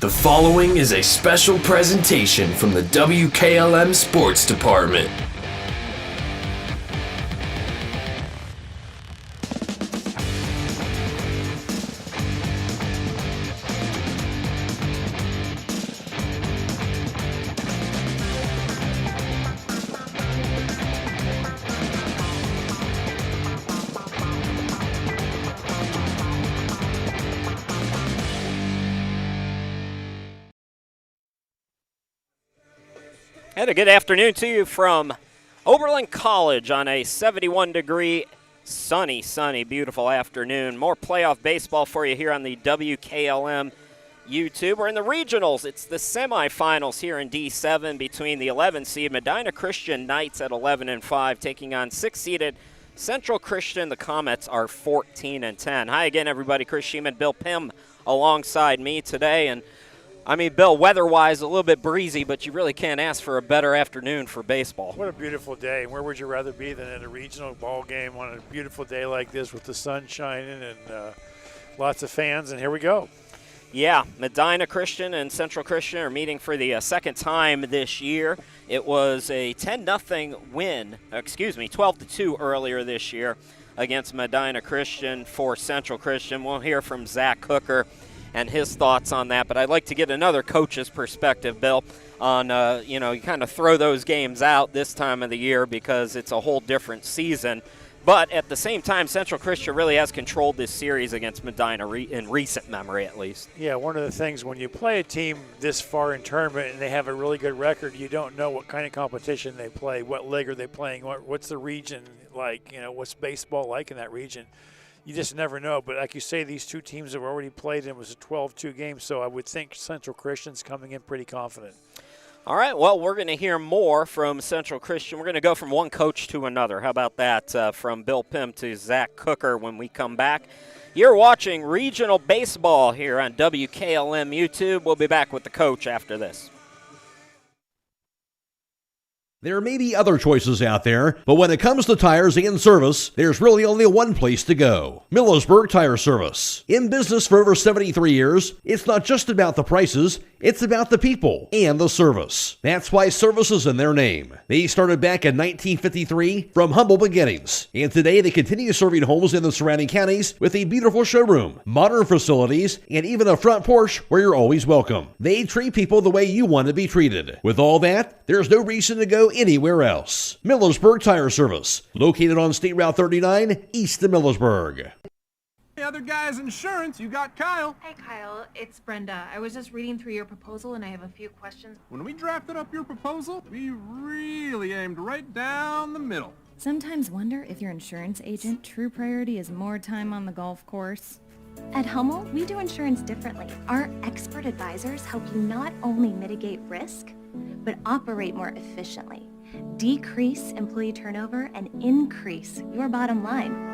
The following is a special presentation from the WKLM Sports Department. And a good afternoon to you from Oberlin College on a 71-degree, sunny, beautiful afternoon. More playoff baseball for you here on the WKLM YouTube. We're in the regionals. It's the semifinals here in D7 between the 11-seed Medina Christian Knights at 11-5 taking on 6-seeded Central Christian. The Comets are 14-10. Hi again, everybody. Chris Sheeman, Bill Pim alongside me today. And I mean, Bill, weather-wise, a little bit breezy, but you really can't ask for a better afternoon for baseball. What a beautiful day. Where would you rather be than at a regional ball game on a beautiful day like this with the sun shining and lots of fans, and here we go. Yeah, Medina Christian and Central Christian are meeting for the second time this year. It was a 10-0 win, 12-2 earlier this year against Medina Christian for Central Christian. We'll hear from Zach Hooker and his thoughts on that, but I'd like to get another coach's perspective, Bill, on, you kind of throw those games out this time of the year because it's a whole different season. But at the same time, Central Christian really has controlled this series against Medina in recent memory, at least. Yeah, one of the things when you play a team this far in tournament and they have a really good record, you don't know what kind of competition they play, what league are they playing, what's the region like, what's baseball like in that region. You just never know. But like you say, these two teams have already played, and it was a 12-2 game, so I would think Central Christian's coming in pretty confident. All right, well, we're going to hear more from Central Christian. We're going to go from one coach to another. How about that, from Bill Pim to Zach Hooker when we come back. You're watching regional baseball here on WKLM YouTube. We'll be back with the coach after this. There may be other choices out there, but when it comes to tires and service, there's really only one place to go. Millersburg Tire Service. In business for over 73 years, it's not just about the prices, it's about the people and the service. That's why service is in their name. They started back in 1953 from humble beginnings, and today they continue serving homes in the surrounding counties with a beautiful showroom, modern facilities, and even a front porch where you're always welcome. They treat people the way you want to be treated. With all that, there's no reason to go anywhere else. Millersburg Tire Service, located on State Route 39, east of Millersburg. Hey, other guys' insurance, you got Kyle. Hey, Kyle, it's Brenda. I was just reading through your proposal, and I have a few questions. When we drafted up your proposal, we really aimed right down the middle. Sometimes wonder if your insurance agent true priority is more time on the golf course. At Hummel, we do insurance differently. Our expert advisors help you not only mitigate risk, but operate more efficiently, decrease employee turnover, and increase your bottom line.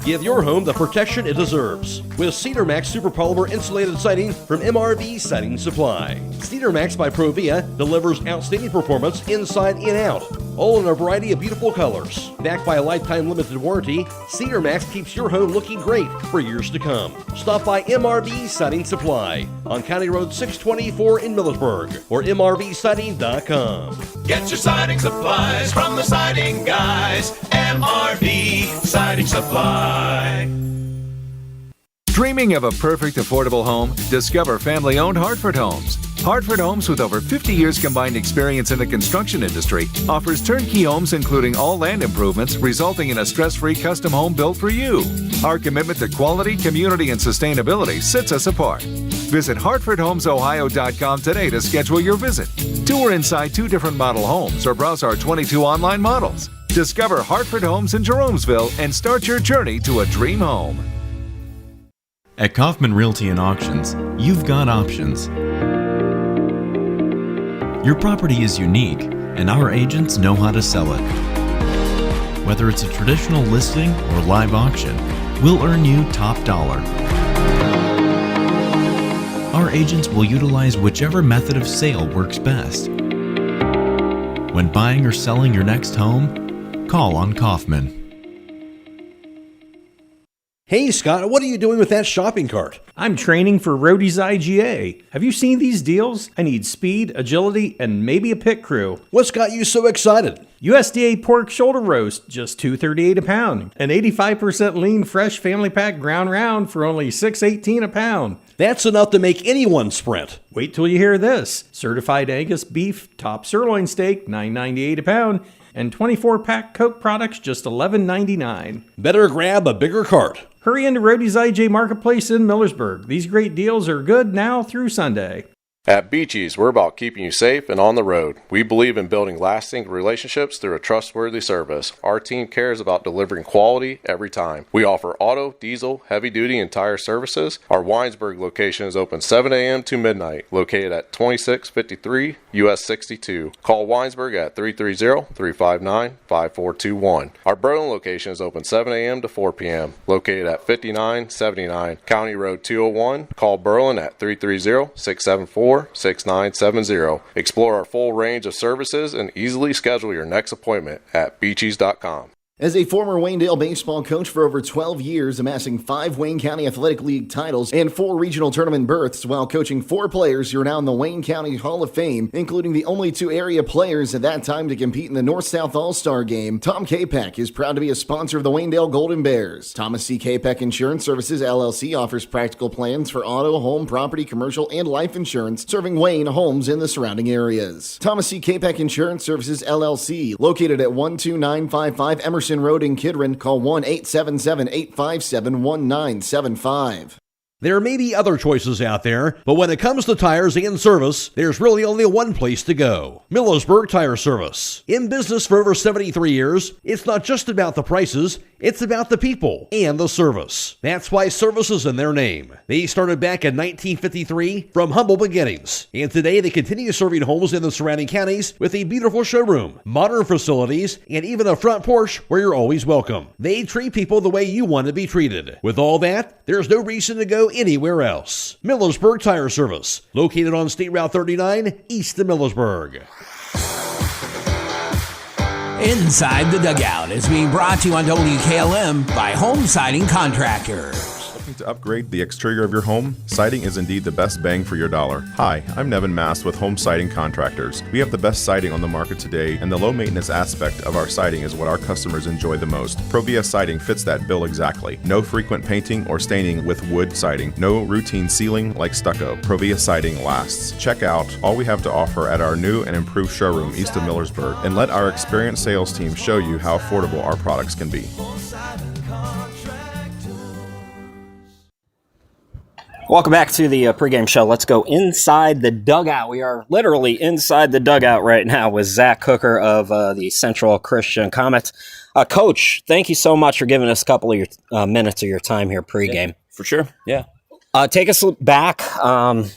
Give your home the protection it deserves with Cedar Max Super Polymer Insulated Siding from MRV Siding Supply. Cedar Max by Provia delivers outstanding performance inside and out, all in a variety of beautiful colors. Backed by a lifetime limited warranty, Cedar Max keeps your home looking great for years to come. Stop by MRV Siding Supply on County Road 624 in Millersburg or mrvsiding.com. Get your siding supplies from the siding guys. MRV Siding Supply. Dreaming of a perfect affordable home? Discover family-owned Hartford Homes. Hartford Homes, with over 50 years combined experience in the construction industry, offers turnkey homes including all land improvements, resulting in a stress-free custom home built for you. Our commitment to quality, community, and sustainability sets us apart. Visit HartfordHomesOhio.com today to schedule your visit. Tour inside 2 different model homes or browse our 22 online models. Discover Hartford Homes in Jeromesville and start your journey to a dream home. At Kaufman Realty and Auctions, you've got options. Your property is unique, and our agents know how to sell it. Whether it's a traditional listing or live auction, we'll earn you top dollar. Our agents will utilize whichever method of sale works best. When buying or selling your next home, call on Kaufman. Hey, Scott, what are you doing with that shopping cart? I'm training for Roadie's IGA. Have you seen these deals? I need speed, agility, and maybe a pit crew. What's got you so excited? USDA pork shoulder roast, just $2.38 a pound. An 85% lean fresh family pack ground round for only $6.18 a pound. That's enough to make anyone sprint. Wait till you hear this. Certified Angus beef, top sirloin steak, $9.98 a pound. And 24-pack Coke products, just $11.99. Better grab a bigger cart. Hurry into Roadie's IJ Marketplace in Millersburg. These great deals are good now through Sunday. At Beaches, we're about keeping you safe and on the road. We believe in building lasting relationships through a trustworthy service. Our team cares about delivering quality every time. We offer auto, diesel, heavy duty, and tire services. Our Winesburg location is open 7 a.m. to midnight, located at 2653 US 62. Call Winesburg at 330-359-5421. Our Berlin location is open 7 a.m. to 4 p.m., located at 5979 County Road 201. Call Berlin at 330-674-6970. Explore our full range of services and easily schedule your next appointment at beaches.com. As a former Waynedale baseball coach for over 12 years, amassing 5 Wayne County Athletic League titles and 4 regional tournament berths while coaching 4 players who are now in the Wayne County Hall of Fame, including the only 2 area players at that time to compete in the North-South All-Star Game, Tom Capek is proud to be a sponsor of the Waynedale Golden Bears. Thomas C. Capek Insurance Services, LLC offers practical plans for auto, home, property, commercial, and life insurance, serving Wayne, homes, and the surrounding areas. Thomas C. Capek Insurance Services, LLC, located at 12955 Emerson Road in Kidron. Call 1-877-857-1975. There may be other choices out there, but when it comes to tires and service, there's really only one place to go. Millersburg Tire Service. In business for over 73 years, it's not just about the prices, it's about the people and the service. That's why service is in their name. They started back in 1953 from humble beginnings, and today they continue serving homes in the surrounding counties with a beautiful showroom, modern facilities, and even a front porch where you're always welcome. They treat people the way you want to be treated. With all that, there's no reason to go anywhere else. Millersburg Tire Service, located on State Route 39, east of Millersburg. Inside the Dugout is being brought to you on WKLM by Home Siding Contractors. Looking to upgrade the exterior of your home? Siding is indeed the best bang for your dollar. Hi, I'm Nevin Mass with Home Siding Contractors. We have the best siding on the market today, and the low maintenance aspect of our siding is what our customers enjoy the most. Provia siding fits that bill exactly. No frequent painting or staining with wood siding. No routine sealing like stucco. Provia siding lasts. Check out all we have to offer at our new and improved showroom east of Millersburg, and let our experienced sales team show you how affordable our products can be. Welcome back to the pregame show. Let's go inside the dugout. We are literally inside the dugout right now with Zach Hooker of the Central Christian Comets. Coach, thank you so much for giving us a couple of your minutes of your time here pregame. Yeah, for sure, yeah. Take us back.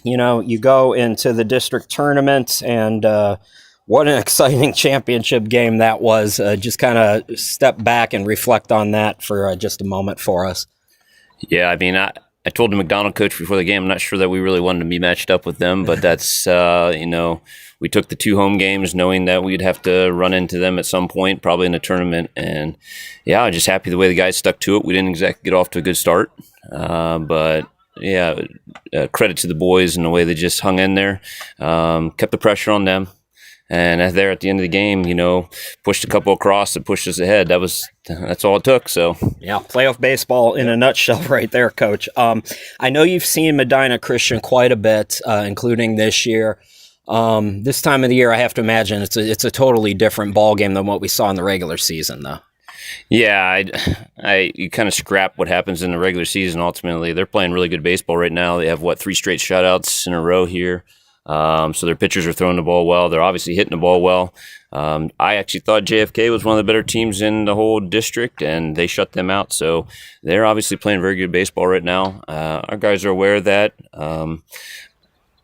You go into the district tournament, and what an exciting championship game that was. Just kind of step back and reflect on that for just a moment for us. Yeah, I mean, I told the McDonald coach before the game, I'm not sure that we really wanted to be matched up with them, but that's, we took the 2 home games knowing that we'd have to run into them at some point, probably in the tournament. And yeah, I'm just happy the way the guys stuck to it. We didn't exactly get off to a good start, but yeah, credit to the boys and the way they just hung in there, kept the pressure on them. And there at the end of the game, pushed a couple across that pushed us ahead. That's all it took. So yeah, playoff baseball in a nutshell, right there, Coach. I know you've seen Medina Christian quite a bit, including this year. This time of the year, I have to imagine it's a totally different ball game than what we saw in the regular season, though. Yeah, you kind of scrap what happens in the regular season. Ultimately, they're playing really good baseball right now. They have 3 straight shutouts in a row here. So their pitchers are throwing the ball well. They're obviously hitting the ball well. I actually thought JFK was one of the better teams in the whole district, and they shut them out. So they're obviously playing very good baseball right now. Our guys are aware of that.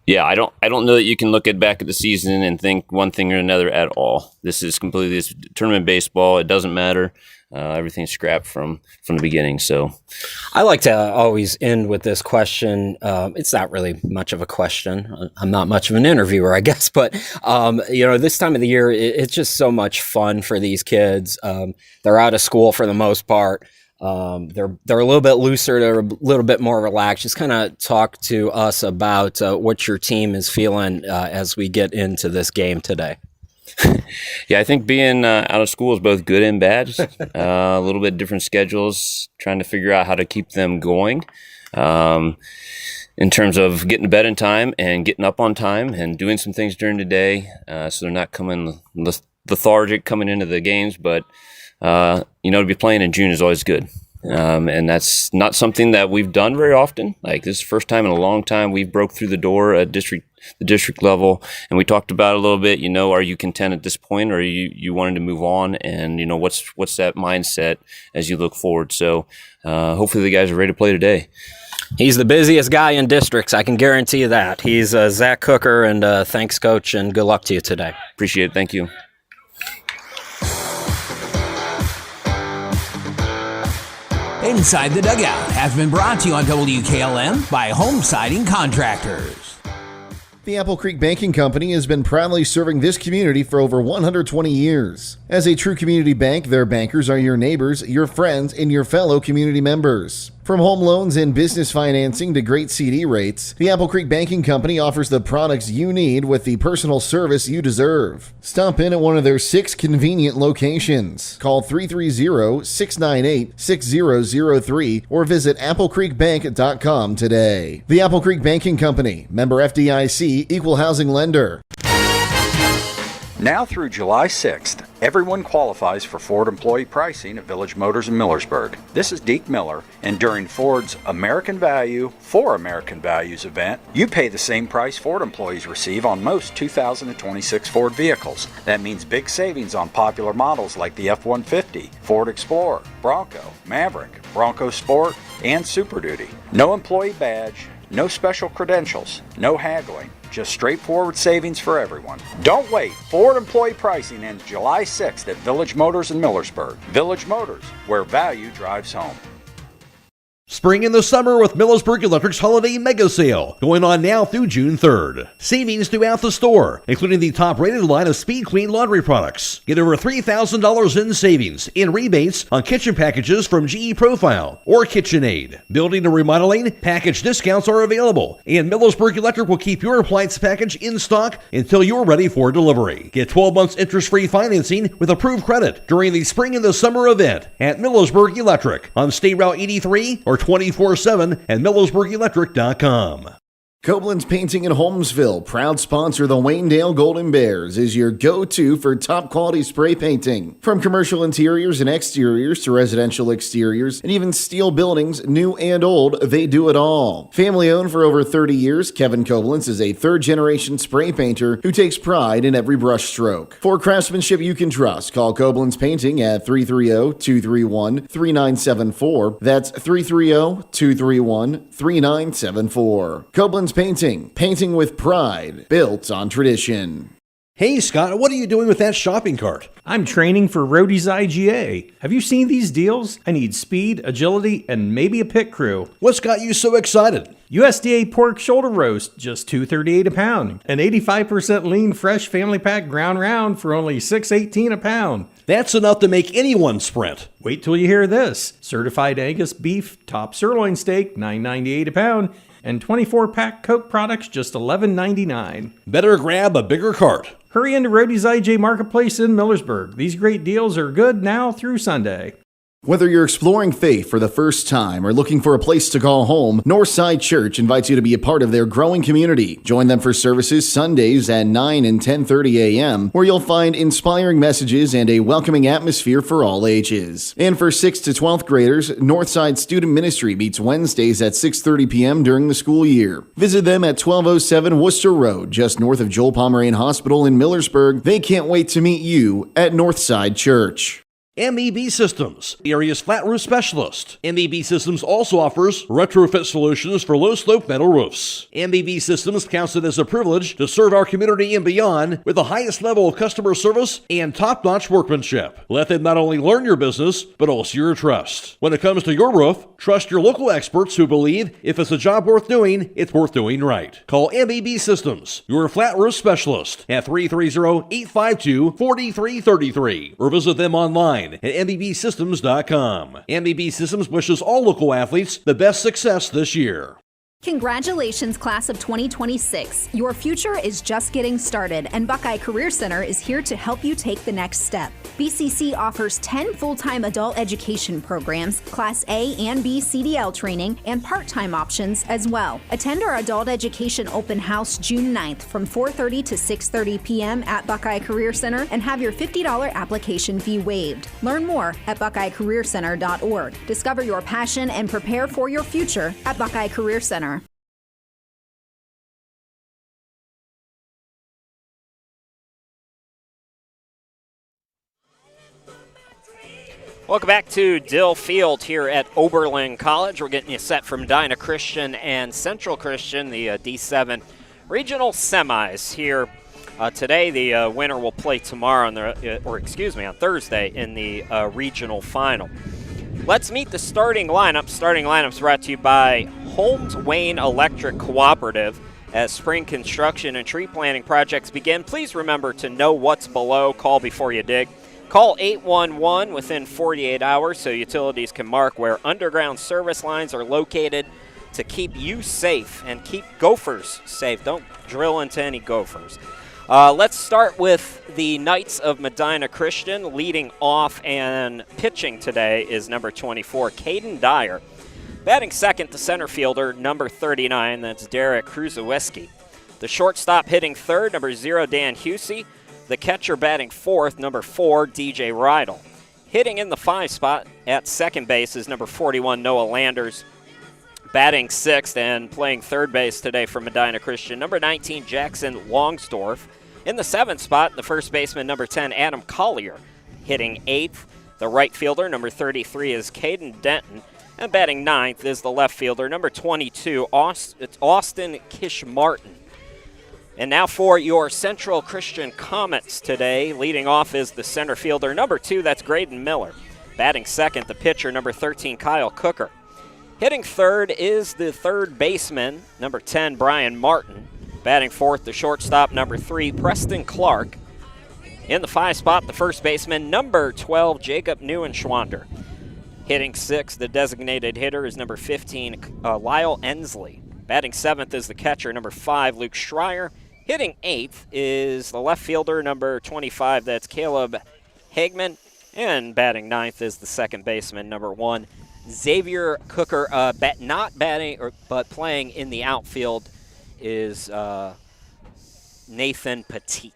Yeah, I don't know that you can look back at the season and think one thing or another at all. This is completely this tournament baseball. It doesn't matter. Everything's scrapped from the beginning. So I like to always end with this question. It's not really much of a question. I'm not much of an interviewer, I guess, but this time of the year, it's just so much fun for these kids. They're out of school for the most part. They're a little bit looser. They're a little bit more relaxed. Just kind of talk to us about what your team is feeling as we get into this game today. Yeah, I think being out of school is both good and bad. A little bit different schedules, trying to figure out how to keep them going in terms of getting to bed in time and getting up on time and doing some things during the day so they're not coming lethargic coming into the games. But, to be playing in June is always good. And that's not something that we've done very often. Like, this is the first time in a long time we've broke through the door at the district level, and we talked about it a little bit. Are you content at this point, or are you wanting to move on? And what's that mindset as you look forward? So hopefully the guys are ready to play today. He's the busiest guy in districts, I can guarantee you that. He's Zach Cooker, and thanks, Coach, and good luck to you today. Appreciate it. Thank you. Inside the Dugout has been brought to you on WKLM by Home Siding Contractors. The Apple Creek Banking Company has been proudly serving this community for over 120 years. As a true community bank, their bankers are your neighbors, your friends, and your fellow community members. From home loans and business financing to great CD rates, the Apple Creek Banking Company offers the products you need with the personal service you deserve. Stop in at one of their 6 convenient locations. Call 330-698-6003 or visit applecreekbank.com today. The Apple Creek Banking Company, member FDIC, equal housing lender. Now through July 6th, everyone qualifies for Ford employee pricing at Village Motors in Millersburg. This is Deke Miller, and during Ford's American Value for American Values event, you pay the same price Ford employees receive on most 2026 Ford vehicles. That means big savings on popular models like the F-150, Ford Explorer, Bronco, Maverick, Bronco Sport, and Super Duty. No employee badge, no special credentials, no haggling. Just straightforward savings for everyone. Don't wait. Ford employee pricing ends July 6th at Village Motors in Millersburg. Village Motors, where value drives home. Spring in the summer with Millersburg Electric's Holiday Mega Sale, going on now through June 3rd. Savings throughout the store, including the top-rated line of Speed Clean laundry products. Get over $3,000 in savings in rebates on kitchen packages from GE Profile or KitchenAid. Building and remodeling, package discounts are available, and Millersburg Electric will keep your appliance package in stock until you're ready for delivery. Get 12 months interest-free financing with approved credit during the spring and the summer event at Millersburg Electric on State Route 83 or 24/7 at MillersburgElectric.com. Koblenz Painting in Holmesville, proud sponsor the Waynedale Golden Bears, is your go-to for top-quality spray painting. From commercial interiors and exteriors to residential exteriors and even steel buildings, new and old, they do it all. Family-owned for over 30 years, Kevin Koblenz is a third-generation spray painter who takes pride in every brush stroke. For craftsmanship you can trust, call Koblenz Painting at 330-231-3974. That's 330-231-3974. Koblenz Painting. Painting with pride. Built on tradition. Hey, Scott, what are you doing with that shopping cart? I'm training for Roadie's IGA. Have you seen these deals? I need speed, agility, and maybe a pit crew. What's got you so excited? USDA pork shoulder roast, just $2.38 a pound. An 85% lean fresh family pack ground round for only $6.18 a pound. That's enough to make anyone sprint. Wait till you hear this. Certified Angus beef, top sirloin steak, $9.98 a pound. And 24-pack Coke products, just $11.99. Better grab a bigger cart. Hurry into Roadie's IJ Marketplace in Millersburg. These great deals are good now through Sunday. Whether you're exploring faith for the first time or looking for a place to call home, Northside Church invites you to be a part of their growing community. Join them for services Sundays at 9 and 10:30 a.m., where you'll find inspiring messages and a welcoming atmosphere for all ages. And for 6th to 12th graders, Northside Student Ministry meets Wednesdays at 6:30 p.m. during the school year. Visit them at 1207 Worcester Road, just north of Joel Pomeranian Hospital in Millersburg. They can't wait to meet you at Northside Church. MEB Systems, the area's flat roof specialist. MEB Systems also offers retrofit solutions for low-slope metal roofs. MEB Systems counts it as a privilege to serve our community and beyond with the highest level of customer service and top-notch workmanship. Let them not only learn your business, but also your trust. When it comes to your roof, trust your local experts who believe if it's a job worth doing, it's worth doing right. Call MEB Systems, your flat roof specialist, at 330-852-4333, or visit them online online at mbbsystems.com. MBB Systems wishes all local athletes the best success this year. Congratulations, class of 2026. Your future is just getting started, and Buckeye Career Center is here to help you take the next step. BCC offers 10 full-time adult education programs, Class A and B CDL training, and part-time options as well. Attend our Adult Education Open House June 9th from 4:30 to 6:30 p.m. at Buckeye Career Center and have your $50 application fee waived. Learn more at buckeyecareercenter.org. Discover your passion and prepare for your future at Buckeye Career Center. Welcome back to Dill Field here at Oberlin College. We're getting you set from Medina Christian and Central Christian, the D7 regional semis here today. The winner will play tomorrow, on Thursday in the regional final. Let's meet the starting lineup. Starting lineups brought to you by Holmes Wayne Electric Cooperative. As spring construction and tree planting projects begin, please remember to know what's below. Call before you dig. Call 811 within 48 hours so utilities can mark where underground service lines are located to keep you safe and keep gophers safe. Don't drill into any gophers. Let's start with the Knights of Medina Christian. Leading off and pitching today is number 24, Caden Dyer. Batting second, the center fielder, number 39, that's Derek Kruzewski. The shortstop hitting third, number 0, Dan Husey. The catcher batting fourth, number 4, DJ Rydell. Hitting in the 5 spot at second base is number 41, Noah Landers. Batting sixth and playing third base today for Medina Christian, number 19, Jackson Longsdorf. In the 7th spot, the first baseman, number 10, Adam Collier. Hitting 8th, the right fielder, number 33, is Caden Denton. And batting 9th is the left fielder, number 22, Austin Kish-Martin. And now for your Central Christian Comets today. Leading off is the center fielder, number 2, that's Graydon Miller. Batting second, the pitcher, number 13, Kyle Cooker. Hitting third is the third baseman, number 10, Brian Martin. Batting fourth, the shortstop, number 3, Preston Clark. In the 5 spot, the first baseman, number 12, Jacob Neuenschwander. Hitting sixth, the designated hitter is number 15, Lyle Ensley. Batting seventh is the catcher, number 5, Luke Schreier. Hitting 8th is the left fielder, number 25, that's Caleb Hagman. And batting 9th is the second baseman, number 1, Xavier Cooker. Not batting, but playing in the outfield is Nathan Petit.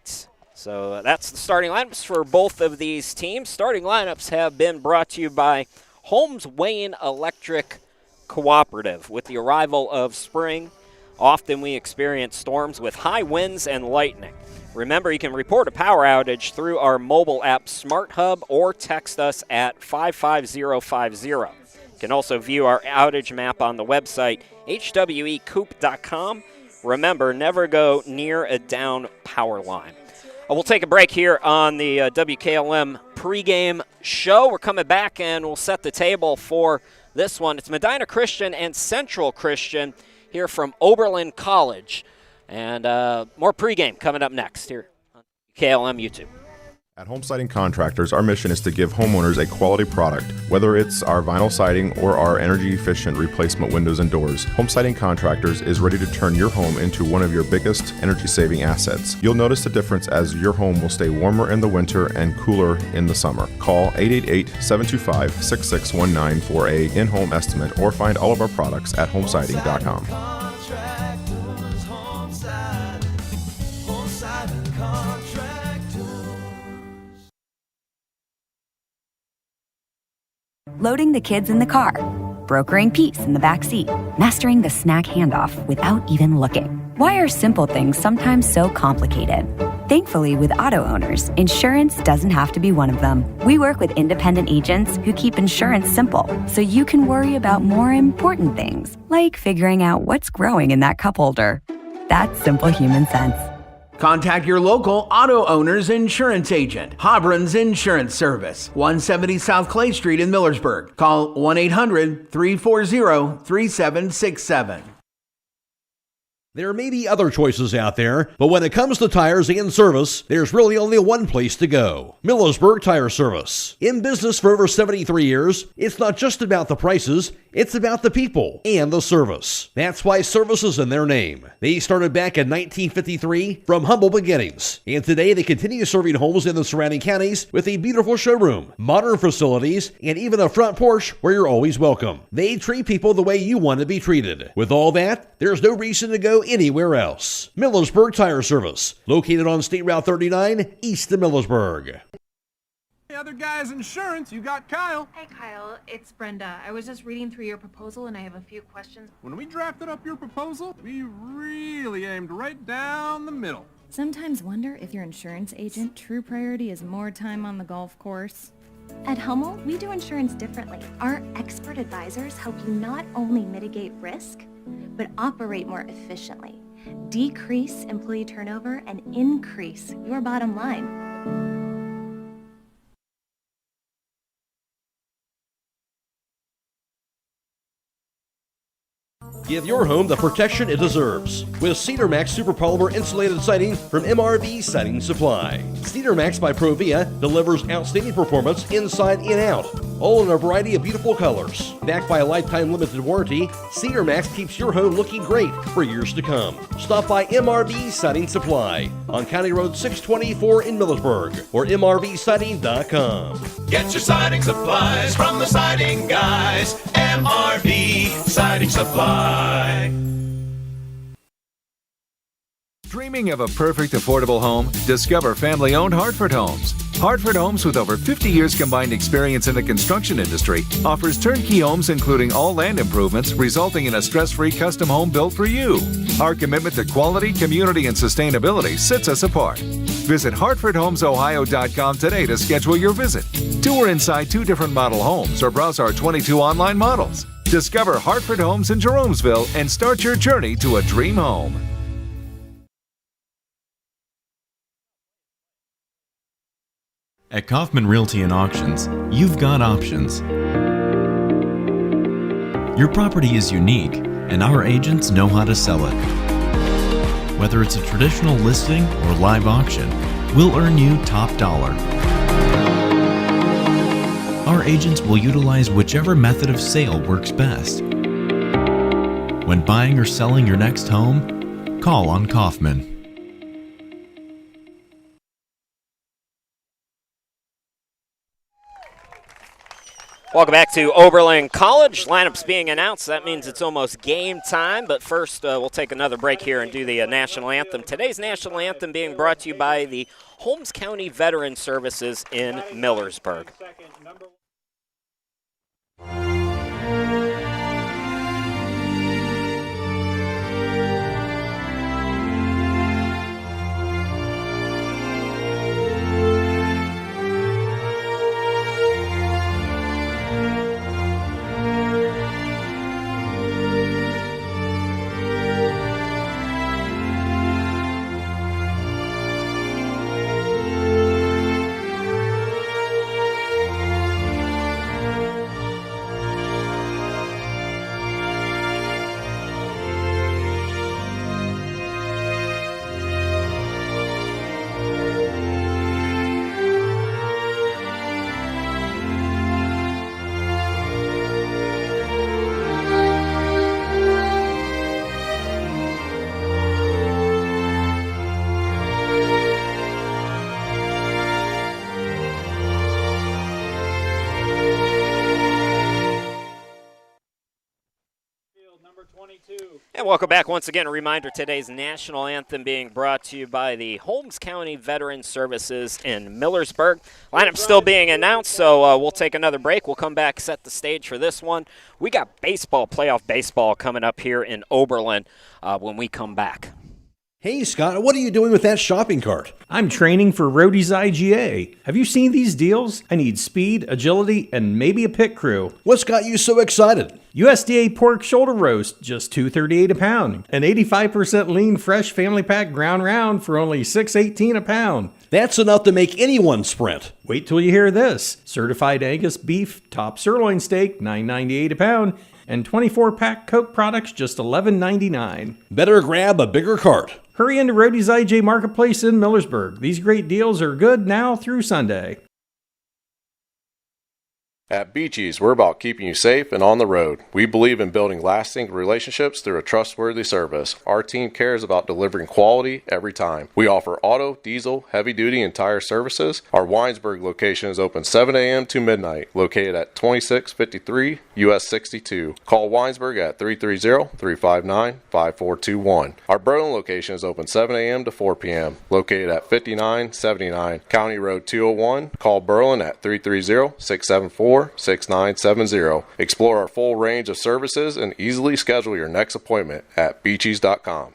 So that's the starting lineups for both of these teams. Starting lineups have been brought to you by Holmes Wayne Electric Cooperative. With the arrival of spring, often we experience storms with high winds and lightning. Remember, you can report a power outage through our mobile app Smart Hub or text us at 55050. You can also view our outage map on the website hwecoop.com. Remember, never go near a down power line. We'll take a break here on the WKLM pregame show. We're coming back and we'll set the table for this one. It's Medina Christian and Central Christian here from Oberlin College. And more pregame coming up next here on KLM YouTube. At Home Siding Contractors, our mission is to give homeowners a quality product, whether it's our vinyl siding or our energy-efficient replacement windows and doors. Home Siding Contractors is ready to turn your home into one of your biggest energy-saving assets. You'll notice the difference as your home will stay warmer in the winter and cooler in the summer. Call 888-725-6619 for a in-home estimate or find all of our products at homesiding.com. Loading the kids in the car, brokering peace in the back seat, mastering the snack handoff without even looking. Why are simple things sometimes so complicated? Thankfully, with auto owners, insurance doesn't have to be one of them. We work with independent agents who keep insurance simple, so you can worry about more important things, like figuring out what's growing in that cup holder. That's simple human sense. Contact your local auto owner's insurance agent. Hobron's Insurance Service, 170 South Clay Street in Millersburg. Call 1-800-340-3767. There may be other choices out there, but when it comes to tires and service, there's really only one place to go. Millersburg Tire Service. In business for over 73 years, it's not just about the prices, it's about the people and the service. That's why service is in their name. They started back in 1953 from humble beginnings, and today they continue serving homes in the surrounding counties with a beautiful showroom, modern facilities, and even a front porch where you're always welcome. They treat people the way you want to be treated. With all that, there's no reason to go anywhere else. Millersburg Tire Service, located on State Route 39, east of Millersburg. Hey, other guys' insurance, you got Kyle. Hey, Kyle, it's Brenda. I was just reading through your proposal and I have a few questions. When we drafted up your proposal, we really aimed right down the middle. Sometimes wonder if your insurance agent true priority is more time on the golf course. At Hummel, we do insurance differently. Our expert advisors help you not only mitigate risk, but operate more efficiently, decrease employee turnover, and increase your bottom line. Give your home the protection it deserves with Cedar Max Super Polymer Insulated Siding from MRV Siding Supply. Cedar Max by Provia delivers outstanding performance inside and out, all in a variety of beautiful colors. Backed by a lifetime limited warranty, Cedar Max keeps your home looking great for years to come. Stop by MRV Siding Supply on County Road 624 in Millersburg or mrvsiding.com. Get your siding supplies from the siding guys. MRV Siding Supply. Dreaming of a perfect affordable home? Discover family-owned Hartford Homes. Hartford Homes, with over 50 years combined experience in the construction industry, offers turnkey homes including all land improvements, resulting in a stress-free custom home built for you. Our commitment to quality, community, and sustainability sets us apart. Visit HartfordHomesOhio.com today to schedule your visit. Tour inside 2 different model homes or browse our 22 online models. Discover Hartford Homes in Jeromesville and start your journey to a dream home. At Kaufman Realty and Auctions, you've got options. Your property is unique, and our agents know how to sell it. Whether it's a traditional listing or live auction, we'll earn you top dollar. Our agents will utilize whichever method of sale works best. When buying or selling your next home, call on Kaufman. Welcome back to Oberlin College. Lineups being announced. That means it's almost game time. But first, we'll take another break here and do the national anthem. Today's national anthem being brought to you by the Holmes County Veteran Services in Millersburg. And welcome back once again. A reminder, today's national anthem being brought to you by the Holmes County Veteran Services in Millersburg. Lineup still being announced, so we'll take another break. We'll come back, set the stage for this one. We got baseball, playoff baseball coming up here in Oberlin when we come back. Hey, Scott, what are you doing with that shopping cart? I'm training for Roadie's IGA. Have you seen these deals? I need speed, agility, and maybe a pit crew. What's got you so excited? USDA pork shoulder roast, just $2.38 a pound. An 85% lean fresh family pack ground round for only $6.18 a pound. That's enough to make anyone sprint. Wait till you hear this. Certified Angus beef top sirloin steak, $9.98 a pound. and 24-pack Coke products just $11.99. Better grab a bigger cart. Hurry into Roadie's IJ Marketplace in Millersburg. These great deals are good now through Sunday. At Beaches, we're about keeping you safe and on the road. We believe in building lasting relationships through a trustworthy service. Our team cares about delivering quality every time. We offer auto, diesel, heavy duty, and tire services. Our Winesburg location is open 7 a.m. to midnight, located at 2653 US 62. Call Winesburg at 330-359-5421. Our Berlin location is open 7 a.m. to 4 p.m., located at 5979 County Road 201. Call Berlin at 330-674-6970. Explore our full range of services and easily schedule your next appointment at beaches.com.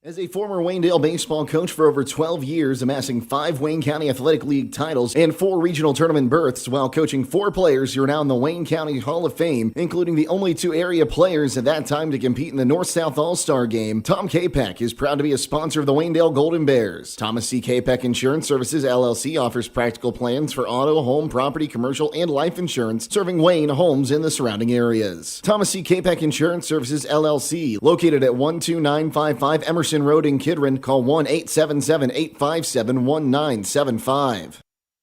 As a former Waynedale baseball coach for over 12 years, amassing 5 Wayne County Athletic League titles and 4 regional tournament berths while coaching 4 players, you're now in the Wayne County Hall of Fame, including the only 2 area players at that time to compete in the North-South All-Star Game. Tom Capek is proud to be a sponsor of the Waynedale Golden Bears. Thomas C. Capek Insurance Services, LLC offers practical plans for auto, home, property, commercial, and life insurance, serving Wayne, homes, and the surrounding areas. Thomas C. Capek Insurance Services, LLC, located at 12955 Emerson Road in Kidron. Call 1-877-857-1975.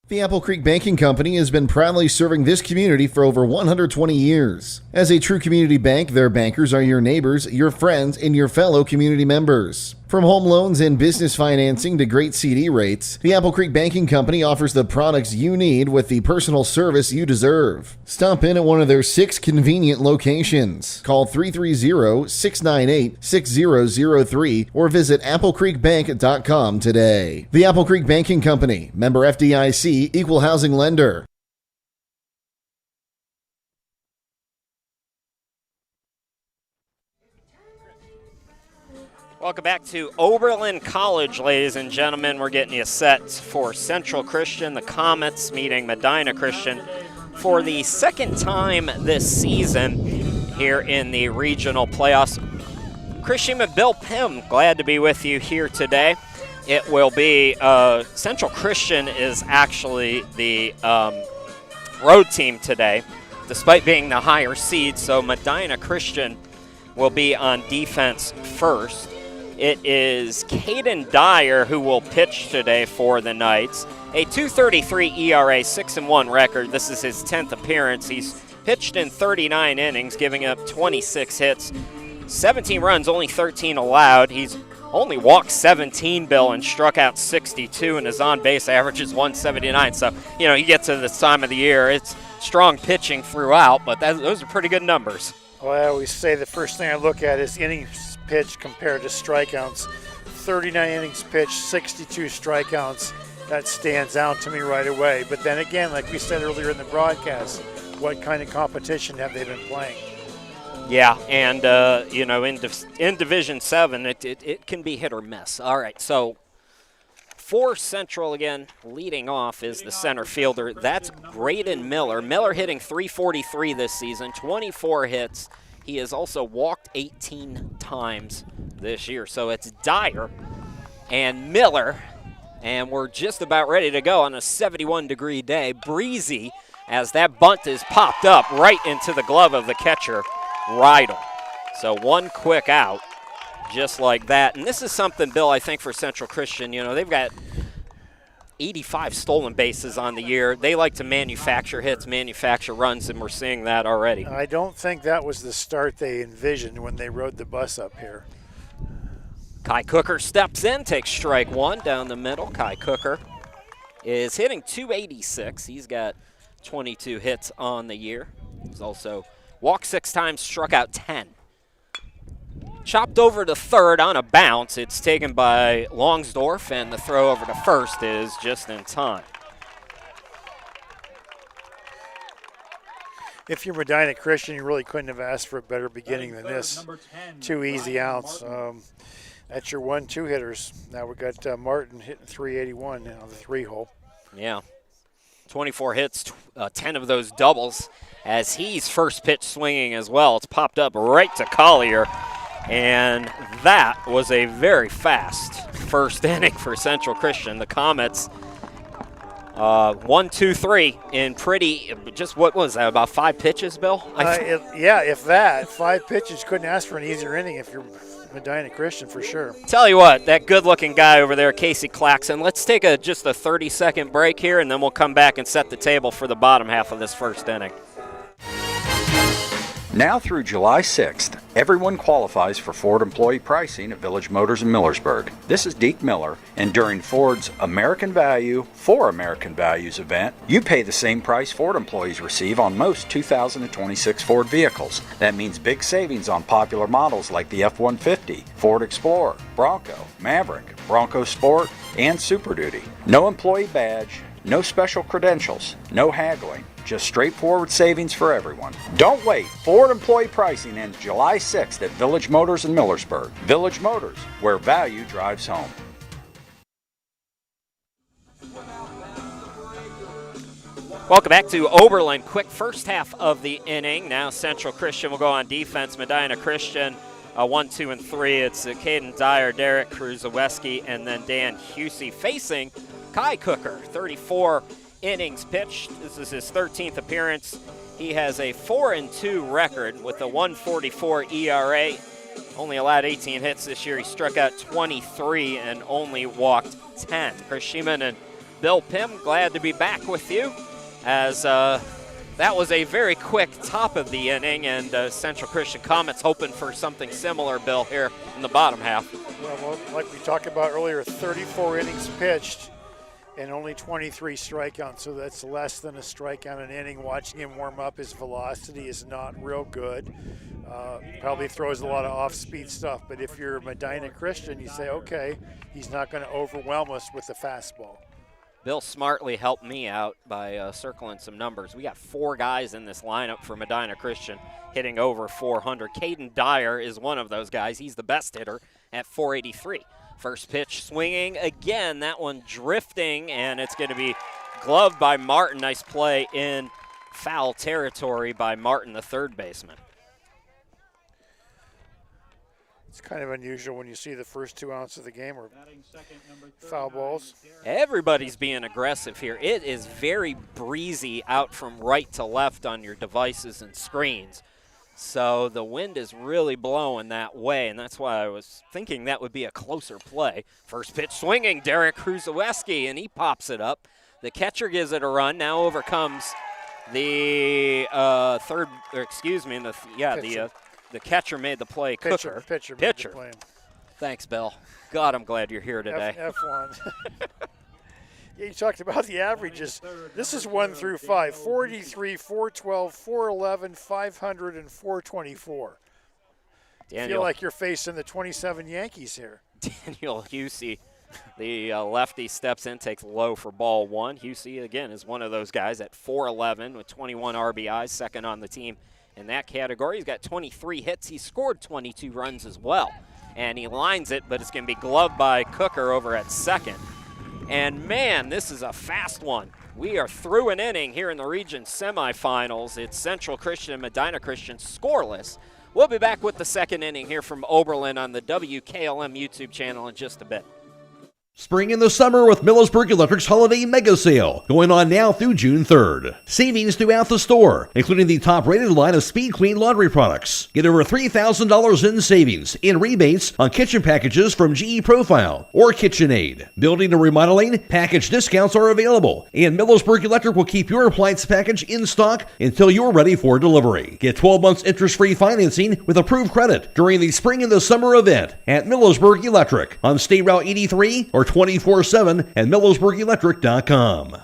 The Apple Creek Banking Company has been proudly serving this community for over 120 years. As a true community bank, their bankers are your neighbors, your friends, and your fellow community members. From home loans and business financing to great CD rates, the Apple Creek Banking Company offers the products you need with the personal service you deserve. Stop in at one of their 6 convenient locations. Call 330-698-6003 or visit applecreekbank.com today. The Apple Creek Banking Company, member FDIC, equal housing lender. Welcome back to Oberlin College, ladies and gentlemen. We're getting you set for Central Christian, the Comets meeting Medina Christian for the second time this season here in the regional playoffs. Christian and Bill Pym, glad to be with you here today. It will be Central Christian is actually the road team today, despite being the higher seed, so Medina Christian will be on defense first. It is Caden Dyer who will pitch today for the Knights. A 2.33 ERA, 6-1 record. This is his 10th appearance. He's pitched in 39 innings, giving up 26 hits, 17 runs, only 13 allowed. He's only walked 17, Bill, and struck out 62, and his on-base average is 179. So, you get to this time of the year, it's strong pitching throughout, but those are pretty good numbers. Well, I always say the first thing I look at is innings pitched compared to strikeouts. 39 innings pitched, 62 strikeouts. That stands out to me right away. But then again, like we said earlier in the broadcast, what kind of competition have they been playing? Yeah, and, in Division 7, it can be hit or miss. All right, so for Central, again, leading off is the center fielder. That's Graydon Miller. Miller hitting .343 this season, 24 hits. He has also walked 18 times this year. So it's Dyer and Miller, and we're just about ready to go on a 71-degree day. Breezy, as that bunt is popped up right into the glove of the catcher, Rydell. So one quick out, just like that. And this is something, Bill, I think for Central Christian, they've got 85 stolen bases on the year. They like to manufacture hits, manufacture runs, and we're seeing that already. I don't think that was the start they envisioned when they rode the bus up here. Kai Cooker steps in, takes strike 1 down the middle. Kai Cooker is hitting .286. He's got 22 hits on the year. He's also walked 6 times, struck out 10. Chopped over to third on a bounce. It's taken by Longsdorf, and the throw over to first is just in time. If you're Medina Christian, you really couldn't have asked for a better beginning than this. 2 easy outs. That's your 1-2 hitters. Now we've got Martin hitting .381 on the 3-hole. Yeah. 24 hits, 10 of those doubles, as he's first pitch swinging as well. It's popped up right to Collier. And that was a very fast first inning for Central Christian. The Comets 1, 2, 3 in pretty, just what was that, about 5 pitches, Bill? Yeah, if that. 5 pitches, couldn't ask for an easier inning if you're Medina Christian for sure. Tell you what, that good-looking guy over there, Casey Claxon, let's take just a 30-second break here, and then we'll come back and set the table for the bottom half of this first inning. Now through July 6th, everyone qualifies for Ford employee pricing at Village Motors in Millersburg. This is Deke Miller, and during Ford's American Value for American Values event, you pay the same price Ford employees receive on most 2026 Ford vehicles. That means big savings on popular models like the F-150, Ford Explorer, Bronco, Maverick, Bronco Sport, and Super Duty. No employee badge, no special credentials, no haggling. Just straightforward savings for everyone. Don't wait. Ford employee pricing ends July 6th at Village Motors in Millersburg. Village Motors, where value drives home. Welcome back to Oberlin. Quick first half of the inning. Now Central Christian will go on defense. Medina Christian 1, 2, and 3. It's Caden Dyer, Derek Kruzowski, and then Dan Husey facing Kai Cooker. 34 innings pitched. This is his 13th appearance. He has a 4-2 record with a 1.44 ERA. Only allowed 18 hits this year. He struck out 23 and only walked 10. Chris Sheeman and Bill Pym, glad to be back with you, as that was a very quick top of the inning, and Central Christian Comets hoping for something similar, Bill, here in the bottom half. Well, like we talked about earlier, 34 innings pitched and only 23 strikeouts, so that's less than a strikeout an inning. Watching him warm up, his velocity is not real good. Probably throws a lot of off-speed stuff, but if you're Medina Christian, you say, okay, he's not going to overwhelm us with the fastball. Bill smartly helped me out by circling some numbers. We got 4 guys in this lineup for Medina Christian hitting over 400. Caden Dyer is one of those guys. He's the best hitter at 483. First pitch swinging again, that one drifting, and it's going to be gloved by Martin. Nice play in foul territory by Martin, the third baseman. It's kind of unusual when you see the first 2 outs of the game are foul balls. Everybody's being aggressive here. It is very breezy out from right to left on your devices and screens. So the wind is really blowing that way, and that's why I was thinking that would be a closer play. First pitch swinging, Derek Kruzowski, and he pops it up. The catcher gives it a run, now overcomes the the catcher made the play. Pitcher made the play. Thanks, Bill. God, I'm glad you're here today. F1. Yeah, you talked about the averages. This is 1 through 5. 43, 412, 411, 500, and 424. I feel like you're facing the 27 Yankees here. Daniel Husey, the lefty, steps in, takes low for ball 1. Husey, again, is one of those guys at 411 with 21 RBIs, second on the team in that category. He's got 23 hits. He scored 22 runs as well. And he lines it, but it's going to be gloved by Cooker over at second. And, man, this is a fast one. We are through an inning here in the region semifinals. It's Central Christian and Medina Christian scoreless. We'll be back with the second inning here from Oberlin on the WKLM YouTube channel in just a bit. Spring in the summer with Millersburg Electric's Holiday Mega Sale, going on now through June 3rd. Savings throughout the store, including the top-rated line of Speed Clean laundry products. Get over $3,000 in savings in rebates on kitchen packages from GE Profile or KitchenAid. Building and remodeling, package discounts are available, and Millersburg Electric will keep your appliance package in stock until you're ready for delivery. Get 12 months interest-free financing with approved credit during the spring and the summer event at Millersburg Electric on State Route 83 or 24/7 at MillersburgElectric.com.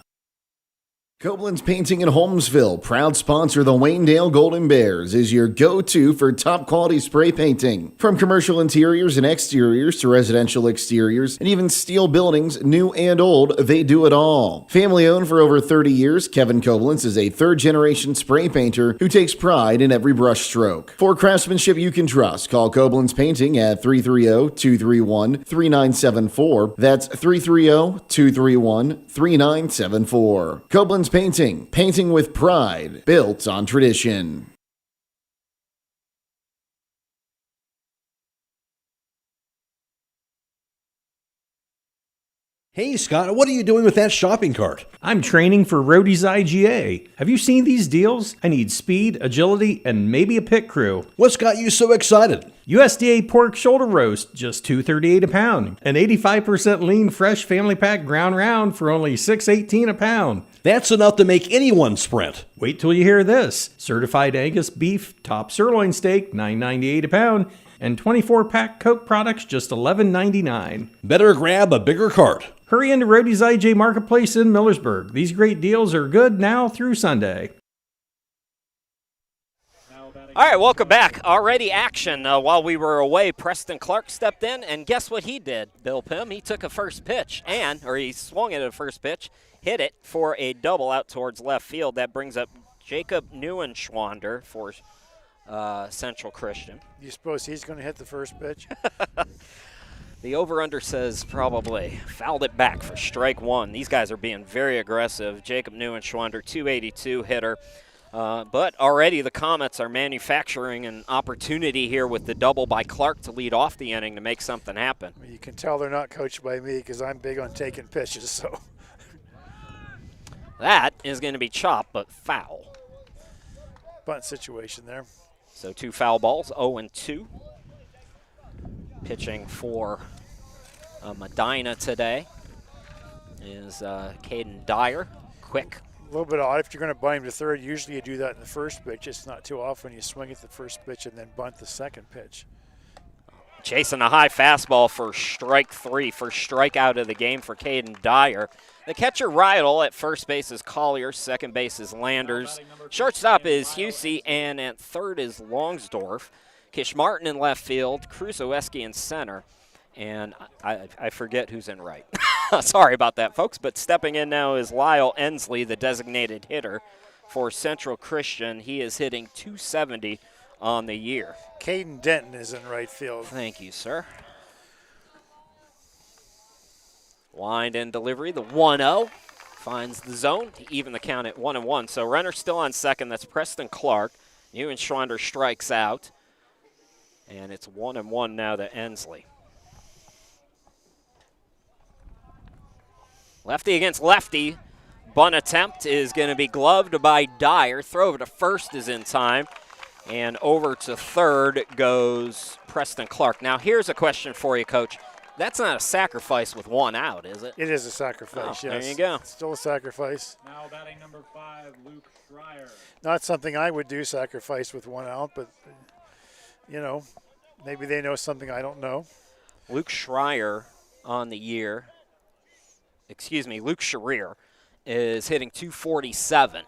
Koblenz Painting in Holmesville, proud sponsor the Waynedale Golden Bears, is your go-to for top-quality spray painting. From commercial interiors and exteriors to residential exteriors and even steel buildings, new and old, they do it all. Family-owned for over 30 years, Kevin Koblenz is a third-generation spray painter who takes pride in every brush stroke. For craftsmanship you can trust, call Koblenz Painting at 330-231-3974. That's 330-231-3974. Koblenz Painting, painting with pride, built on tradition. Hey, Scott, what are you doing with that shopping cart? I'm training for Roadie's IGA. Have you seen these deals? I need speed, agility, and maybe a pit crew. What's got you so excited? USDA pork shoulder roast, just $2.38 a pound. An 85% lean fresh family pack ground round for only $6.18 a pound. That's enough to make anyone sprint. Wait till you hear this. Certified Angus beef top sirloin steak, $9.98 a pound. And 24-pack Coke products, just $11.99. Better grab a bigger cart. Hurry into Roadie's IJ Marketplace in Millersburg. These great deals are good now through Sunday. All right, welcome back. Already action. While we were away, Preston Clark stepped in, and guess what he did, Bill Pim? He took a first pitch, he swung it at a first pitch, hit it for a double out towards left field. That brings up Jacob Neuenschwander for Central Christian. You suppose he's going to hit the first pitch? The over-under says probably. Fouled it back for strike one. These guys are being very aggressive. Jacob Neuenschwander, 282 hitter. But already the Comets are manufacturing an opportunity here with the double by Clark to lead off the inning to make something happen. Well, you can tell they're not coached by me because I'm big on taking pitches. So that is going to be chopped, but foul. Bunt situation there. So 2 foul balls, 0-2. Pitching for Medina today is Caden Dyer. Quick. A little bit odd. If you're going to bunt him to third, usually you do that in the first pitch. It's not too often you swing at the first pitch and then bunt the second pitch. Chasing a high fastball for strike 3, first strikeout of the game for Caden Dyer. The catcher Rydell at first base is Collier, second base is Landers, shortstop is Husey, and at third is Longsdorf. Kish Martin in left field, Krusowski in center, and I forget who's in right. Sorry about that, folks, but stepping in now is Lyle Ensley, the designated hitter for Central Christian. He is hitting .270 on the year. Caden Denton is in right field. Thank you, sir. Wind and delivery, the 1-0 finds the zone to even the count at 1-1. So runner still on second. That's Preston Clark. Neuenschwander strikes out, and it's 1-1 now to Ensley. Lefty against lefty. Bunt attempt is going to be gloved by Dyer. Throw over to first is in time. And over to third goes Preston Clark. Now here's a question for you, Coach. That's not a sacrifice with 1 out, is it? It is a sacrifice, yes. There you go. It's still a sacrifice. Now batting number 5, Luke Schreier. Not something I would do, sacrifice with 1 out, but, you know, maybe they know something I don't know. Luke Schreier on the year, Luke Schreier is hitting .247.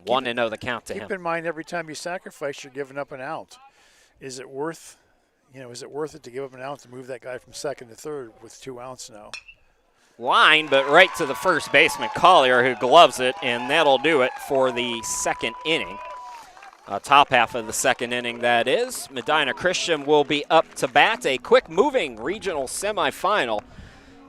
1-0 the count to him. Keep in mind, every time you sacrifice, you're giving up an out. Is it worth it to give up an out to move that guy from second to third with 2 outs now? Line, but right to the first baseman, Collier, who gloves it, and that'll do it for the second inning. Top half of the second inning, that is. Medina Christian will be up to bat. A quick-moving regional semifinal.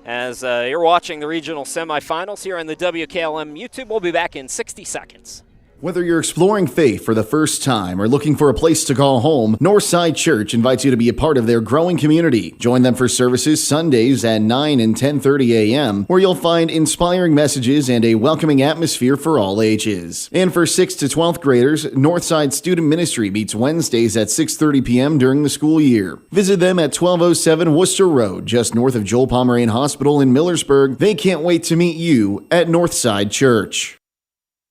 As you're watching the regional semifinals here on the WKLM YouTube, we'll be back in 60 seconds. Whether you're exploring faith for the first time or looking for a place to call home, Northside Church invites you to be a part of their growing community. Join them for services Sundays at 9 and 10:30 a.m., where you'll find inspiring messages and a welcoming atmosphere for all ages. And for 6th to 12th graders, Northside Student Ministry meets Wednesdays at 6:30 p.m. during the school year. Visit them at 1207 Worcester Road, just north of Joel Pomeranian Hospital in Millersburg. They can't wait to meet you at Northside Church.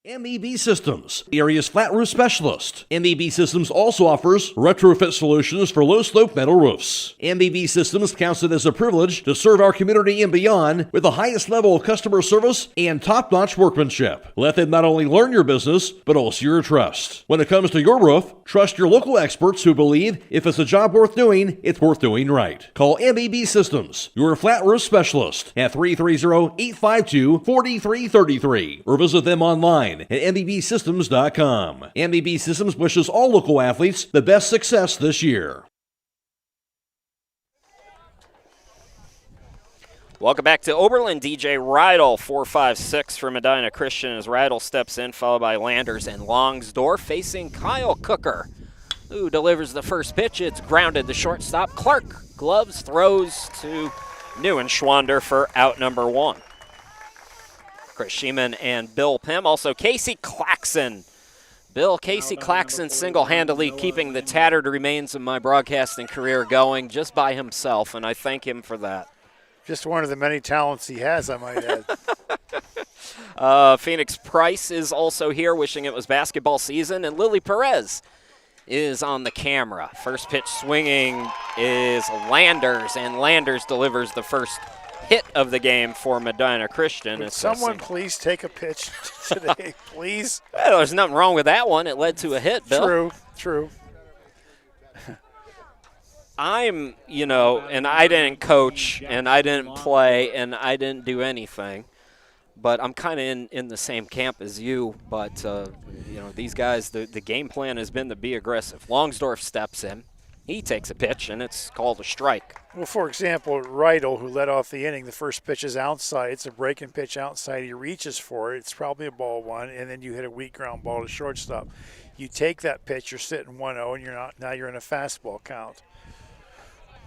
MEB Systems, the area's flat roof specialist. MEB Systems also offers retrofit solutions for low-slope metal roofs. MEB Systems counts it as a privilege to serve our community and beyond with the highest level of customer service and top-notch workmanship. Let them not only learn your business, but also your trust. When it comes to your roof, trust your local experts who believe if it's a job worth doing, it's worth doing right. Call MEB Systems, your flat roof specialist, at 330-852-4333, or visit them online at mbsystems.com. MBB Systems wishes all local athletes the best success this year. Welcome back to Oberlin. DJ Rydell, 4-5-6 for Medina Christian as Rydell steps in, followed by Landers and Longsdorf, facing Kyle Cooker, who delivers the first pitch. It's grounded to shortstop. Clark gloves, throws to Neuenschwander for out number 1. Chris Sheeman and Bill Pym. Also Casey Claxon. Casey Claxon single-handedly keeping the tattered remains of my broadcasting career going just by himself, and I thank him for that. Just one of the many talents he has, I might add. Phoenix Price is also here, wishing it was basketball season, and Lily Perez is on the camera. First pitch swinging is Landers, and Landers delivers the first hit of the game for Medina Christian. Would someone please take a pitch today, please? Well, there's nothing wrong with that one. It led to a hit, Bill. True. I'm, and I didn't coach, and I didn't play, and I didn't do anything. But I'm kind of in the same camp as you. But, these guys, the game plan has been to be aggressive. Longsdorf steps in. He takes a pitch, and it's called a strike. Well, for example, Reidel, who led off the inning, the first pitch is outside. It's a breaking pitch outside. He reaches for it. It's probably a ball one, and then you hit a weak ground ball to shortstop. You take that pitch, you're sitting 1-0, and now you're in a fastball count.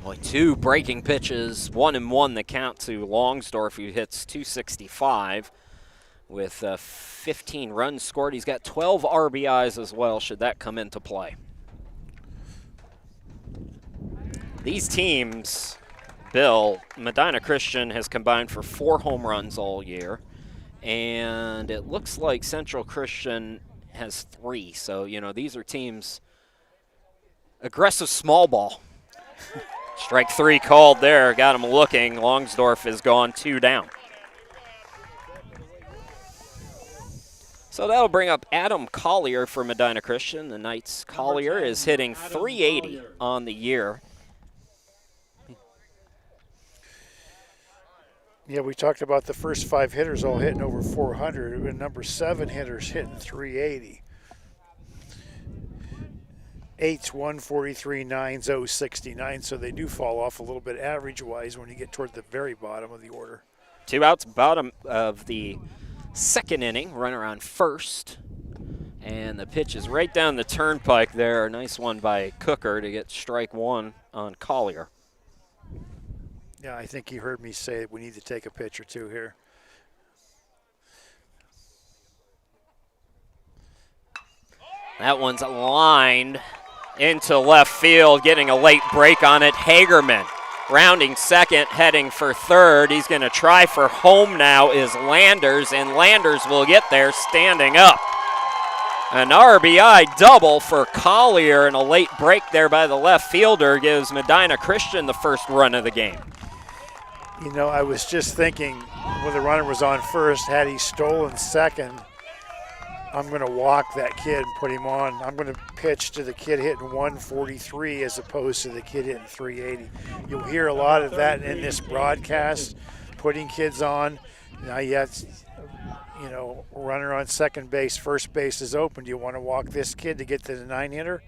Boy, 2 breaking pitches, 1-1 the count to Longsdorf, who hits .265 with 15 runs scored. He's got 12 RBIs as well, should that come into play. These teams, Bill, Medina Christian has combined for 4 home runs all year, and it looks like Central Christian has 3. So, these are teams, aggressive small ball. Strike 3 called there, got him looking. Longsdorf is gone 2 down. So that'll bring up Adam Collier for Medina Christian. The Knights' Collier is hitting .380 on the year. Yeah, we talked about the first 5 hitters all hitting over 400, and number 7 hitters hitting .380. 8's 143, 9's 069, so they do fall off a little bit average-wise when you get toward the very bottom of the order. 2 outs, bottom of the second inning, runner on first. And the pitch is right down the turnpike there. A nice one by Cooker to get strike 1 on Collier. Yeah, I think you heard me say we need to take a pitch or 2 here. That one's lined into left field, getting a late break on it. Hagerman rounding second, heading for third. He's going to try for home now is Landers, and Landers will get there standing up. An RBI double for Collier, and a late break there by the left fielder gives Medina Christian the first run of the game. I was just thinking when the runner was on first, had he stolen second, I'm going to walk that kid and put him on. I'm going to pitch to the kid hitting 143 as opposed to the kid hitting 380. You'll hear a lot of that in this broadcast, putting kids on. Now you have, runner on second base, first base is open. Do you want to walk this kid to get to the 9-hitter?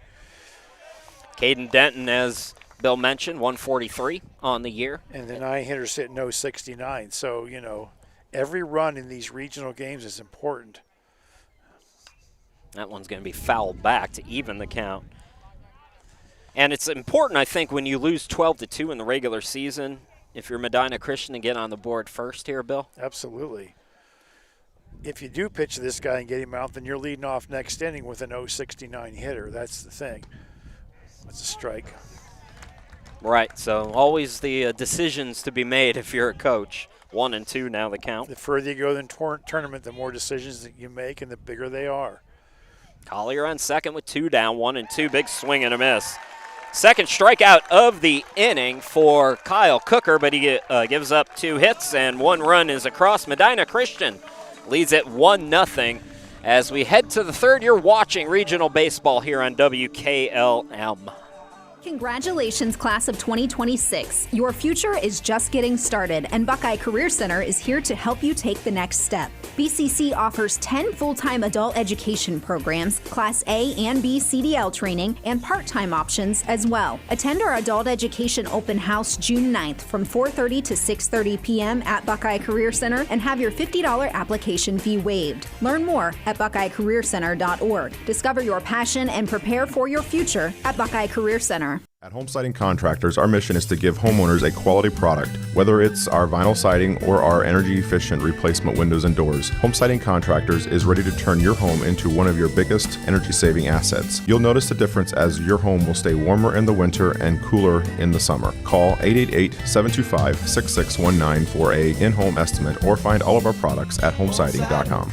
Caden Denton, as Bill mentioned, 143 on the year. And the 9-hitter's hitting 069. So, every run in these regional games is important. That one's going to be fouled back to even the count. And it's important, I think, when you lose 12-2 in the regular season, if you're Medina Christian, to get on the board first here, Bill? Absolutely. If you do pitch this guy and get him out, then you're leading off next inning with an 069 hitter. That's the thing. That's a strike. Right, so always the decisions to be made if you're a coach. 1 and 2 now the count. The further you go in the tournament, the more decisions that you make and the bigger they are. Collier on second with 2 down, 1 and 2. Big swing and a miss. Second strikeout of the inning for Kyle Cooker, but he gives up 2 hits and 1 run is across. Medina Christian leads at 1-0 as we head to the third. You're watching regional baseball here on WKLM. Congratulations, class of 2026. Your future is just getting started, and Buckeye Career Center is here to help you take the next step. BCC offers 10 full-time adult education programs, Class A and B CDL training, and part-time options as well. Attend our Adult Education Open House June 9th from 4:30 to 6:30 p.m. at Buckeye Career Center and have your $50 application fee waived. Learn more at buckeyecareercenter.org. Discover your passion and prepare for your future at Buckeye Career Center. At Home Siding Contractors, our mission is to give homeowners a quality product, whether it's our vinyl siding or our energy-efficient replacement windows and doors. Home Siding Contractors is ready to turn your home into one of your biggest energy-saving assets. You'll notice the difference as your home will stay warmer in the winter and cooler in the summer. Call 888-725-6619 for a in-home estimate or find all of our products at homesiding.com.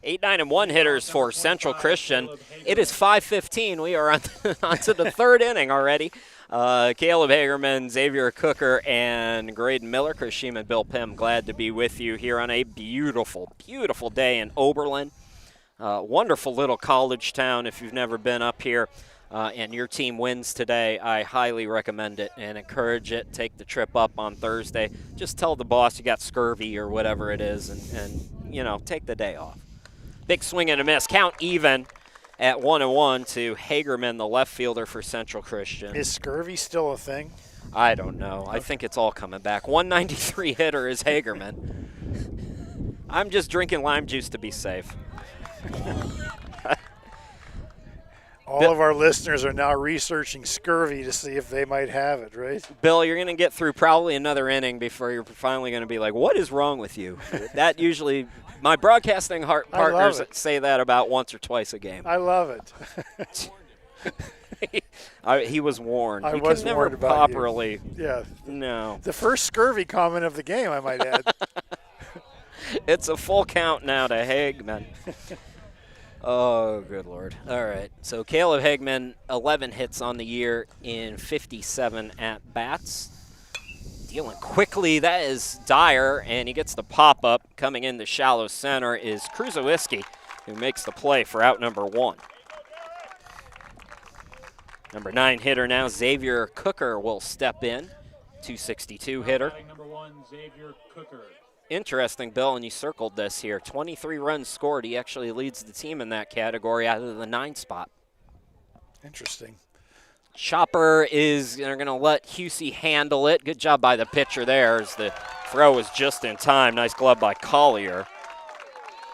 8, 9, and 1 hitters for Central Christian. It is 5:15. We are on to the third inning already. Caleb Hagerman, Xavier Cooker, and Graydon Miller. Chris Sheeman, Bill Pim, glad to be with you here on a beautiful, beautiful day in Oberlin. Wonderful little college town. If you've never been up here and your team wins today, I highly recommend it and encourage it. Take the trip up on Thursday. Just tell the boss you got scurvy or whatever it is and you know, take the day off. Big swing and a miss. Count even at 1-1 to Hagerman, the left fielder for Central Christian. Is scurvy still a thing? I don't know. I think it's all coming back. 193 hitter is Hagerman. I'm just drinking lime juice to be safe. All of our listeners are now researching scurvy to see if they might have it, right? Bill, you're going to get through probably another inning before you're finally going to be like, what is wrong with you? That usually – my broadcasting partners say that about once or twice a game. I love it. He was warned. I you was can never warned about properly. You. Yeah. No. The first scurvy comment of the game, I might add. It's a full count now to Hagman. Oh, good Lord. All right. So Caleb Hagman, 11 hits on the year in 57 at-bats. Dealing quickly, that is Dyer, and he gets the pop-up. Coming in the shallow center is Kruzowiski, who makes the play for out number 1. Number 9 hitter now, Xavier Cooker will step in. 262 hitter. Number 1, Xavier Cooker. Interesting, Bill, and you circled this here. 23 runs scored. He actually leads the team in that category out of the 9 spot. Interesting. Chopper is going to let Husey handle it. Good job by the pitcher there as the throw was just in time. Nice glove by Collier.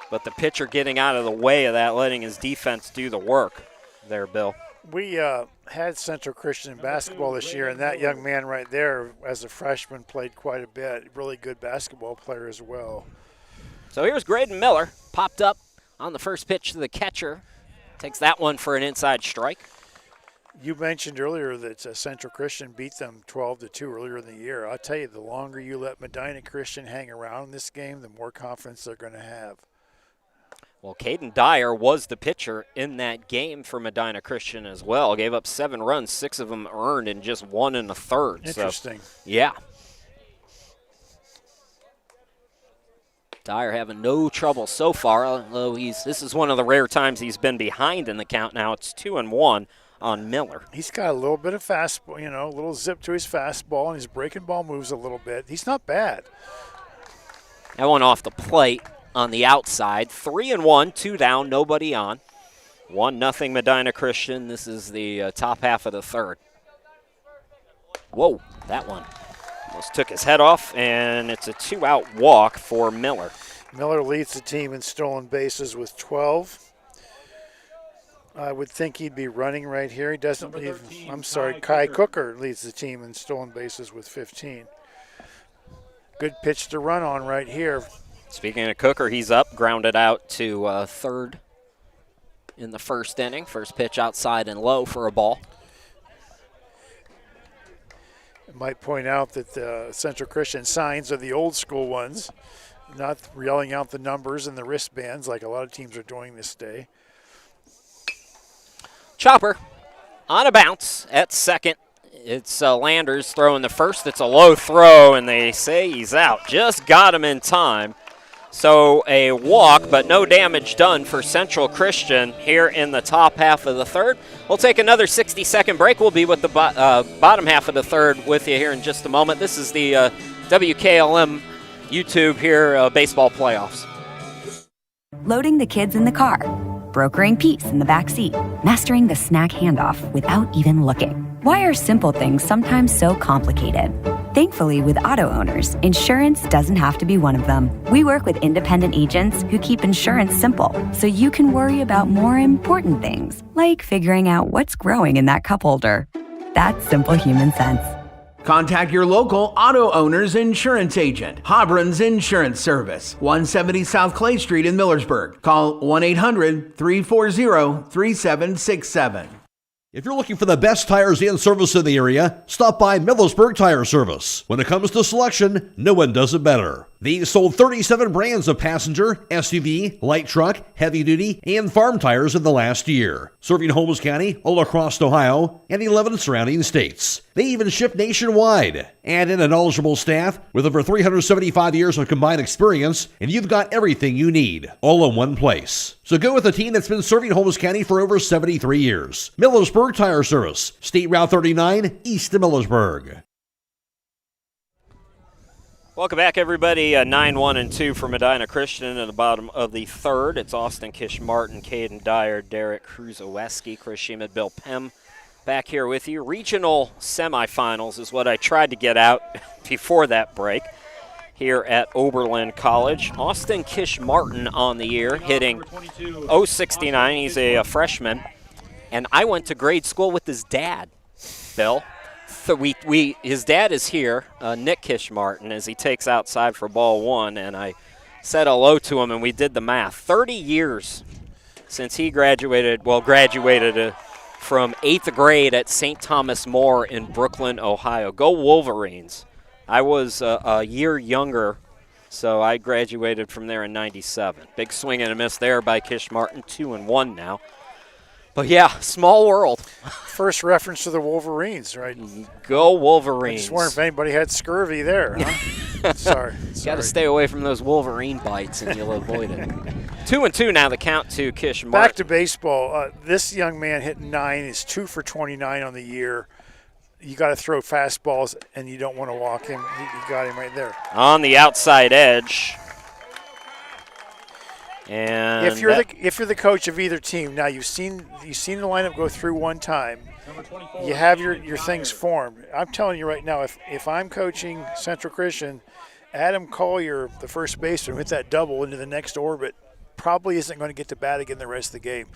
But the pitcher getting out of the way of that, letting his defense do the work there, Bill. We had Central Christian basketball this year, and that young man right there, as a freshman, played quite a bit. Really good basketball player as well. So here's Graydon Miller. Popped up on the first pitch to the catcher. Takes that one for an inside strike. You mentioned earlier that Central Christian beat them 12-2 earlier in the year. I'll tell you, the longer you let Medina Christian hang around in this game, the more confidence they're going to have. Well, Caden Dyer was the pitcher in that game for Medina Christian as well. Gave up 7 runs, 6 of them earned in just 1 1/3. Interesting. So, yeah. Dyer having no trouble so far, although this is one of the rare times he's been behind in the count now. It's 2-1 on Miller. He's got a little bit of fastball, a little zip to his fastball, and his breaking ball moves a little bit. He's not bad. That one off the plate on the outside. 3-1, 2 down, nobody on. 1-0 Medina Christian. This is the top half of the third. Whoa, that one almost took his head off, and it's a 2-out walk for Miller. Miller leads the team in stolen bases with 12. I would think he'd be running right here. He doesn't leave. I'm sorry, Kai Cooker leads the team in stolen bases with 15. Good pitch to run on right here. Speaking of Cooker, he's up, grounded out to third in the first inning. First pitch outside and low for a ball. I might point out that the Central Christian signs are the old school ones, not yelling out the numbers and the wristbands like a lot of teams are doing this day. Chopper on a bounce at second. It's Landers throwing the first. It's a low throw, and they say he's out. Just got him in time. So a walk, but no damage done for Central Christian here in the top half of the third. We'll take another 60-second break. We'll be with the bottom half of the third with you here in just a moment. This is the WKLM YouTube here, baseball playoffs. Loading the kids in the car, brokering peace in the back seat, mastering the snack handoff without even looking. Why are simple things sometimes so complicated? Thankfully, with auto owners, insurance doesn't have to be one of them. We work with independent agents who keep insurance simple, so you can worry about more important things, like figuring out what's growing in that cup holder. That's simple human sense. Contact your local auto owner's insurance agent. Hobron's Insurance Service, 170 South Clay Street in Millersburg. Call 1-800-340-3767. If you're looking for the best tires and service in the area, stop by Millersburg Tire Service. When it comes to selection, no one does it better. They've sold 37 brands of passenger, SUV, light truck, heavy duty, and farm tires in the last year, serving Holmes County, all across Ohio, and 11 surrounding states. They even ship nationwide. Add in a knowledgeable staff with over 375 years of combined experience, and you've got everything you need, all in one place. So go with a team that's been serving Holmes County for over 73 years. Millersburg Tire Service, State Route 39, east of Millersburg. Welcome back, everybody. 9-1-2 for Medina Christian in the bottom of the third. It's Austin Kish Martin, Caden Dyer, Derek Kruzoweski, Chris Schmidt, Bill Pem back here with you. Regional semifinals is what I tried to get out before that break here at Oberlin College. Austin Kish Martin on the year, hitting .069. He's a freshman. And I went to grade school with his dad, Bill. So his dad is here, Nick Kish Martin, as he takes outside for ball one, and I said hello to him, and we did the math. 30 years since he graduated from 8th grade at St. Thomas More in Brooklyn, Ohio. Go Wolverines. I was a year younger, so I graduated from there in 97. Big swing and a miss there by Kish Martin, 2-1 now. But yeah, small world. First reference to the Wolverines, right? Go Wolverines. I just wonder if anybody had scurvy there, huh? Sorry. Got to stay away from those Wolverine bites and you'll avoid it. 2-2 now, the count to Kish Martin. Back to baseball. This young man hit 9, is 2 for 29 on the year. You got to throw fastballs, and you don't want to walk him. You got him right there. On the outside edge. And if you're the coach of either team, now you've seen the lineup go through one time. You have your things formed. I'm telling you right now, if I'm coaching Central Christian, Adam Collier, the first baseman, hit that double into the next orbit, probably isn't going to get to bat again the rest of the game.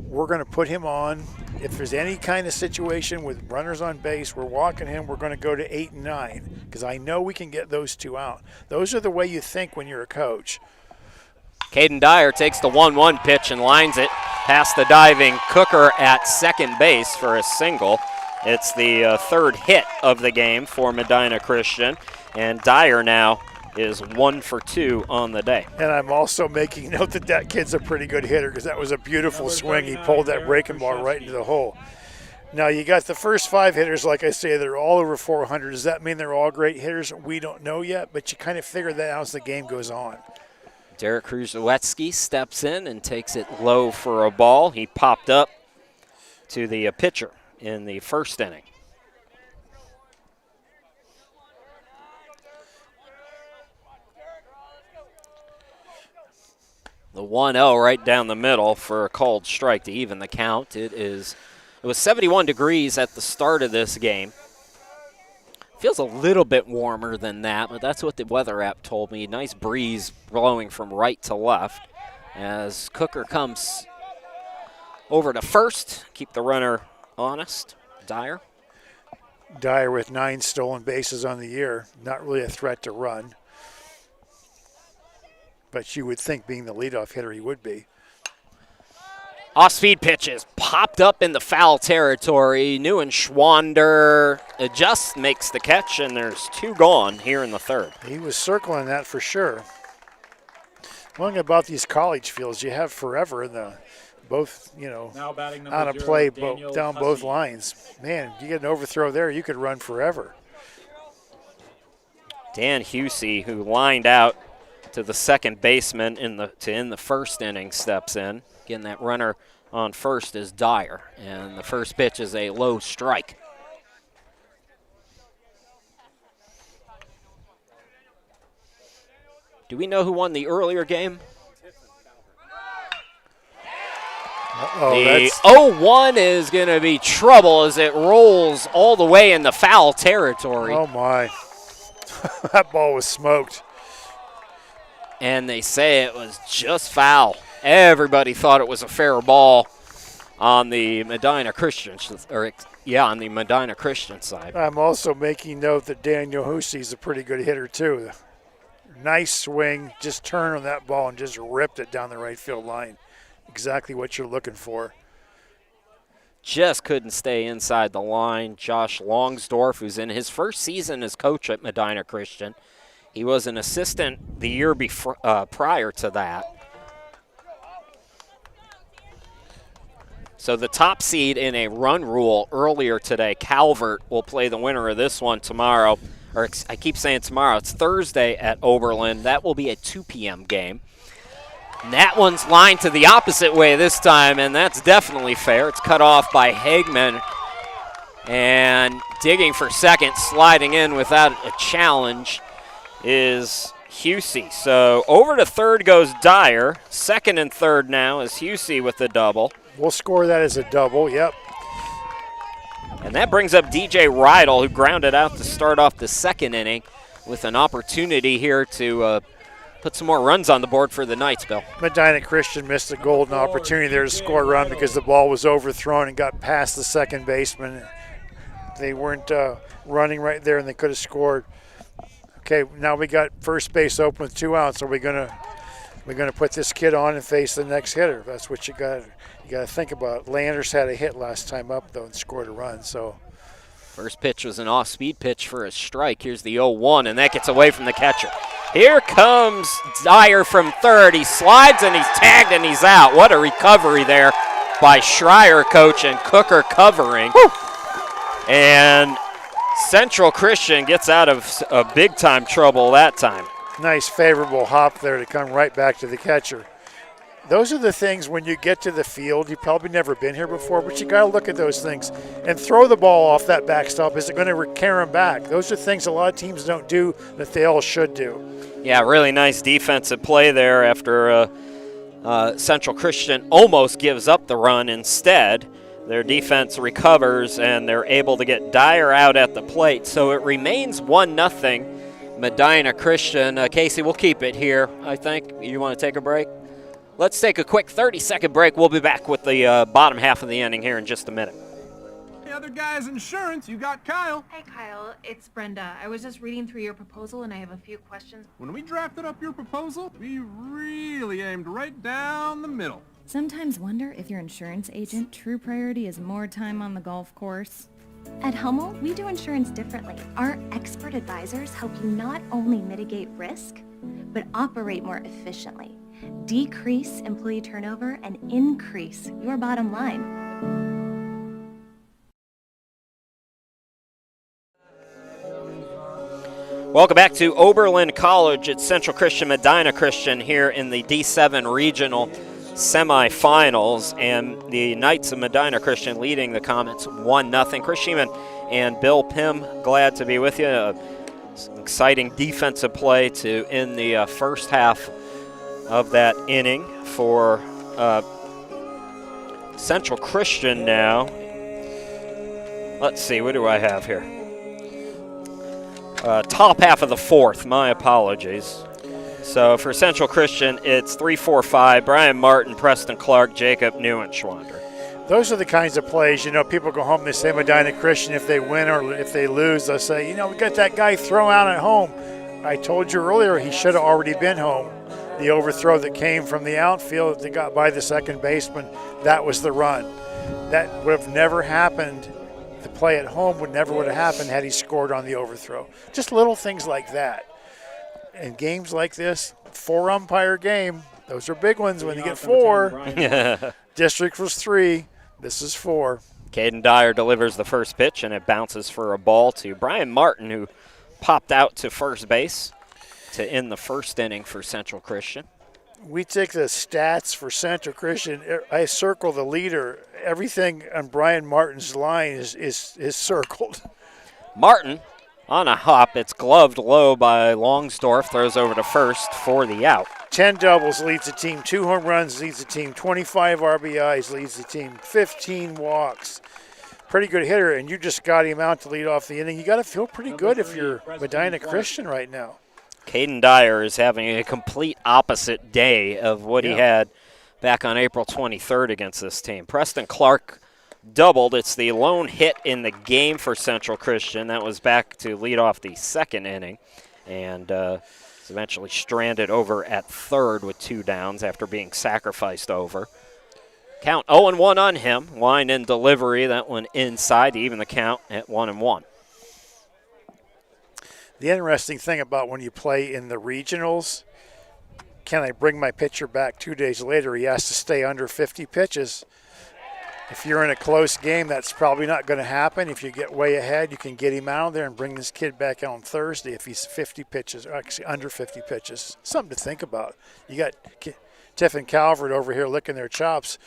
We're going to put him on. If there's any kind of situation with runners on base, we're walking him. We're going to go to 8 and 9 because I know we can get those two out. Those are the way you think when you're a coach. Caden Dyer takes the 1-1 pitch and lines it past the diving Cooker at second base for a single. It's the third hit of the game for Medina Christian, and Dyer now is 1 for 2 on the day. And I'm also making note that kid's a pretty good hitter because that was a beautiful swing. He pulled that breaking ball right into the hole. Now, you got the first 5 hitters, like I say, they're all over 400. Does that mean they're all great hitters? We don't know yet, but you kind of figure that out as the game goes on. Derek Kruzoweski steps in and takes it low for a ball. He popped up to the pitcher in the first inning. The 1-0 right down the middle for a called strike to even the count. It was 71 degrees at the start of this game. Feels a little bit warmer than that, but that's what the weather app told me. Nice breeze blowing from right to left as Cooker comes over to first. Keep the runner honest. Dyer with 9 stolen bases on the year. Not really a threat to run. But you would think being the leadoff hitter he would be. Off-speed pitches popped up in the foul territory. Neuenschwander just makes the catch, and there's 2 gone here in the third. He was circling that for sure. One thing about these college fields, you have forever in the both, on a play down both lines. Man, you get an overthrow there, you could run forever. Dan Husey, who lined out to the second baseman in the first inning, steps in. Again, that runner on first is Dyer, and the first pitch is a low strike. Do we know who won the earlier game? The 0-1 is going to be trouble as it rolls all the way in the foul territory. Oh, my. That ball was smoked. And they say it was just foul. Everybody thought it was a fair ball on the Medina Christian, on the Medina Christian side. I'm also making note that Daniel Hussey's a pretty good hitter too. Nice swing, just turned on that ball and just ripped it down the right field line. Exactly what you're looking for. Just couldn't stay inside the line. Josh Longsdorf, who's in his first season as coach at Medina Christian. He was an assistant the year prior to that. So the top seed in a run rule earlier today, Calvert, will play the winner of this one tomorrow. Or I keep saying tomorrow. It's Thursday at Oberlin. That will be a 2 p.m. game. And that one's lined to the opposite way this time, and that's definitely fair. It's cut off by Hagman. And digging for second, sliding in without a challenge, is Hussey. So over to third goes Dyer. Second and third now is Hussey with the double. We'll score that as a double, yep. And that brings up DJ Rydell, who grounded out to start off the second inning with an opportunity here to put some more runs on the board for the Knights, Bill. Medina Christian missed a golden opportunity there to score a run because the ball was overthrown and got past the second baseman. They weren't running right there, and they could have scored. Okay, now we got first base open with 2 outs. Are we gonna put this kid on and face the next hitter? That's what you got to think about. Landers had a hit last time up though and scored a run. So first pitch was an off-speed pitch for a strike. Here's the 0-1, and that gets away from the catcher. Here comes Dyer from third. He slides and he's tagged and he's out. What a recovery there by Schreier, coach, and Cooker covering. Woo! And Central Christian gets out of big-time trouble that time. Nice favorable hop there to come right back to the catcher. Those are the things when you get to the field, you've probably never been here before, but you got to look at those things and throw the ball off that backstop. Is it going to carry them back? Those are things a lot of teams don't do that they all should do. Yeah, really nice defensive play there after Central Christian almost gives up the run. Instead, their defense recovers and they're able to get Dyer out at the plate. So it remains 1-0 Medina Christian. Casey, we'll keep it here, I think. You want to take a break? Let's take a quick 30-second break. We'll be back with the bottom half of the inning here in just a minute. The other guy's insurance. You got Kyle. Hey, Kyle. It's Brenda. I was just reading through your proposal, and I have a few questions. When we drafted up your proposal, we really aimed right down the middle. Sometimes wonder if your insurance agent true priority is more time on the golf course. At Hummel, we do insurance differently. Our expert advisors help you not only mitigate risk, but operate more efficiently, decrease employee turnover, and increase your bottom line. Welcome back to Oberlin College at Central Christian Medina Christian here in the D7 Regional semifinals, and the Knights of Medina Christian leading the Comets 1-0. Chris Sheeman and Bill Pym, glad to be with you. Exciting defensive play to end the first half of that inning for Central Christian now. Let's see, what do I have here? Top half of the fourth, my apologies. So for Central Christian, it's 3-4-5, Brian Martin, Preston Clark, Jacob Neuenschwander. Those are the kinds of plays, people go home and they say Medina Christian, if they win or if they lose, they'll say, we got that guy thrown out at home. I told you earlier he should have already been home. The overthrow that came from the outfield that got by the second baseman, that was the run. That would have never happened. The play at home would have happened had he scored on the overthrow. Just little things like that. In games like this, 4-umpire game, those are big ones when you get 4. District was 3. This is 4. Caden Dyer delivers the first pitch, and it bounces for a ball to Brian Martin, who popped out to first base to end the first inning for Central Christian. We take the stats for Central Christian. I circle the leader. Everything on Brian Martin's line is circled. Martin on a hop. It's gloved low by Longsdorf. Throws over to first for the out. 10 doubles leads the team. 2 home runs leads the team. 25 RBIs leads the team. 15 walks. pretty good hitter, and you just got him out to lead off the inning. You got to feel pretty good if you're Medina Christian right now. Caden Dyer is having a complete opposite day of what he had back on April 23rd against this team. Preston Clark doubled. It's the lone hit in the game for Central Christian. That was back to lead off the second inning, and was eventually stranded over at third with 2 downs after being sacrificed over. Count 0-1 on him. Line and delivery, that one inside to even the count at 1-1. The interesting thing about when you play in the regionals, can I bring my pitcher back 2 days later? He has to stay under 50 pitches. If you're in a close game, that's probably not going to happen. If you get way ahead, you can get him out of there and bring this kid back on Thursday if he's 50 pitches, or actually under 50 pitches. Something to think about. You got Tiff and Calvert over here licking their chops.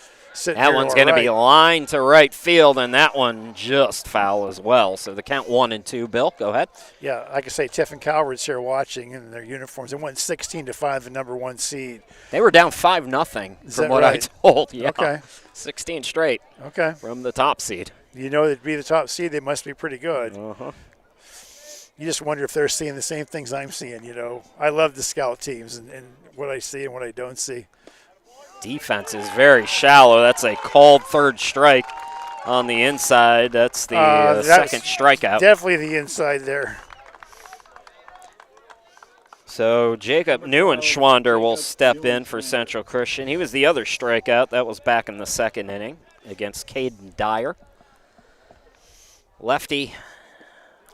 That one's going to be lined to right field, and that one just foul as well. So the count 1-2. Bill, go ahead. Yeah, like I say, Tiff and Calvert's here watching in their uniforms. They went 16-5, the number 1 seed. They were down 5-0 from what I told. Yeah. Okay. 16 straight. Okay. From the top seed. You know, to be the top seed, they must be pretty good. Uh-huh. You just wonder if they're seeing the same things I'm seeing, you know. I love the scout teams and what I see and what I don't see. Defense is very shallow. That's a called third strike on the inside. That's the second strikeout. Definitely the inside there. So Jacob Neuenschwander will step in for Central Christian. He was the other strikeout. That was back in the second inning against Caden Dyer. Lefty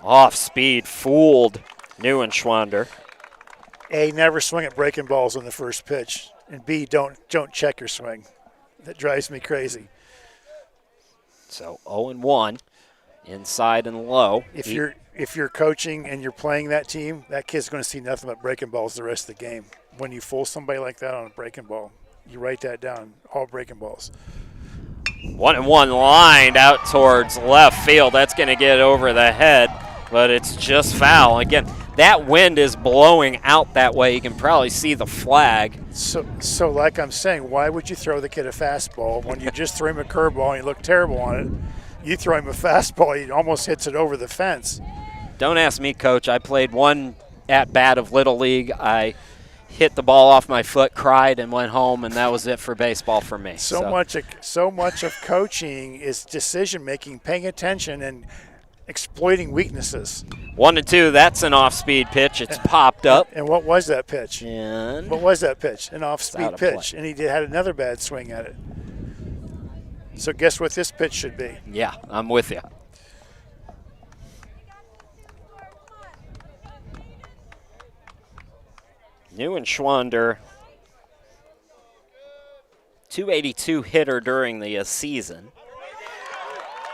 off speed fooled Neuenschwander. A, never swing at breaking balls on the first pitch. And B, don't check your swing. That drives me crazy. So 0-1, inside and low. If you're coaching and you're playing that team, that kid's going to see nothing but breaking balls the rest of the game. When you fool somebody like that on a breaking ball, you write that down, all breaking balls. 1-1 lined out towards left field. That's going to get over the head, but it's just foul. Again, that wind is blowing out that way. You can probably see the flag. So like I'm saying, why would you throw the kid a fastball when you just threw him a curveball and you look terrible on it? You throw him a fastball, he almost hits it over the fence. Don't ask me, Coach. I played one at-bat of Little League. I hit the ball off my foot, cried, and went home, and that was it for baseball for me. So much of coaching is decision-making, paying attention, and exploiting weaknesses. 1-2, that's an off-speed pitch. It's popped up. And what was that pitch? And what was that pitch? An off-speed pitch. Play. And he had another bad swing at it. So guess what this pitch should be? Yeah, I'm with you. Neuenschwander, 282 hitter during the season.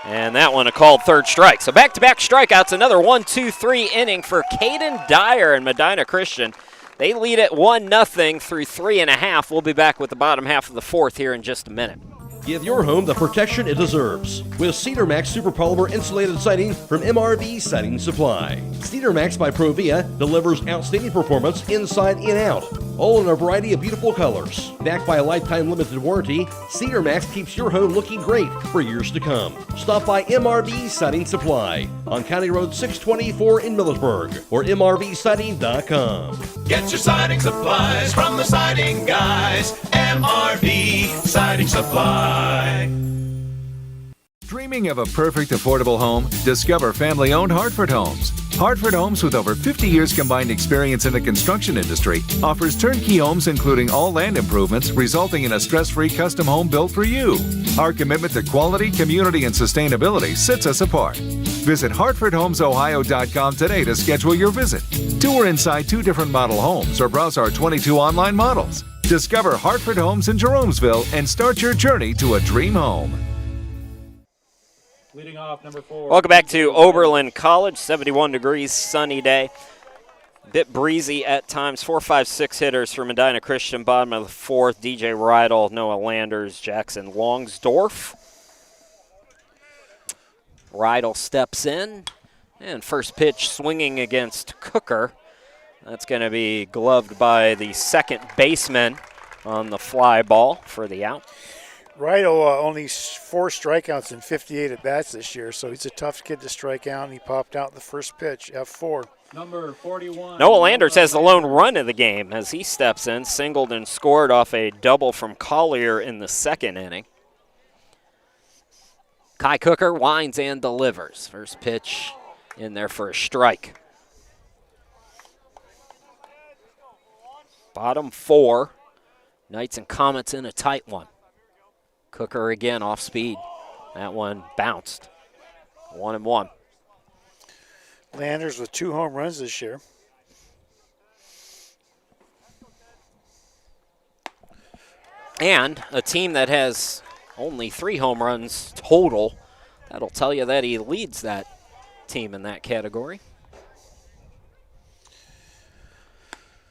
And that one a called third strike. So back-to-back strikeouts, another 1-2-3 inning for Caden Dyer and Medina Christian. They lead at 1-0 through 3.5. We'll be back with the bottom half of the fourth here in just a minute. Give your home the protection it deserves with Cedar Max Super Polymer Insulated Siding from MRV Siding Supply. Cedar Max by Provia delivers outstanding performance inside and out, all in a variety of beautiful colors. Backed by a lifetime limited warranty, Cedar Max keeps your home looking great for years to come. Stop by MRV Siding Supply on County Road 624 in Millersburg or mrvsiding.com. Get your siding supplies from the siding guys. MRV Siding Supply. Dreaming of a perfect affordable home? Discover family-owned Hartford Homes. Hartford Homes, with over 50 years combined experience in the construction industry, offers turnkey homes including all land improvements, resulting in a stress-free custom home built for you. Our commitment to quality, community, and sustainability sets us apart. Visit HartfordHomesOhio.com today to schedule your visit. Tour inside 2 different model homes or browse our 22 online models. Discover Hartford Homes in Jeromesville and start your journey to a dream home. Leading off, number 4. Welcome back to Oberlin College. 71 degrees, sunny day. A bit breezy at times. 4, 5, 6 hitters for Medina Christian. Bottom of the fourth, DJ Rydell, Noah Landers, Jackson Longsdorf. Rydell steps in. And first pitch swinging against Cooker. That's going to be gloved by the second baseman on the fly ball for the out. Riddle only 4 strikeouts in 58 at-bats this year, so he's a tough kid to strike out, and he popped out in the first pitch, F4. Number 41. Noah Landers has the lone run of the game as he steps in, singled and scored off a double from Collier in the second inning. Kai Cooker winds and delivers. First pitch in there for a strike. Bottom 4. Knights and Comets in a tight one. Cooker again off speed. That one bounced. 1-1. Landers with 2 home runs this year. And a team that has only 3 home runs total. That'll tell you that he leads that team in that category.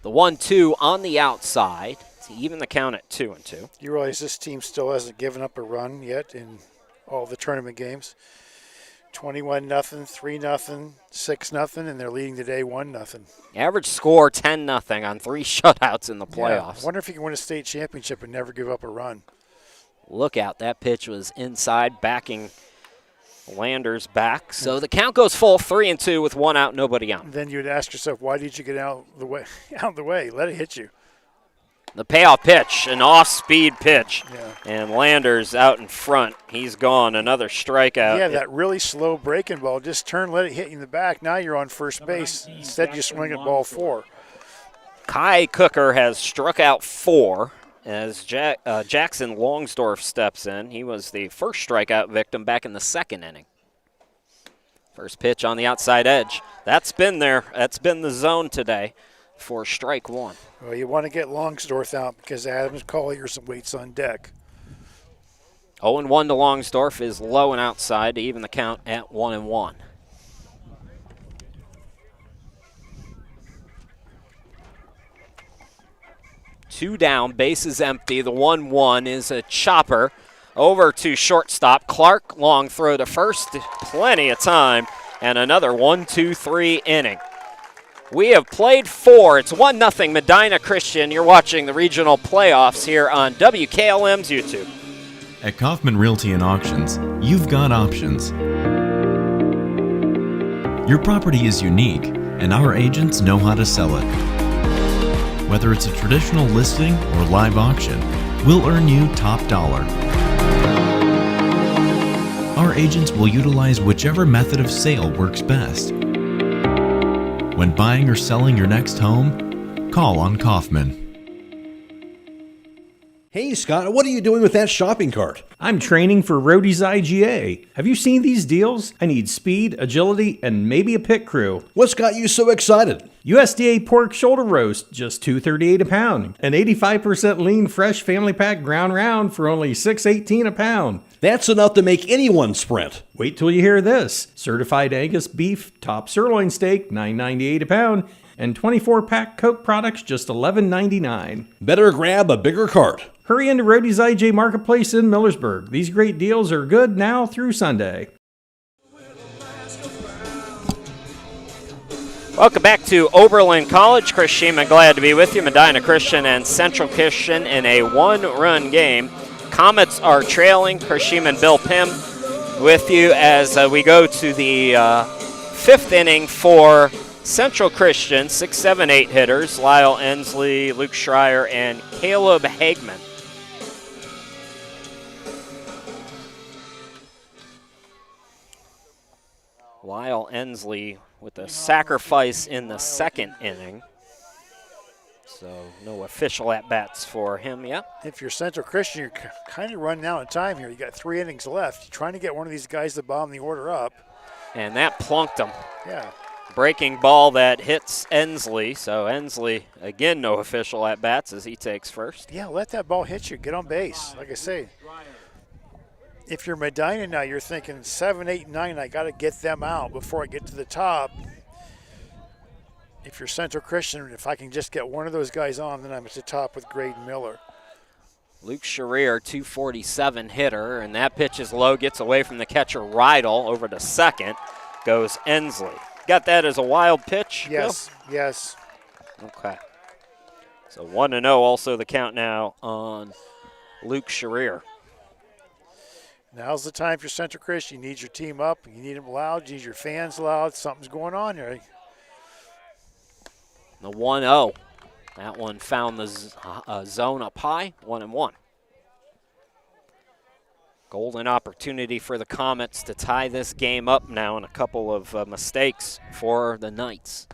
The 1-2 on the outside to even the count at 2-2. You realize this team still hasn't given up a run yet in all the tournament games. 21-0, 3-0, 6-0, and they're leading today 1-0. Average score 10-0 on 3 shutouts in the playoffs. Yeah, I wonder if you can win a state championship and never give up a run. Look out, that pitch was inside, backing Landers back. So the count goes full, 3-2 with 1 out, nobody out. Then you'd ask yourself, why did you get out of the way? Out of the way, let it hit you. The payoff pitch, an off-speed pitch, Yeah. and Landers out in front. He's gone, another strikeout. Yeah, that really slow breaking ball. Just turn, let it hit you in the back. Now you're on first base. Instead, you swing at ball 4. Kai Cooker has struck out 4 as Jackson Longsdorf steps in. He was the first strikeout victim back in the second inning. First pitch on the outside edge. That's been there. That's been the zone today for strike 1. Well, you want to get Longsdorf out because Adams Collier's waits on deck. 0-1 to Longsdorf is low and outside to even the count at 1-1. Two down, bases empty. The 1-1 is a chopper over to shortstop. Clark, long throw to first, plenty of time, and another 1-2-3 inning. We have played 4. It's 1-0 Medina Christian. You're watching the regional playoffs here on WKLM's YouTube. At Kaufman Realty and Auctions, you've got options. Your property is unique, and our agents know how to sell it. Whether it's a traditional listing or live auction, we'll earn you top dollar. Our agents will utilize whichever method of sale works best. When buying or selling your next home, call on Kaufman. Hey, Scott, what are you doing with that shopping cart? I'm training for Roadie's IGA. Have you seen these deals? I need speed, agility, and maybe a pit crew. What's got you so excited? USDA pork shoulder roast, just $2.38 a pound. An 85% lean fresh family pack ground round for only $6.18 a pound. That's enough to make anyone sprint. Wait till you hear this. Certified Angus beef top sirloin steak, $9.98 a pound. And 24-pack Coke products, just $11.99. Better grab a bigger cart. Hurry into Roadie's IJ Marketplace in Millersburg. These great deals are good now through Sunday. Welcome back to Oberlin College. Chris Sheeman, glad to be with you. Medina Christian and Central Christian in a 1-run game. Comets are trailing. Chris Sheeman, Bill Pim with you as we go to the 5th inning for Central Christian. 6, 7, 8 hitters. Lyle Ensley, Luke Schreier, and Caleb Hagman. Lyle Ensley with a sacrifice in the second inning. So no official at-bats for him yet. If you're Central Christian, you're kind of running out of time here. You got 3 innings left. You're trying to get one of these guys to bomb the order up. And that plunked him. Yeah. Breaking ball that hits Ensley. So Ensley, again, no official at-bats as he takes first. Yeah, let that ball hit you. Get on base. Like I say, if you're Medina now, you're thinking 7, 8, 9, I got to get them out before I get to the top. If you're Central Christian, if I can just get one of those guys on, then I'm at the top with Graydon Miller. Luke Schreier, 247 hitter, and that pitch is low, gets away from the catcher Rydell over to second. Goes Ensley. Got that as a wild pitch? Yes, yes. Okay. So 1-0 also the count now on Luke Schreier. Now's the time for Central Christian. You need your team up. You need them loud. You need your fans loud. Something's going on here. The 1-0. That one found the zone up high, 1-1. Golden opportunity for the Comets to tie this game up now, and a couple of mistakes for the Knights.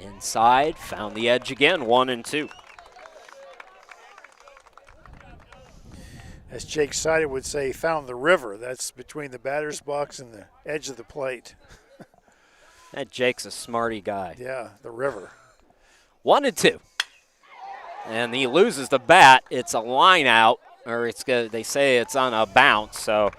Inside, found the edge again, 1-2. As Jake Sider would say, found the river. That's between the batter's box and the edge of the plate. That Jake's a smarty guy. Yeah, the river. 1-2. And he loses the bat. It's a line out, or it's good. They say it's on a bounce. So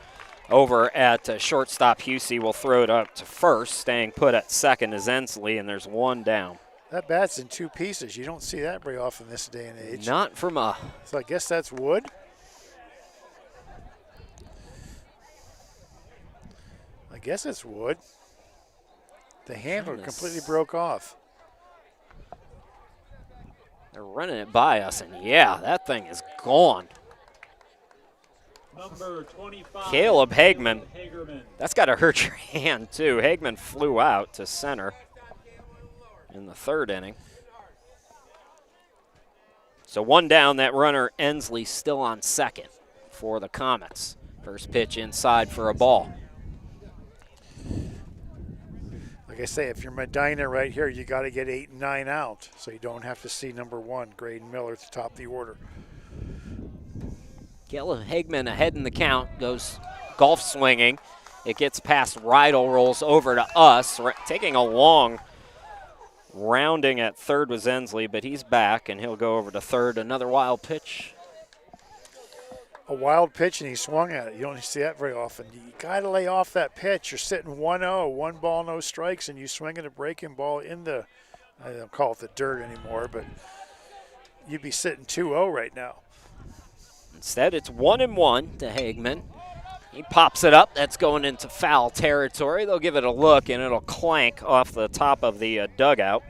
over at shortstop, Husey will throw it up to first. Staying put at second is Ensley, and there's one down. That bat's in two pieces. You don't see that very often this day and age. Not from a. So I guess that's wood. I guess it's wood. The handle completely broke off. They're running it by us, and yeah, that thing is gone. Number 25. Caleb Hagman. That's got to hurt your hand, too. Hagman flew out to center in the third inning. So one down, that runner Ensley still on second for the Comets. First pitch inside for a ball. Like I say, if you're Medina right here, you got to get 8 and 9 out, so you don't have to see number 1, Graydon Miller, at the top of the order. Caleb Hagman ahead in the count, goes golf swinging. It gets past Rydell, rolls over to us, taking a long rounding at third was Ensley, but he's back, and he'll go over to third. Another wild pitch. A wild pitch, and he swung at it. You don't see that very often. You got to lay off that pitch. You're sitting 1-0, 1 ball, no strikes, and you swing at a breaking ball in the, I don't call it the dirt anymore, but you'd be sitting 2-0 right now. Instead, it's 1-1 to Hagman. He pops it up. That's going into foul territory. They'll give it a look, and it'll clank off the top of the dugout.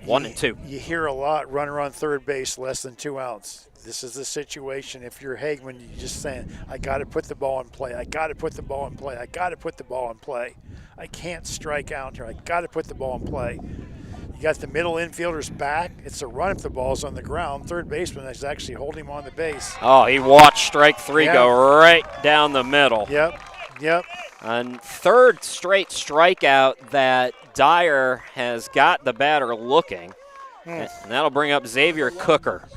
1-2. You hear a lot, runner on third base, less than 2 outs. This is the situation. If you're Hagman, you're just saying, I got to put the ball in play. I got to put the ball in play. I got to put the ball in play. I can't strike out here. I got to put the ball in play. You got the middle infielders back. It's a run if the ball's on the ground. Third baseman is actually holding him on the base. Oh, he watched strike 3 go right down the middle. Yep. And third straight strikeout that Dyer has got the batter looking. And that'll bring up Xavier Cooker.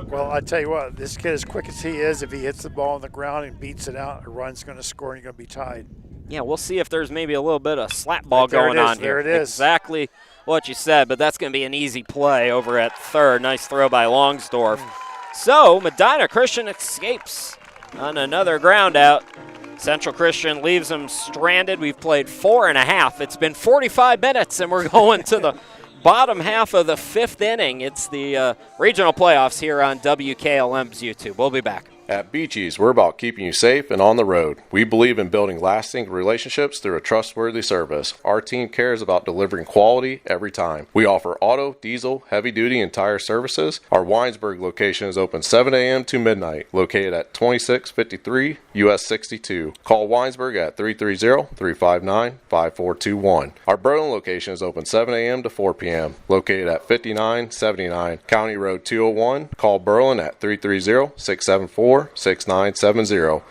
Well, I tell you what, this kid, as quick as he is, if he hits the ball on the ground and beats it out, a run's going to score and you're going to be tied. Yeah, we'll see if there's maybe a little bit of slap ball going on here. There it is. Exactly what you said, but that's going to be an easy play over at third. Nice throw by Longsdorf. So Medina Christian escapes on another ground out. Central Christian leaves them stranded. We've played 4.5. It's been 45 minutes, and we're going to the bottom half of the 5th inning. It's the regional playoffs here on WKLM's YouTube. We'll be back. At Beaches, we're about keeping you safe and on the road. We believe in building lasting relationships through a trustworthy service. Our team cares about delivering quality every time. We offer auto, diesel, heavy-duty, and tire services. Our Winesburg location is open 7 a.m. to midnight, located at 2653 US 62. Call Winesburg at 330-359-5421. Our Berlin location is open 7 a.m. to 4 p.m., located at 5979 County Road 201. Call Berlin at 330-674-6970.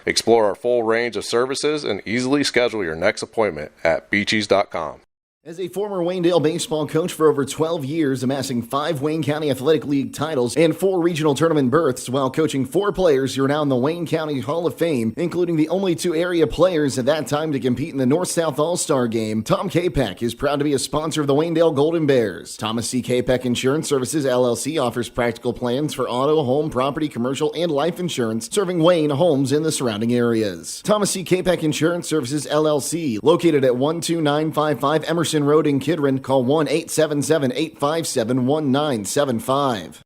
Explore our full range of services and easily schedule your next appointment at beaches.com. As a former Waynedale baseball coach for over 12 years, amassing 5 Wayne County Athletic League titles and 4 regional tournament berths while coaching 4 players, you're now in the Wayne County Hall of Fame, including the only 2 area players at that time to compete in the North-South All-Star Game. Tom Capek is proud to be a sponsor of the Waynedale Golden Bears. Thomas C. Capek Insurance Services, LLC offers practical plans for auto, home, property, commercial, and life insurance, serving Wayne, homes, and the surrounding areas. Thomas C. Capek Insurance Services, LLC, located at 12955 Emerson Road in Kidron. Call 1-877-857-1975.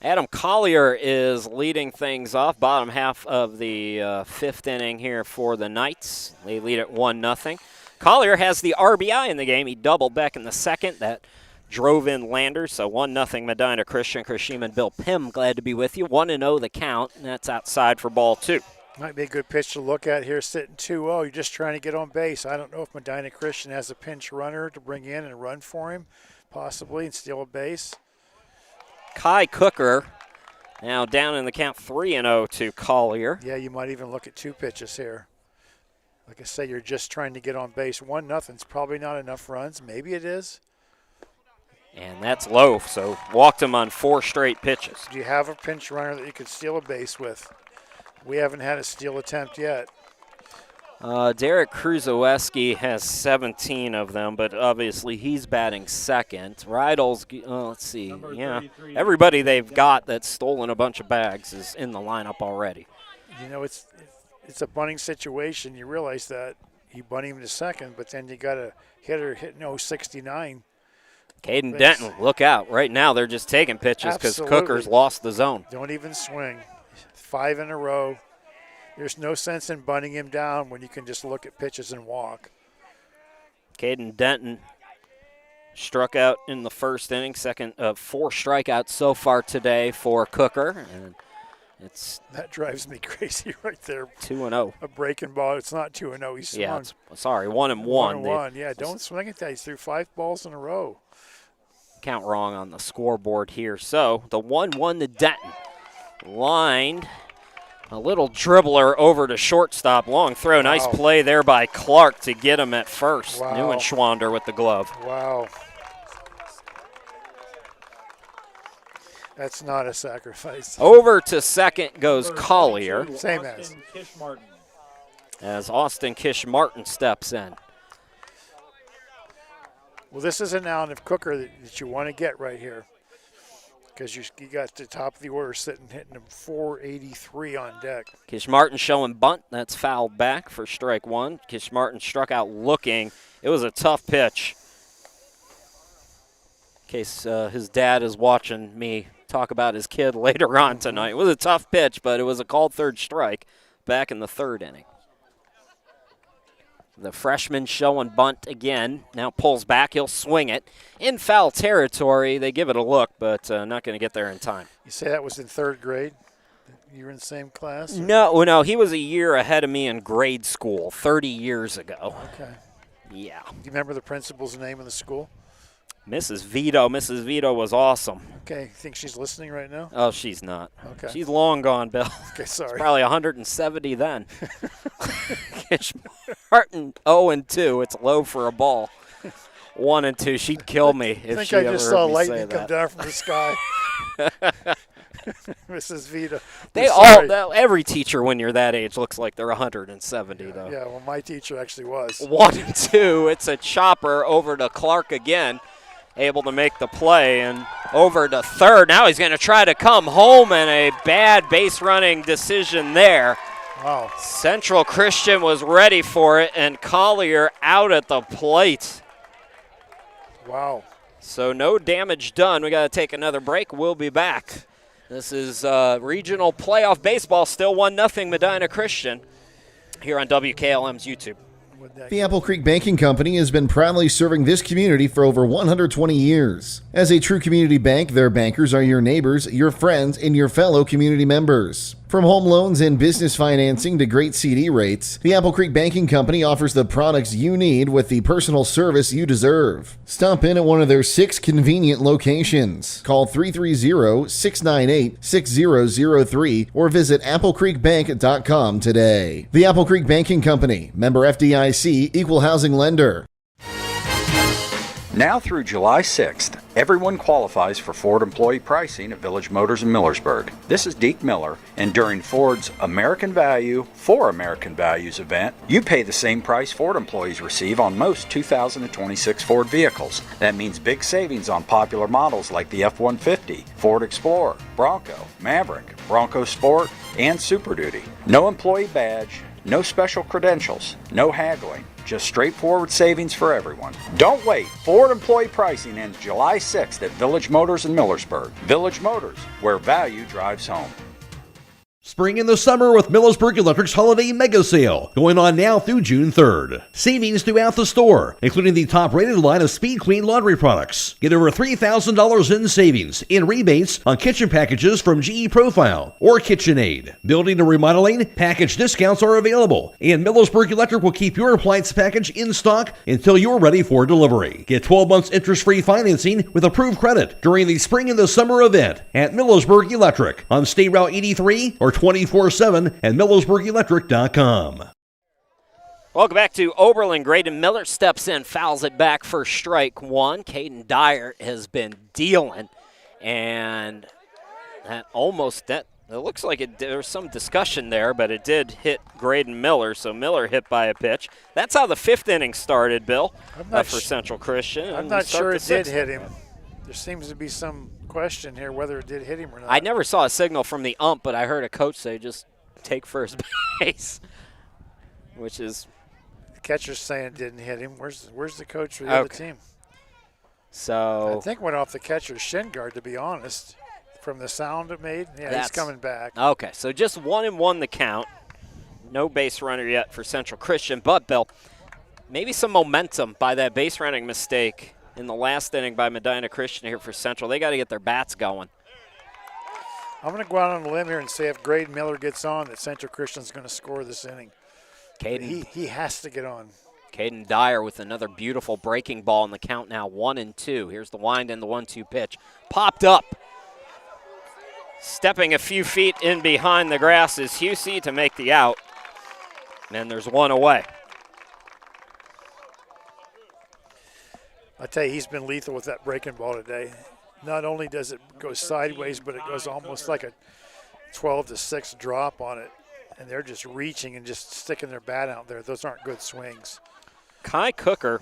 Adam Collier is leading things off, bottom half of the 5th inning here for the Knights. They lead at 1-0. Collier has the RBI in the game. He doubled back in the second. That drove in Landers, so 1-0 Medina Christian. Chris Sheeman, Bill Pim, glad to be with you. 1-0 the count, and that's outside for ball 2. Might be a good pitch to look at here, sitting 2-0. You're just trying to get on base. I don't know if Medina Christian has a pinch runner to bring in and run for him, possibly, and steal a base. Kai Cooker now down in the count 3-0 to Collier. Yeah, you might even look at 2 pitches here. Like I say, you're just trying to get on base. 1-0 is probably not enough runs. Maybe it is. And that's low, so walked him on 4 straight pitches. Do you have a pinch runner that you could steal a base with? We haven't had a steal attempt yet. Derek Kruzowski has 17 of them, but obviously he's batting second. Rydell's, let's see, everybody they've got that's stolen a bunch of bags is in the lineup already. You know, it's a bunting situation. You realize that. You bunt him to second, but then you got a hitter hitting 069. Caden Denton, look out. Right now they're just taking pitches because Cooker's lost the zone. Don't even swing. 5 in a row. There's no sense in bunting him down when you can just look at pitches and walk. Caden Denton struck out in the first inning, second of 4 strikeouts so far today for Cooker. And that drives me crazy right there. 2-0. A breaking ball. It's not 2-0. He's swung. Yeah, sorry, 1-1. 1-1. Yeah, don't swing at that. He's threw 5 balls in a row. Count wrong on the scoreboard here. So the 1-1 to Denton. Lined. A little dribbler over to shortstop. Long throw. Nice play there by Clark to get him at first. Wow. Neuenschwander with the glove. Wow. That's not a sacrifice. Over to second goes Collier. Same as Austin Kish-Martin steps in. Well, this is an out of Cooker that you want to get right here. Because you got the top of the order sitting, hitting him 483 on deck. Kish-Martin showing bunt. That's fouled back for strike 1. Kish-Martin struck out looking. It was a tough pitch. In case his dad is watching me talk about his kid later on tonight. It was a tough pitch, but it was a called third strike back in the 3rd inning. The freshman showing bunt again. Now pulls back. He'll swing it. In foul territory. They give it a look, but not going to get there in time. You say that was in 3rd grade? You were in the same class? Or? No. He was a year ahead of me in grade school 30 years ago. Okay. Yeah. Do you remember the principal's name in the school? Mrs. Vito. Mrs. Vito was awesome. Okay. Think she's listening right now? Oh, she's not. Okay. She's long gone, Bill. Okay, sorry. It's probably 170 then. Martin 0-2. It's low for a ball. 1-2. She'd kill me if she ever I just saw heard me lightning say come that. down from the sky. Mrs. Vito. Every teacher when you're that age looks like they're 170 though. Yeah, well, my teacher actually was. 1-2. It's a chopper over to Clark again. Able to make the play and over to third. Now he's going to try to come home, and a bad base running decision there. Wow. Central Christian was ready for it, and Collier out at the plate. Wow. So no damage done. We got to take another break. We'll be back. This is regional playoff baseball, still 1-0 Medina Christian here on WKLM's YouTube. The Apple Creek Banking Company has been proudly serving this community for over 120 years. As a true community bank, their bankers are your neighbors, your friends, and your fellow community members. From home loans and business financing to great CD rates, the Apple Creek Banking Company offers the products you need with the personal service you deserve. Stop in at one of their 6 convenient locations. Call 330-698-6003 or visit applecreekbank.com today. The Apple Creek Banking Company, member FDIC, equal housing lender. Now through July 6th, everyone qualifies for Ford employee pricing at Village Motors in Millersburg. This is Deke Miller, and during Ford's American Value for American Values event, you pay the same price Ford employees receive on most 2026 Ford vehicles. That means big savings on popular models like the F-150, Ford Explorer, Bronco, Maverick, Bronco Sport, and Super Duty. No employee badge, no special credentials, no haggling. Just straightforward savings for everyone. Don't wait. Ford employee pricing ends July 6th at Village Motors in Millersburg. Village Motors, where value drives home. Spring in the summer with Millersburg Electric's Holiday Mega Sale, going on now through June 3rd. Savings throughout the store, including the top-rated line of Speed Clean laundry products. Get over $3,000 in savings in rebates on kitchen packages from GE Profile or KitchenAid. Building and remodeling, package discounts are available, and Millersburg Electric will keep your appliance package in stock until you're ready for delivery. Get 12 months interest-free financing with approved credit during the spring and the summer event at Millersburg Electric on State Route 83 or 24/7 at MillersburgElectric.com. Welcome back to Oberlin. Graydon Miller steps in, fouls it back for strike one. Caden Dyer has been dealing, and that it looks like there was some discussion there, but it did hit Graydon Miller, so Miller hit by a pitch. That's how the fifth inning started, Bill, for Central Christian. I'm not sure it did hit him. There seems to be some question here whether it did hit him or not. I never saw a signal from the ump, but I heard a coach say just take first base, which is – the catcher's saying it didn't hit him. Where's the coach for the other team? So I think went off the catcher's shin guard, to be honest, from the sound it made. Yeah, he's coming back. Okay, so just 1-1 the count. No base runner yet for Central Christian, but, Bill, maybe some momentum by that base running mistake in the last inning by Medina Christian here for Central. They got to get their bats going. I'm going to go out on a limb here and say if Graydon Miller gets on, that Central Christian's going to score this inning. He has to get on. Caden Dyer with another beautiful breaking ball in the count now, 1-2. Here's the wind and the 1-2 pitch. Popped up. Stepping a few feet in behind the grass is Husey to make the out. And there's one away. I tell you, he's been lethal with that breaking ball today. Not only does it go sideways, but it goes almost like a 12-6 drop on it. And they're just reaching and just sticking their bat out there. Those aren't good swings. Kai Cooker,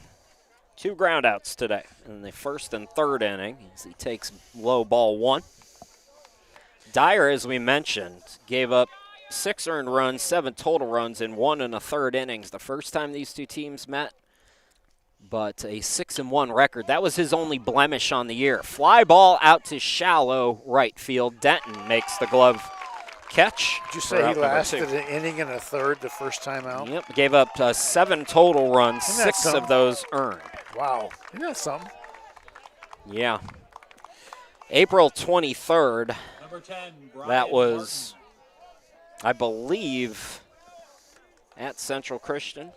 2 groundouts today in the first and third inning as he takes low ball 1. Dyer, as we mentioned, gave up 6 earned runs, 7 total runs in 1 1/3 innings. The first time these two teams met, but a 6-1 record. That was his only blemish on the year. Fly ball out to shallow right field. Denton makes the glove catch. Did you say he lasted an inning and a third the first time out? Yep, gave up 7 total runs, 6 of those earned. Wow, isn't that something? Yeah. April 23rd, that was, I believe, at Central Christian.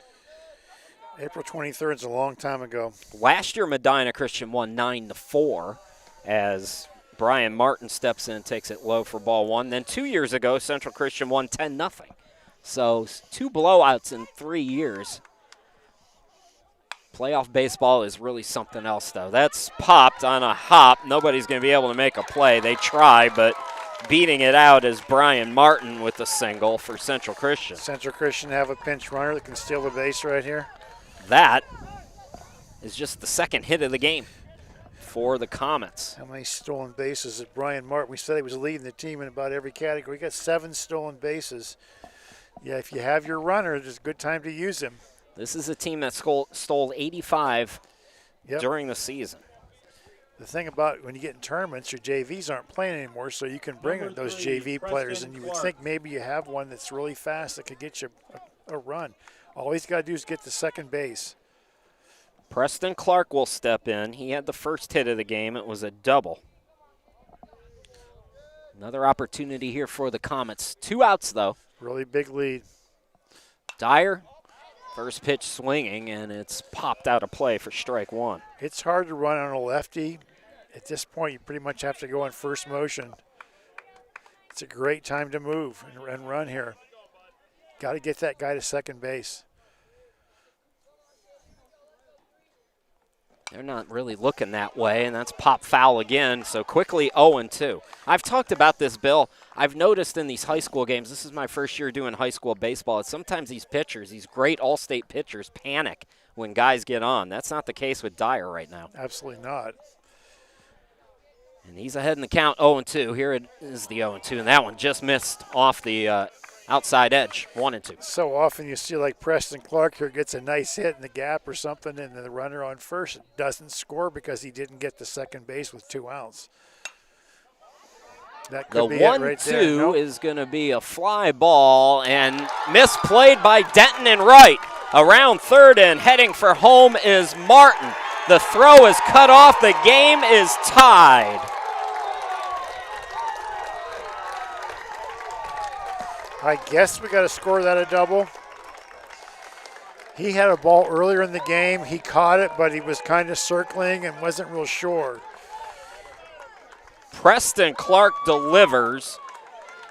April 23rd is a long time ago. Last year, Medina Christian won 9-4 as Brian Martin steps in and takes it low for ball 1. Then 2 years ago, Central Christian won 10-0. So 2 blowouts in 3 years. Playoff baseball is really something else, though. That's popped on a hop. Nobody's going to be able to make a play. They try, but beating it out is Brian Martin with a single for Central Christian. Central Christian have a pinch runner that can steal the base right here. That is just the second hit of the game for the Comets. How many stolen bases did Brian Martin? We said he was leading the team in about every category. He got 7 stolen bases. Yeah, if you have your runner, it's a good time to use him. This is a team that stole 85 during the season. The thing about when you get in tournaments, your JVs aren't playing anymore, so you can bring those JV players, and you would think maybe you have one that's really fast that could get you a run. All he's got to do is get to second base. Preston Clark will step in. He had the first hit of the game. It was a double. Another opportunity here for the Comets. 2 outs, though. Really big lead. Dyer, first pitch swinging, and it's popped out of play for strike 1. It's hard to run on a lefty. At this point, you pretty much have to go in first motion. It's a great time to move and run here. Got to get that guy to second base. They're not really looking that way, and that's pop foul again, so quickly 0-2. I've talked about this, Bill. I've noticed in these high school games, this is my first year doing high school baseball, sometimes these pitchers, these great all-state pitchers, panic when guys get on. That's not the case with Dyer right now. Absolutely not. And he's ahead in the count, 0-2. Here it is the 0-2, and that one just missed off the outside edge, 1-2. So often you see like Preston Clark here gets a nice hit in the gap or something, and the runner on first doesn't score because he didn't get to second base with 2 outs. That The could be it right 1-2 there. Nope. is going to be a fly ball and misplayed by Denton and right. Around third and heading for home is Martin. The throw is cut off. The game is tied. I guess we got to score that a double. He had a ball earlier in the game. He caught it, but he was kind of circling and wasn't real sure. Preston Clark delivers.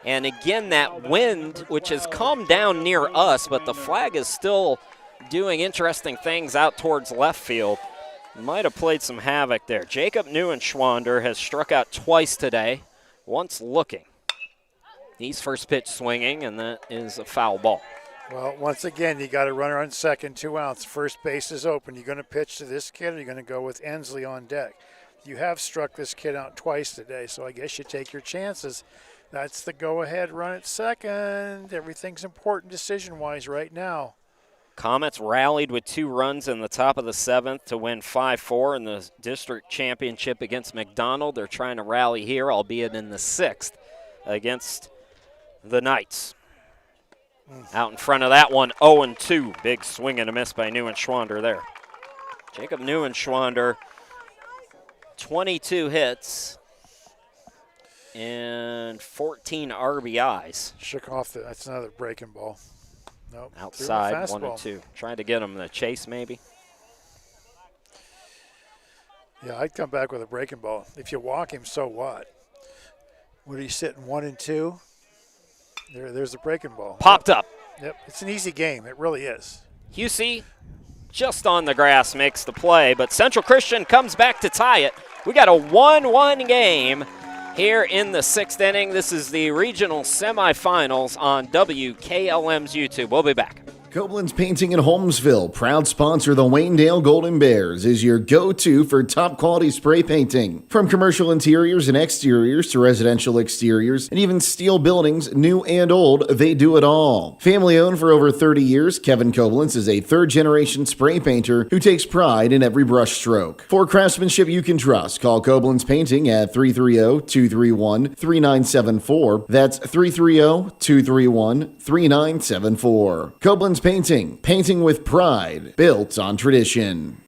And again, that wind, which has come down near us, but the flag is still doing interesting things out towards left field. Might have played some havoc there. Jacob Neuenschwander has struck out twice today, once looking. He's first pitch swinging, and that is a foul ball. Well, once again, you got a runner on second, 2 outs. First base is open. You're going to pitch to this kid, or you're going to go with Ensley on deck? You have struck this kid out twice today, so I guess you take your chances. That's the go-ahead run at second. Everything's important decision-wise right now. Comets rallied with 2 runs in the top of the 7th to win 5-4 in the district championship against McDonald. They're trying to rally here, albeit in the 6th, against the Knights. Out in front of that one, 0-2. Big swing and a miss by Neuenschwander there. Jacob Neuenschwander, 22 hits and 14 RBIs. Shook off that's another breaking ball. Nope. Outside, 1-2. Trying to get him the chase, maybe. Yeah, I'd come back with a breaking ball. If you walk him, so what? Would he sit in 1-2? There's the breaking ball. Popped up. Yep, it's an easy game. It really is. Husey just on the grass makes the play, but Central Christian comes back to tie it. We got a 1-1 game here in the 6th inning. This is the regional semifinals on WKLM's YouTube. We'll be back. Koblenz Painting in Holmesville, proud sponsor the Waynedale Golden Bears, is your go-to for top-quality spray painting. From commercial interiors and exteriors to residential exteriors and even steel buildings, new and old, they do it all. Family-owned for over 30 years, Kevin Koblenz is a third-generation spray painter who takes pride in every brush stroke. For craftsmanship you can trust, call Koblenz Painting at 330-231-3974. That's 330-231-3974. Koblenz Painting, painting with pride, built on tradition.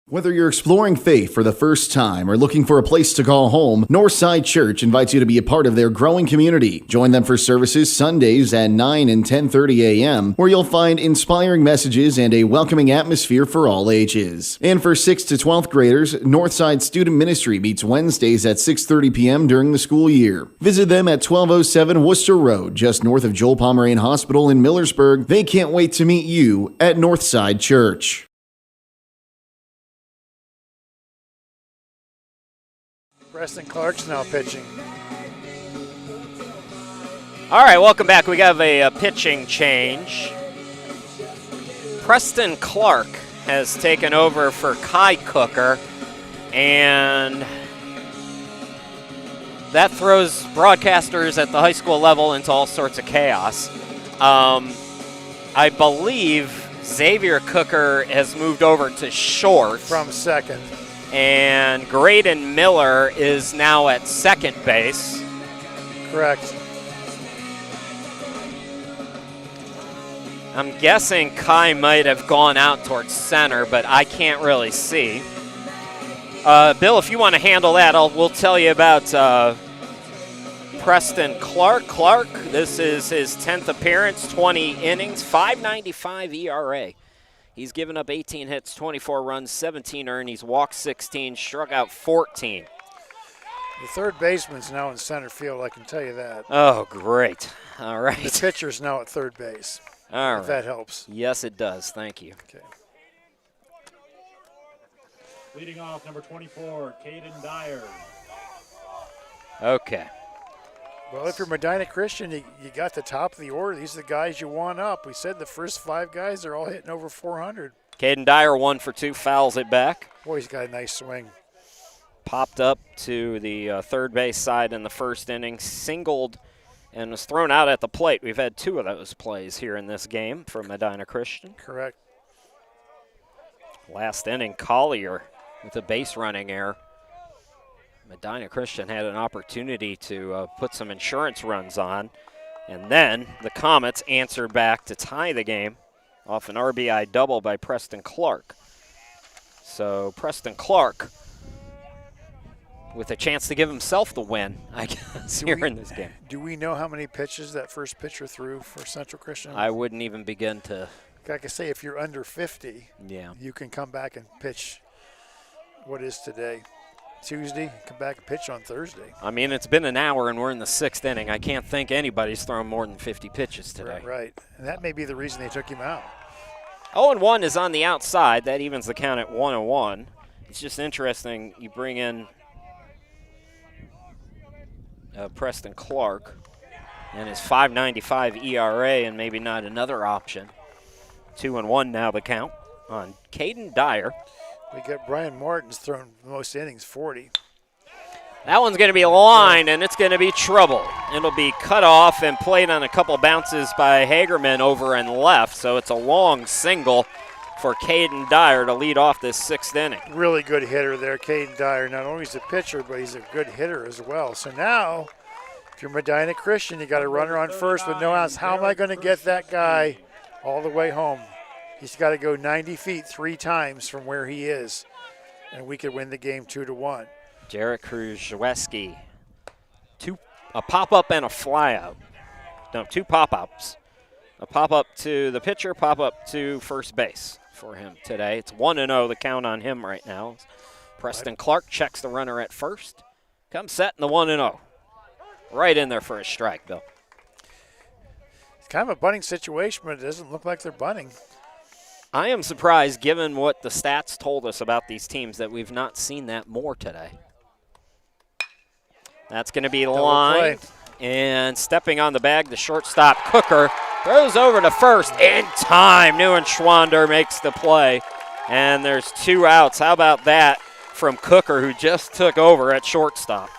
Whether you're exploring faith for the first time or looking for a place to call home, Northside Church invites you to be a part of their growing community. Join them for services Sundays at 9 and 10:30 a.m., where you'll find inspiring messages and a welcoming atmosphere for all ages. And for 6th to 12th graders, Northside Student Ministry meets Wednesdays at 6:30 p.m. during the school year. Visit them at 1207 Worcester Road, just north of Joel Pomeranian Hospital in Millersburg. They can't wait to meet you at Northside Church. Preston Clark's now pitching. All right, welcome back. We have a pitching change. Preston Clark has taken over for Kai Cooker, and that throws broadcasters at the high school level into all sorts of chaos. I believe Xavier Cooker has moved over to short. From second. And Graydon Miller is now at second base. Correct. I'm guessing Kai might have gone out towards center, but I can't really see. Bill, if you want to handle that, we'll tell you about Preston Clark. Clark, this is his 10th appearance, 20 innings, .595 ERA. He's given up 18 hits, 24 runs, 17 earned. He's walked 16, struck out 14. The third baseman's now in center field, I can tell you that. Oh, great. All right. The pitcher's now at third base. All right. If that helps. Yes, it does. Thank you. Okay. Leading off, number 24, Caden Dyer. Okay. Well, if you're Medina Christian, you got the top of the order. These are the guys you want up. We said the first 5 guys are all hitting over 400. Caden Dyer 1 for 2, fouls it back. Boy, he's got a nice swing. Popped up to the third base side in the first inning, singled, and was thrown out at the plate. We've had 2 of those plays here in this game from Medina Christian. Correct. Last inning, Collier with a base running error. Medina Christian had an opportunity to put some insurance runs on, and then the Comets answered back to tie the game off an RBI double by Preston Clark. So Preston Clark with a chance to give himself the win, I guess, in this game. Do we know how many pitches that first pitcher threw for Central Christian? I wouldn't even begin to. Like I say, if you're under 50, yeah, you can come back and pitch. What is today? Tuesday, come back and pitch on Thursday. I mean, it's been an hour and we're in the 6th inning. I can't think anybody's thrown more than 50 pitches today. Right. And that may be the reason they took him out. 0-1 is on the outside. That evens the count at 1-1. It's just interesting. You bring in Preston Clark and his .595 ERA and maybe not another option. 2-1 now the count on Caden Dyer. We got Brian Martin's thrown the most innings, 40. That one's going to be lined, and it's going to be trouble. It'll be cut off and played on a couple bounces by Hagerman over and left, so it's a long single for Caden Dyer to lead off this 6th inning. Really good hitter there, Caden Dyer. Not only is he a pitcher, but he's a good hitter as well. So now, if you're Medina Christian, you got a runner on first with no outs. How am I going to get that guy all the way home? He's got to go 90 feet 3 times from where he is, and we could win the game 2-1. Jarek Krzyzewski, a pop-up and a fly-out. No, 2 pop-ups. A pop-up to the pitcher, pop-up to first base for him today. It's 1-0, the count on him right now. Preston Clark checks the runner at first. Comes set in the 1-0. Right in there for a strike, Bill. It's kind of a bunting situation, but it doesn't look like they're bunting. I am surprised, given what the stats told us about these teams, that we've not seen that more today. That's going to be lined. And stepping on the bag, the shortstop, Cooker, throws over to first in time. Neuenschwander makes the play. And there's 2 outs. How about that from Cooker, who just took over at shortstop?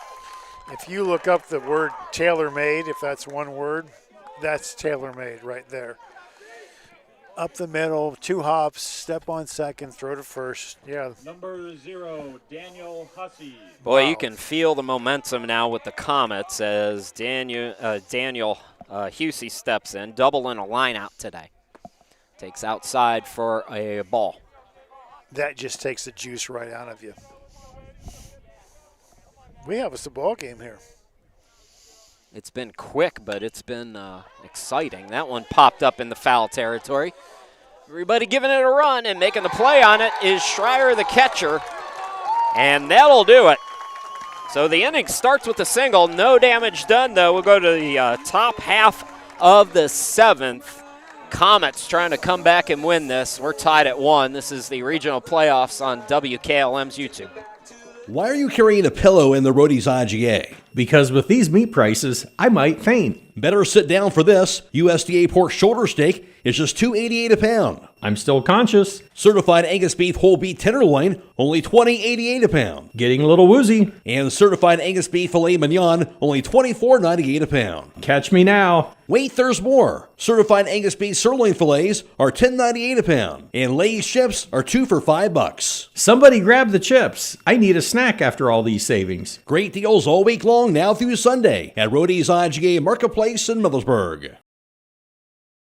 If you look up the word tailor-made, if that's one word, that's tailor-made right there. Up the middle, 2 hops, step on second, throw to first. Yeah. Number 0, Daniel Hussey. Boy, you can feel the momentum now with the Comets as Daniel Hussey steps in. Double in a line out today. Takes outside for a ball. That just takes the juice right out of you. We have us a ball game here. It's been quick, but it's been exciting. That one popped up in the foul territory. Everybody giving it a run, and making the play on it is Schreier, the catcher, and that'll do it. So the inning starts with a single. No damage done, though. We'll go to the top half of the 7th. Comets trying to come back and win this. We're tied at 1. This is the regional playoffs on WKLM's YouTube. Why are you carrying a pillow in the Roadies IGA? Because with these meat prices, I might faint. Better sit down for this. USDA pork shoulder steak is just $2.88 a pound. I'm still conscious. Certified Angus beef whole beef tenderloin, only $20.88 a pound. Getting a little woozy. And certified Angus beef filet mignon, only $24.98 a pound. Catch me now. Wait, there's more. Certified Angus beef sirloin fillets are $10.98 a pound. And Lay's chips are 2 for $5. Somebody grab the chips. I need a snack after all these savings. Great deals all week long now through Sunday at Roadies IGA Marketplace in Millersburg.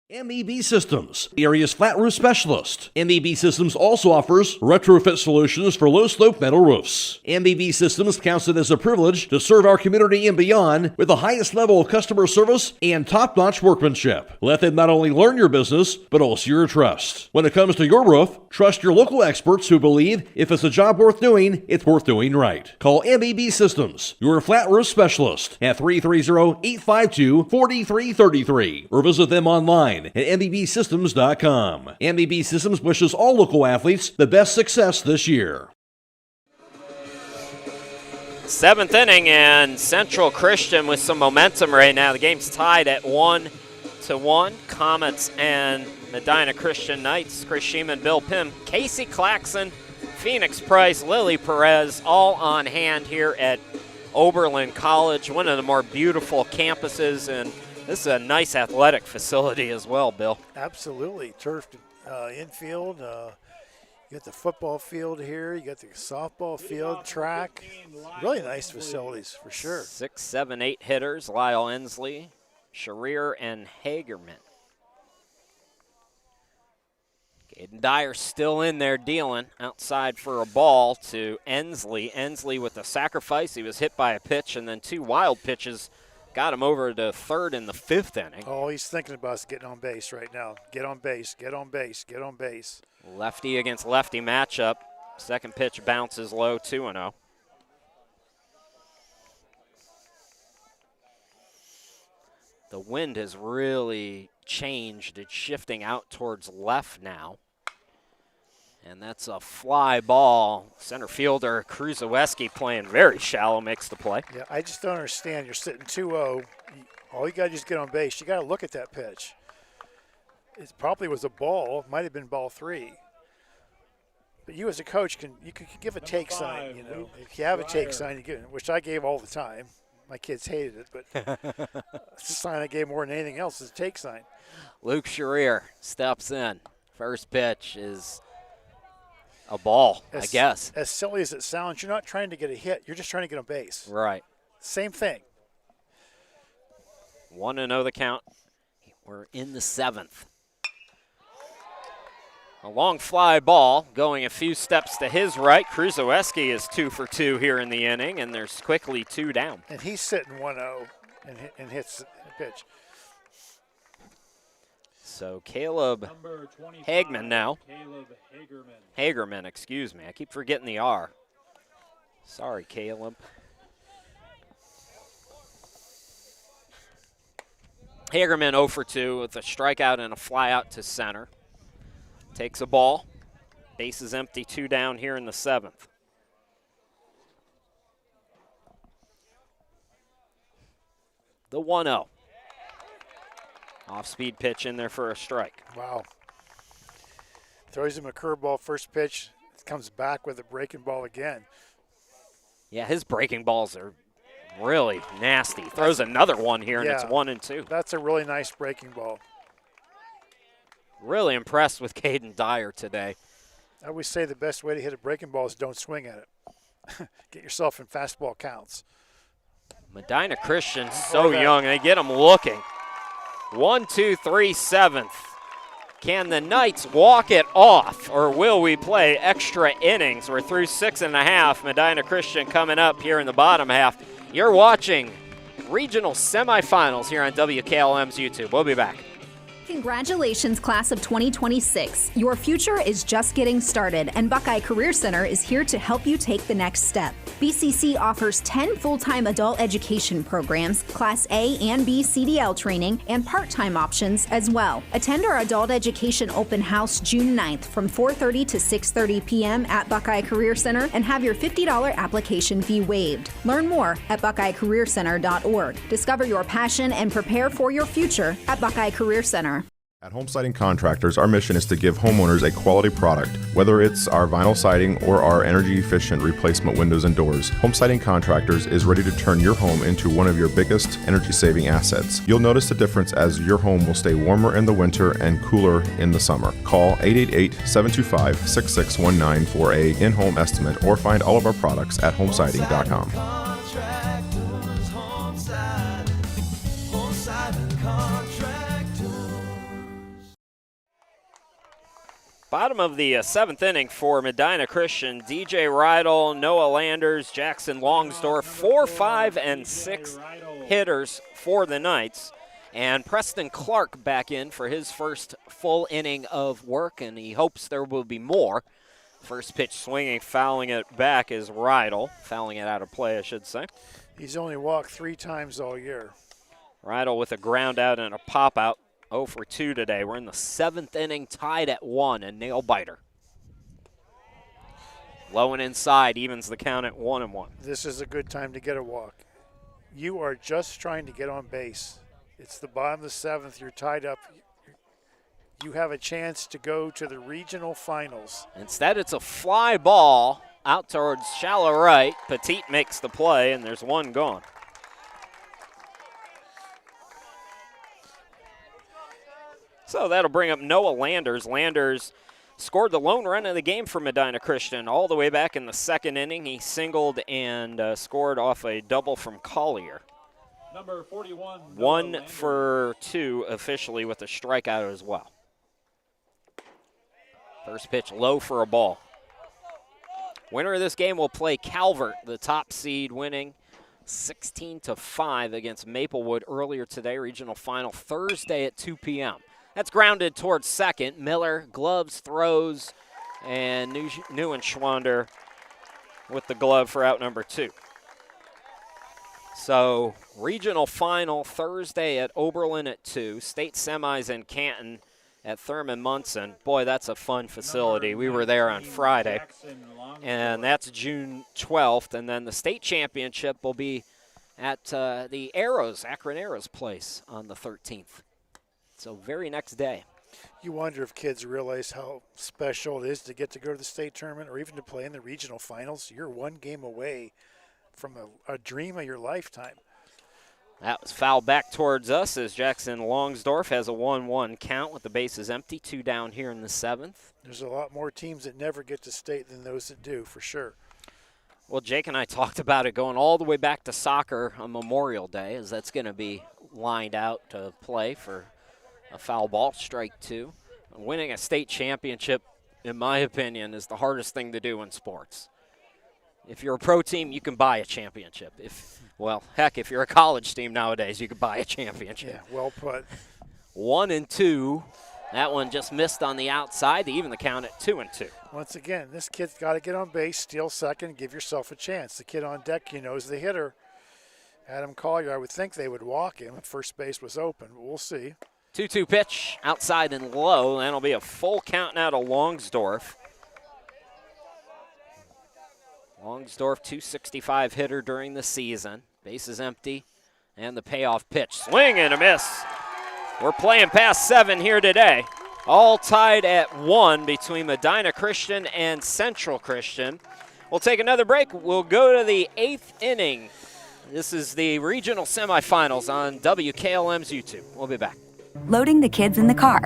MEB Systems, the area's flat roof specialist. MEB Systems also offers retrofit solutions for low-slope metal roofs. MEB Systems counts it as a privilege to serve our community and beyond with the highest level of customer service and top-notch workmanship. Let them not only learn your business, but also your trust. When it comes to your roof, trust your local experts who believe if it's a job worth doing, it's worth doing right. Call MEB Systems, your flat roof specialist, at 330-852-4333, or visit them online at MBBsystems.com. MBB Systems wishes all local athletes the best success this year. 7th inning, and Central Christian with some momentum right now. The game's tied at 1-1. Comets and Medina Christian Knights. Chris Sheeman, Bill Pym, Casey Claxon, Phoenix Price, Lily Perez, all on hand here at Oberlin College, one of the more beautiful campuses, and this is a nice athletic facility as well, Bill. Absolutely. Turfed infield. You got the football field here. You got the softball field, track. Really nice facilities for sure. 6, 7, 8 hitters, Lyle Ensley, Sharir, and Hagerman. Caden Dyer still in there dealing outside for a ball to Ensley. Ensley with the sacrifice. He was hit by a pitch, and then 2 wild pitches got him over to third in the 5th inning. All he's thinking about is getting on base right now. Get on base, get on base, get on base. Lefty against lefty matchup. Second pitch bounces low, 2-0. The wind has really changed. It's shifting out towards left now. And that's a fly ball. Center fielder Kruszewski playing very shallow makes the play. Yeah, I just don't understand. You're sitting 2-0. All you got to do is get on base. You got to look at that pitch. It probably was a ball. It might have been ball 3. But you as a coach can give a take sign. You know, if you have a take sign, you give it, which I gave all the time. My kids hated it, but it's a sign I gave more than anything else is a take sign. Luke Sharir steps in. First pitch is a ball, I guess. As silly as it sounds, you're not trying to get a hit. You're just trying to get on base. Right. Same thing. 1-0 the count. We're in the 7th. A long fly ball going a few steps to his right. Kruszewski is 2 for 2 here in the inning, and there's quickly 2 down. And he's sitting 1-0 and hits the pitch. So Caleb Hagman now. Caleb Hagerman, excuse me. I keep forgetting the R. Sorry, Caleb. Hagerman 0 for 2 with a strikeout and a fly out to center. Takes a ball. Base is empty, 2 down here in the 7th. The 1-0. Off-speed pitch in there for a strike. Wow. Throws him a curveball first pitch. Comes back with a breaking ball again. Yeah, his breaking balls are really nasty. Throws another one here, and it's 1-2. That's a really nice breaking ball. Really impressed with Caden Dyer today. I always say the best way to hit a breaking ball is don't swing at it. Get yourself in fastball counts. Medina Christian, so young. They get him looking. 1, 2, 3, 7th. Can the Knights walk it off, or will we play extra innings? We're through 6.5. Medina Christian coming up here in the bottom half. You're watching regional semifinals here on WKLM's YouTube. We'll be back. Congratulations, class of 2026. Your future is just getting started, and Buckeye Career Center is here to help you take the next step. BCC offers 10 full-time adult education programs, Class A and B CDL training, and part-time options as well. Attend our Adult Education Open House June 9th from 4:30 to 6:30 p.m. at Buckeye Career Center and have your $50 application fee waived. Learn more at buckeyecareercenter.org. Discover your passion and prepare for your future at Buckeye Career Center. At Home Siding Contractors, our mission is to give homeowners a quality product, whether it's our vinyl siding or our energy-efficient replacement windows and doors. Home Siding Contractors is ready to turn your home into one of your biggest energy-saving assets. You'll notice the difference as your home will stay warmer in the winter and cooler in the summer. Call 888-725-6619 for a in-home estimate or find all of our products at homesiding.com. Bottom of the 7th inning for Medina Christian. DJ Rydell, Noah Landers, Jackson Longsdorf, 4, 5, and 6 hitters for the Knights. And Preston Clark back in for his first full inning of work, and he hopes there will be more. First pitch swinging, fouling it back is Rydell. Fouling it out of play, I should say. He's only walked 3 times all year. Rydell with a ground out and a pop out. 0 for 2 today. We're in the 7th inning, tied at 1, a nail biter. Low and inside, evens the count at 1-1. This is a good time to get a walk. You are just trying to get on base. It's the bottom of the 7th. You're tied up. You have a chance to go to the regional finals. Instead, it's a fly ball out towards shallow right. Petit makes the play, and there's one gone. So that'll bring up Noah Landers. Landers scored the lone run of the game for Medina Christian all the way back in the second inning. He singled and scored off a double from Collier. Number 41. 1 for 2 officially with a strikeout as well. First pitch low for a ball. Winner of this game will play Calvert, the top seed, winning 16-5 against Maplewood earlier today. Regional final Thursday at 2 p.m. That's grounded towards second. Miller, gloves, throws, and Neuenschwander with the glove for out number 2. So regional final Thursday at Oberlin at 2. State semis in Canton at Thurman Munson. Boy, that's a fun facility. We were there on Friday, and that's June 12th. And then the state championship will be at the Arrows, Akron Arrows place on the 13th. So very next day. You wonder if kids realize how special it is to get to go to the state tournament or even to play in the regional finals. You're one game away from a dream of your lifetime. That was fouled back towards us as Jackson Longsdorf has a 1-1 count with the bases empty. 2 down here in the 7th. There's a lot more teams that never get to state than those that do, for sure. Well, Jake and I talked about it going all the way back to soccer on Memorial Day, as that's going to be lined out to play for a foul ball, strike 2. Winning a state championship, in my opinion, is the hardest thing to do in sports. If you're a pro team, you can buy a championship. Well, heck, if you're a college team nowadays, you can buy a championship. Yeah, well put. 1-2. That one just missed on the outside to even the count at 2-2. Once again, this kid's got to get on base, steal second, give yourself a chance. The kid on deck, is the hitter. Adam Collier, I would think they would walk him if first base was open, but we'll see. 2-2 pitch, outside and low. That'll be a full count now to Longsdorf. Longsdorf, 265 hitter during the season. Bases empty, and the payoff pitch. Swing and a miss. We're playing past 7 here today. All tied at 1 between Medina Christian and Central Christian. We'll take another break. We'll go to the 8th inning. This is the regional semifinals on WKLM's YouTube. We'll be back. Loading the kids in the car,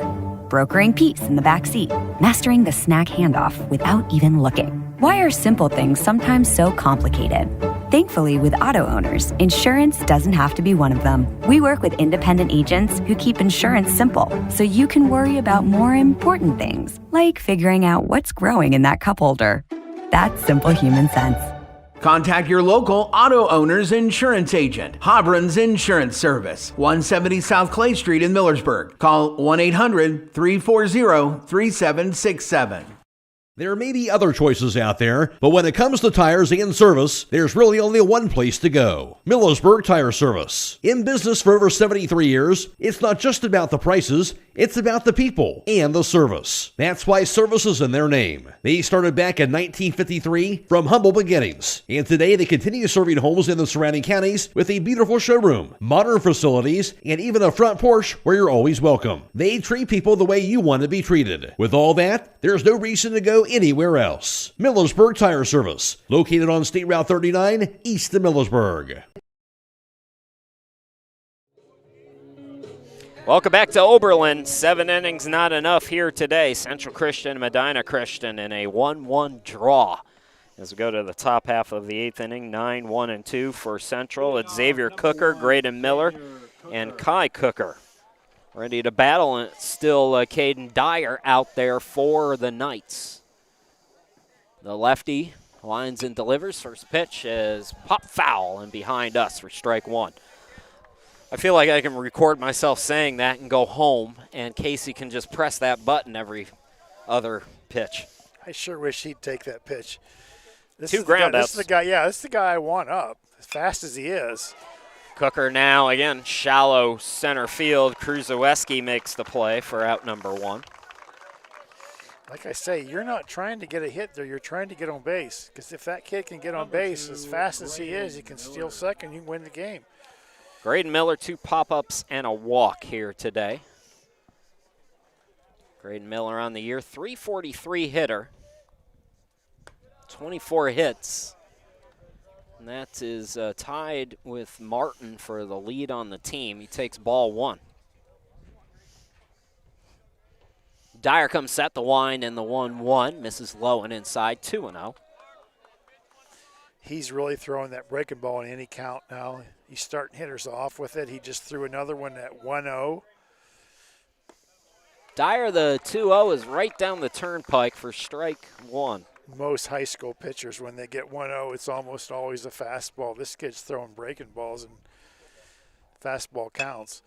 brokering peace in the back seat, mastering the snack handoff without even looking. Why are simple things sometimes so complicated? Thankfully, with auto owners, insurance doesn't have to be one of them. We work with independent agents who keep insurance simple, so you can worry about more important things, like figuring out what's growing in that cup holder. That's simple human sense. Contact your local auto owner's insurance agent. Hobron's Insurance Service, 170 South Clay Street in Millersburg. Call 1-800-340-3767. There may be other choices out there, but when it comes to tires and service, there's really only one place to go. Millersburg Tire Service. In business for over 73 years, it's not just about the prices, it's about the people and the service. That's why service is in their name. They started back in 1953 from humble beginnings, and today they continue serving homes in the surrounding counties with a beautiful showroom, modern facilities, and even a front porch where you're always welcome. They treat people the way you want to be treated. With all that, there's no reason to go anywhere else. Millersburg Tire Service, located on State Route 39, east of Millersburg. Welcome back to Oberlin. 7 innings not enough here today. Central Christian, Medina Christian in a 1-1 draw. As we go to the top half of the 8th inning, 9-1-2 for Central. It's Xavier Cooker, Graydon Miller, and Kai Cooker ready to battle, and it's still Caden Dyer out there for the Knights. The lefty lines and delivers. First pitch is pop foul and behind us for strike 1. I feel like I can record myself saying that and go home, and Casey can just press that button every other pitch. I sure wish he'd take that pitch. Two ground outs. This is the guy I want up, as fast as he is. Cooker now, again, shallow center field. Kruzewski makes the play for out number 1. Like I say, you're not trying to get a hit there. You're trying to get on base. Because if that kid can get on base as fast as he is, he can steal second, you can win the game. Graydon Miller, 2 pop-ups and a walk here today. Graydon Miller on the year, 343 hitter, 24 hits. And that is tied with Martin for the lead on the team. He takes ball 1. Dyer comes set, the wind and the 1-1. Misses low and inside, 2-0. He's really throwing that breaking ball in any count now. He's starting hitters off with it. He just threw another one at 1-0. Dyer, the 2-0 is right down the turnpike for strike one. Most high school pitchers, when they get 1-0, it's almost always a fastball. This kid's throwing breaking balls, and fastball counts.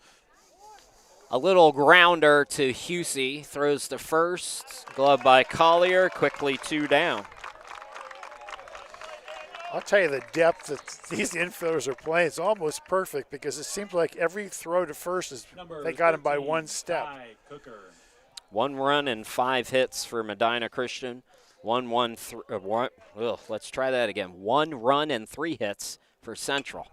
A little grounder to Husey. Throws to first. Glove by Collier. Quickly 2 down. I'll tell you, the depth that these infielders are playing is almost perfect, because it seems like every throw to first is they got him by 1 step. 1 run and 5 hits for Medina Christian. Let's try that again. 1 run and 3 hits for Central.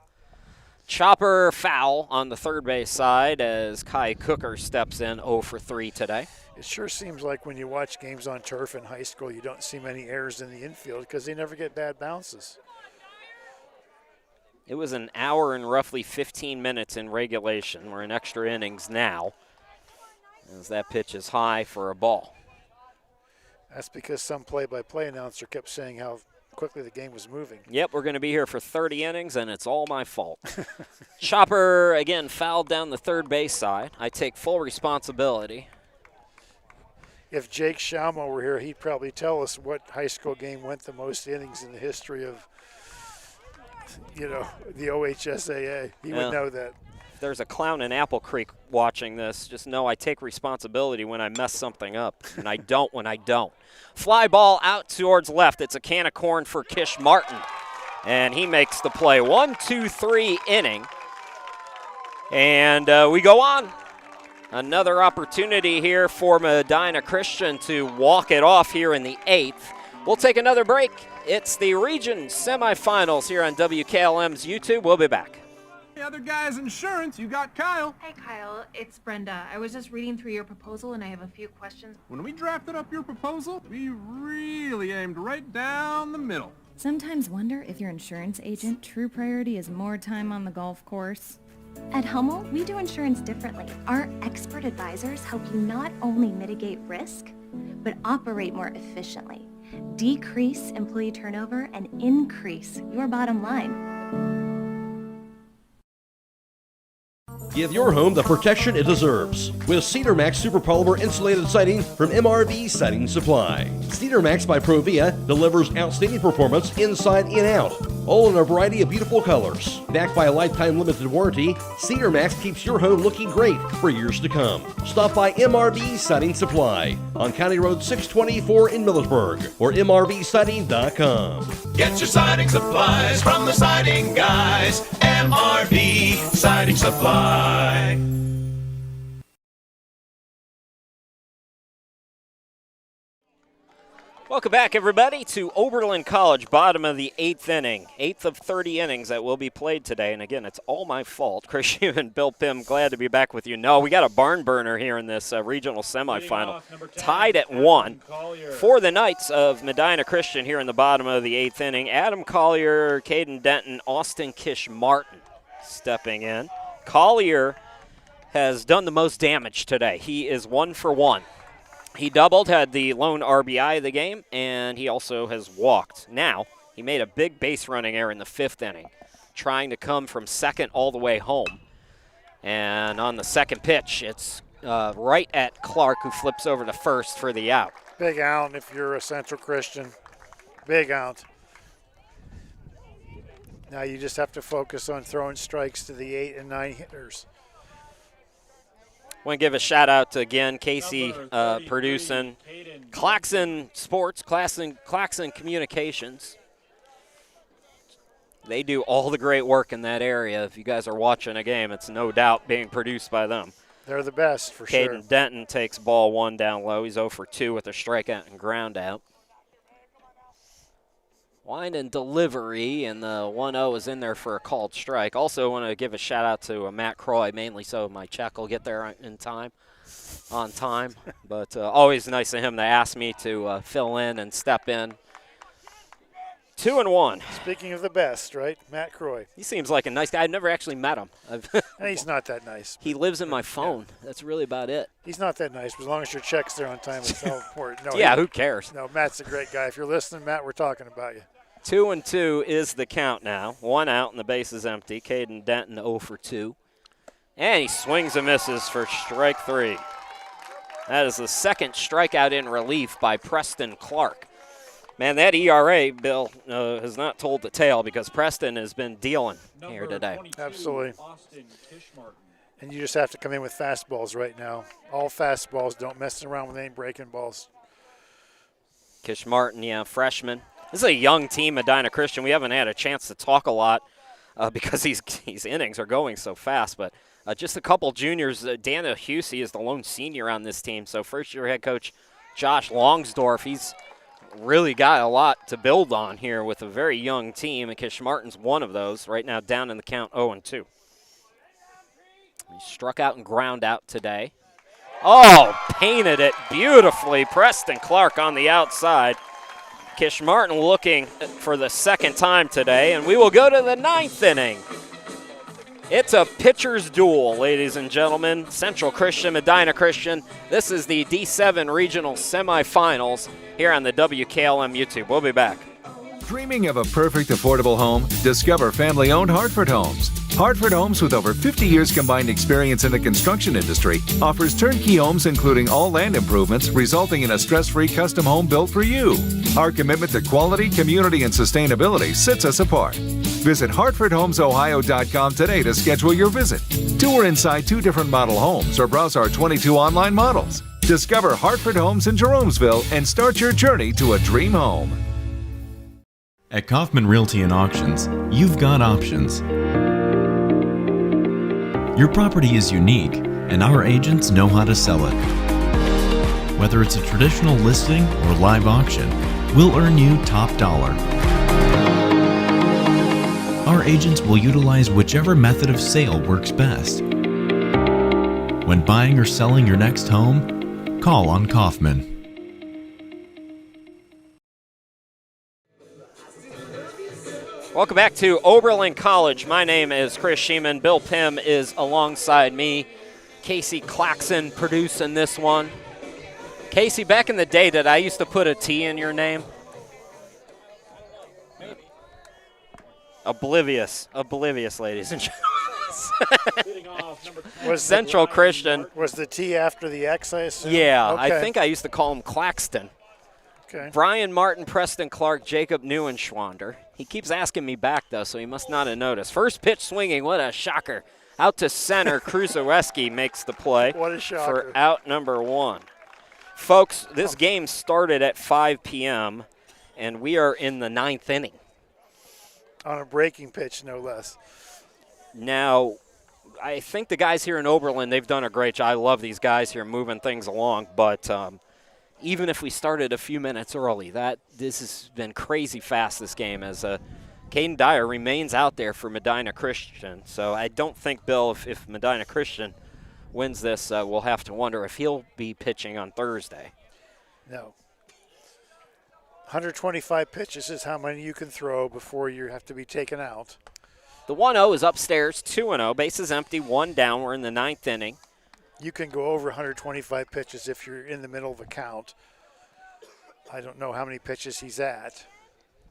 Chopper foul on the third base side as Kai Cooker steps in 0 for 3 today. It sure seems like when you watch games on turf in high school, you don't see many errors in the infield because they never get bad bounces. It was an hour and roughly 15 minutes in regulation. We're in extra innings now, as that pitch is high for a ball. That's because some play-by-play announcer kept saying how quickly the game was moving. Yep, we're going to be here for 30 innings, and it's all my fault. Chopper, again, fouled down the third base side. I take full responsibility. If Jake Schauma were here, he'd probably tell us what high school game went the most innings in the history of, the OHSAA. He would know that. If there's a clown in Apple Creek watching this, just know I take responsibility when I mess something up, and I don't when I don't. Fly ball out towards left. It's a can of corn for Kish Martin, and he makes the play. 1-2-3 inning, and we go on. Another opportunity here for Medina Christian to walk it off here in the 8th. We'll take another break. It's the region semifinals here on WKLM's YouTube. We'll be back. The other guy's insurance, you got Kyle. Hey, Kyle, it's Brenda. I was just reading through your proposal, and I have a few questions. When we drafted up your proposal, we really aimed right down the middle. Sometimes wonder if your insurance agent true priority is more time on the golf course. At Hummel, we do insurance differently. Our expert advisors help you not only mitigate risk, but operate more efficiently, decrease employee turnover, and increase your bottom line. Give your home the protection it deserves with Cedar Max Super Polymer Insulated Siding from MRV Siding Supply. Cedar Max by Provia delivers outstanding performance inside and out, all in a variety of beautiful colors. Backed by a lifetime limited warranty, Cedar Max keeps your home looking great for years to come. Stop by MRV Siding Supply on County Road 624 in Millersburg or mrvsiding.com. Get your siding supplies from the siding guys. MRV Siding Supply. Welcome back, everybody, to Oberlin College, bottom of the 8th inning. 8th of 30 innings that will be played today. And again, it's all my fault. Chris Hugh and Bill Pim, glad to be back with you. No, we got a barn burner here in this regional semifinal. Tied at 1 for the Knights of Medina Christian here in the bottom of the 8th inning. Adam Collier, Caden Denton, Austin Kish Martin stepping in. Collier has done the most damage today. He is 1 for 1. He doubled, had the lone RBI of the game, and he also has walked. Now, he made a big base running error in the 5th inning, trying to come from second all the way home. And on the second pitch, it's right at Clark, who flips over to first for the out. Big out if you're a Central Christian. Big out. Now you just have to focus on throwing strikes to the 8 and 9 hitters. I want to give a shout out to, again, Casey producing, Claxon Sports, Claxon Communications. They do all the great work in that area. If you guys are watching a game, it's no doubt being produced by them. They're the best, for sure. Caden Denton takes ball 1 down low. He's 0 for 2 with a strikeout and ground out. Wind and delivery, and the 1-0 is in there for a called strike. Also want to give a shout out to Matt Croy, mainly so my check will get there on time. But always nice of him to ask me to fill in and step in 2-1. Speaking of the best, right? Matt Croy. He seems like a nice guy. I've never actually met him. He's not that nice. He lives in my phone. Yeah. That's really about it. He's not that nice, but as long as your check's there on time, it's so important. No, yeah, who cares? No, Matt's a great guy. If you're listening, Matt, we're talking about you. 2-2 is the count now. 1 out and the base is empty. Caden Denton 0 for 2. And he swings and misses for strike 3. That is the second strikeout in relief by Preston Clark. Man, that ERA, Bill, has not told the tale because Preston has been dealing here today. Absolutely. And you just have to come in with fastballs right now. All fastballs. Don't mess around with any breaking balls. Kish Martin, yeah, freshman. This is a young team, Medina Christian. We haven't had a chance to talk a lot because these innings are going so fast. But just a couple juniors. Dana Husey is the lone senior on this team. So first-year head coach Josh Longsdorf, he's really got a lot to build on here with a very young team. And Kish Martin's one of those. Right now down in the count 0-2. He struck out and ground out today. Oh, painted it beautifully. Preston Clark on the outside. Kish Martin looking for the second time today, and we will go to the 9th inning. It's a pitcher's duel, ladies and gentlemen. Central Christian, Medina Christian. This is the D7 Regional Semifinals here on the WKLM YouTube. We'll be back. Dreaming of a perfect affordable home? Discover family-owned Hartford Homes. Hartford Homes, with over 50 years combined experience in the construction industry, offers turnkey homes including all land improvements, resulting in a stress-free custom home built for you. Our commitment to quality, community, and sustainability sets us apart. Visit HartfordHomesOhio.com today to schedule your visit. Tour inside 2 different model homes or browse our 22 online models. Discover Hartford Homes in Jeromesville and start your journey to a dream home. At Kaufman Realty and Auctions, you've got options. Your property is unique, and our agents know how to sell it. Whether it's a traditional listing or live auction, we'll earn you top dollar. Our agents will utilize whichever method of sale works best. When buying or selling your next home, call on Kaufman. Welcome back to Oberlin College. My name is Chris Sheeman. Bill Pym is alongside me. Casey Claxon producing this one. Casey, back in the day, did I used to put a T in your name? Oblivious, ladies and gentlemen. Was Central Christian. Was the T after the X, I assume? Yeah, okay. I think I used to call him Claxton. Okay. Brian Martin, Preston Clark, Jacob Neuenschwander. He keeps asking me back, though, so he must not have noticed. First pitch swinging, what a shocker. Out to center, Kruzowski makes the play. What a shocker. For out number 1. Folks, this game started at 5 p.m., and we are in the 9th inning. On a breaking pitch, no less. Now, I think the guys here in Oberlin, they've done a great job. I love these guys here moving things along, but even if we started a few minutes early, this has been crazy fast, this game, as Caden Dyer remains out there for Medina Christian. So I don't think, Bill, if Medina Christian wins this, we'll have to wonder if he'll be pitching on Thursday. No. 125 pitches is how many you can throw before you have to be taken out. The 1-0 is upstairs, 2-0. Bases empty, 1 down. We're in the 9th inning. You can go over 125 pitches if you're in the middle of a count. I don't know how many pitches he's at,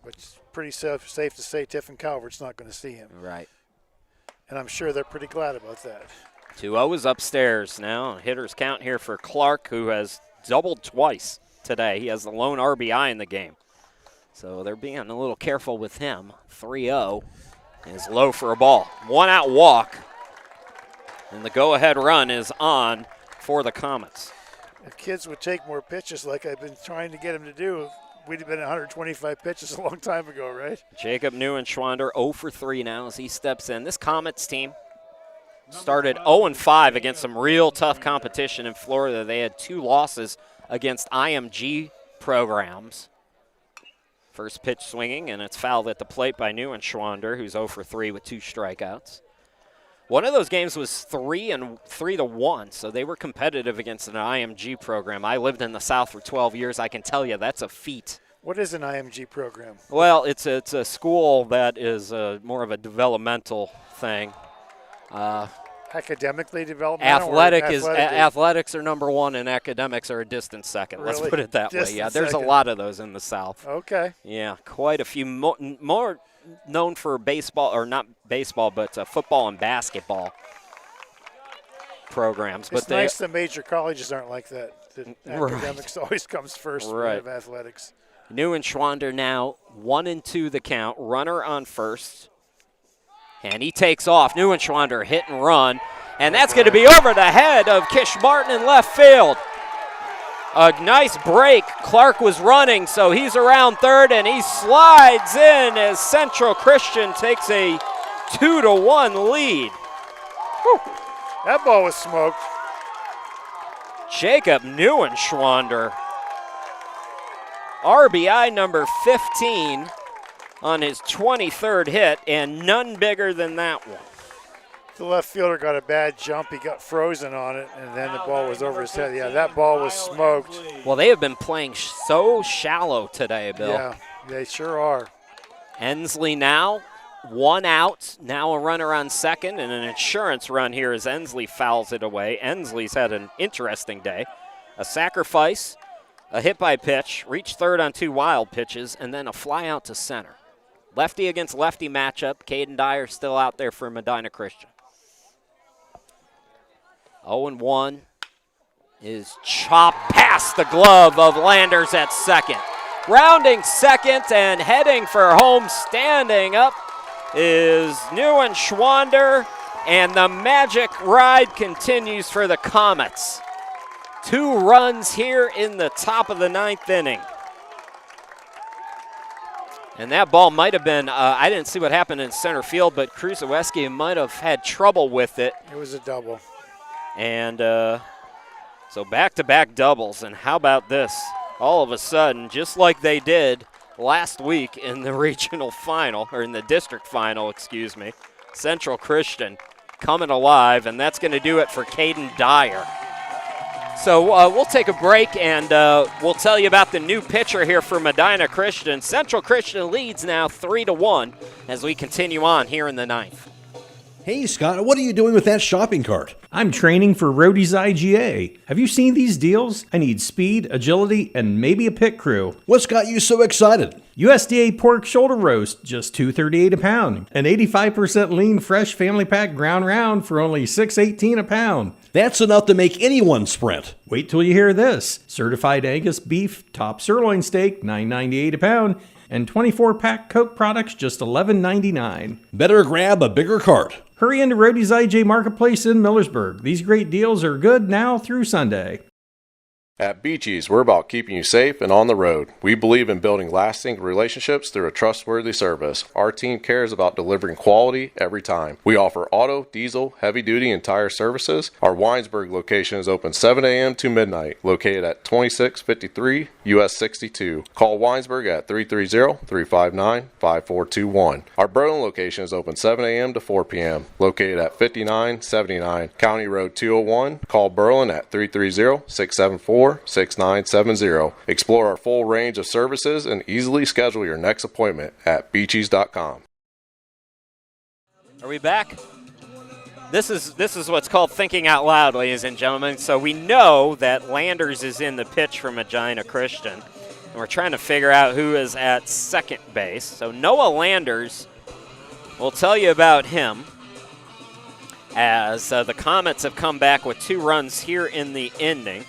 but it's pretty safe to say Tiffin Calvert's not going to see him. Right. And I'm sure they're pretty glad about that. 2-0 is upstairs now. Hitters count here for Clark, who has doubled twice today. He has the lone RBI in the game. So they're being a little careful with him. 3-0 is low for a ball. 1 out walk. And the go-ahead run is on for the Comets. If kids would take more pitches like I've been trying to get them to do, we'd have been at 125 pitches a long time ago, right? Jacob Neuenschwander 0 for 3 now as he steps in. This Comets team started 0-5 against some real tough competition in Florida. They had 2 losses against IMG programs. First pitch swinging, and it's fouled at the plate by Neuenschwander, who's 0 for 3 with 2 strikeouts. One of those games was 3-1, so they were competitive against an IMG program. I lived in the South for 12 years. I can tell you that's a feat What is an IMG program? Well, it's a school that is more of a developmental thing. Academically developmental? Athletics are number one, and academics are a distant second. Really? Let's put it that way. Yeah, there's second. a lot of those in the South. Okay. Yeah, quite a few more known for baseball, or not baseball, but football and basketball programs. It's but nice that major colleges aren't like that. Right. Academics always comes first Right. of athletics. Neuenschwander now 1-2 the count, runner on first. And he takes off. Neuenschwander hit and run. And that's going to be over the head of Kish Martin in left field. A nice break. Clark was running, so he's around third, and he slides in as Central Christian takes a 2-1 lead. Whew. That ball was smoked. Jacob Neuenschwander, RBI number 15 on his 23rd hit, and none bigger than that one. The left fielder got a bad jump. He got frozen on it, and then the ball was over his head. Yeah, that ball was smoked. Well, they have been playing so shallow today, Bill. Yeah, they sure are. Ensley now, 1 out. Now a runner on second, and an insurance run here as Ensley fouls it away. Ensley's had an interesting day. A sacrifice, a hit by pitch, reached third on 2 wild pitches, and then a fly out to center. Lefty against lefty matchup. Caden Dyer still out there for Medina Christian. 0-1 is chopped past the glove of Landers at second. Rounding second and heading for home, standing up, is Neuenschwander, and the magic ride continues for the Comets. 2 runs here in the top of the 9th inning. And that ball might have been, I didn't see what happened in center field, but Krusewski might have had trouble with it. It was a double. And so back-to-back doubles. And how about this? All of a sudden, just like they did last week in the regional final, or in the district final, excuse me, Central Christian coming alive, and that's going to do it for Caden Dyer. So we'll take a break, and we'll tell you about the new pitcher here for Medina Christian. Central Christian leads now 3-1 as we continue on here in the 9th. Hey, Scott, what are you doing with that shopping cart? I'm training for Roadie's IGA. Have you seen these deals? I need speed, agility, and maybe a pit crew. What's got you so excited? USDA pork shoulder roast, just $2.38 a pound. An 85% lean fresh family pack ground round for only $6.18 a pound. That's enough to make anyone sprint. Wait till you hear this. Certified Angus beef top sirloin steak, $9.98 a pound. And 24-pack Coke products, just $11.99. Better grab a bigger cart. Hurry into Roadie's IJ Marketplace in Millersburg. These great deals are good now through Sunday. At Beaches, we're about keeping you safe and on the road. We believe in building lasting relationships through a trustworthy service. Our team cares about delivering quality every time. We offer auto, diesel, heavy duty, and tire services. Our Winesburg location is open 7 a.m. to midnight, located at 2653 US 62. Call Winesburg at 330-359-5421. Our Berlin location is open 7 a.m. to 4 p.m., located at 5979 County Road 201. Call Berlin at 330-674-6970. Explore our full range of services and easily schedule your next appointment at beaches.com. Are we back? This is what's called thinking out loud, ladies and gentlemen. So we know that Landers is in the pitch for Medina Christian, and we're trying to figure out who is at second base. So Noah Landers, we'll tell you about him, as the Comets have come back with 2 runs here in the inning.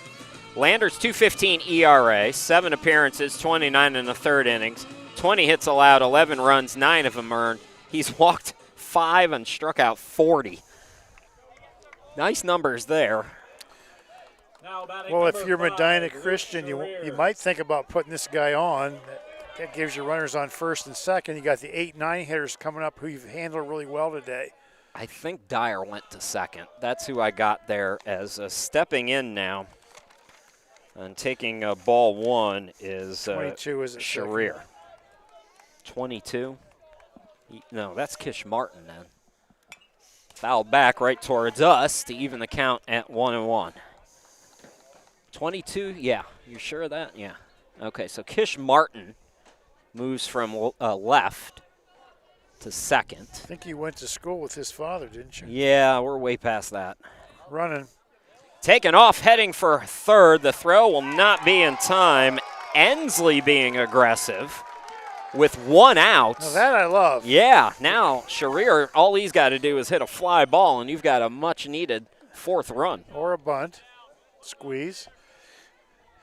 Landers, 2.15 ERA, 7 appearances, 29 in the 3rd innings, 20 hits allowed, 11 runs, 9 of them earned. He's walked 5 and struck out 40. Nice numbers there. Well, if you're Medina Christian, you might think about putting this guy on. That gives you runners on first and second. You got the 8-9 hitters coming up who you've handled really well today. I think Dyer went to second. That's who I got there as stepping in now. And taking ball 1 is 22, is it? Sharir. 22? No, that's Kish Martin then. Foul back right towards us to even the count at 1-1. 22? Yeah. You sure of that? Yeah. Okay, so Kish Martin moves from left to second. I think you went to school with his father, didn't you? Yeah, we're way past that. Running. Taken off, heading for third. The throw will not be in time. Ensley being aggressive with one out. Now that I love. Yeah, now Sharir, all he's got to do is hit a fly ball, and you've got a much-needed fourth run. Or a bunt. Squeeze.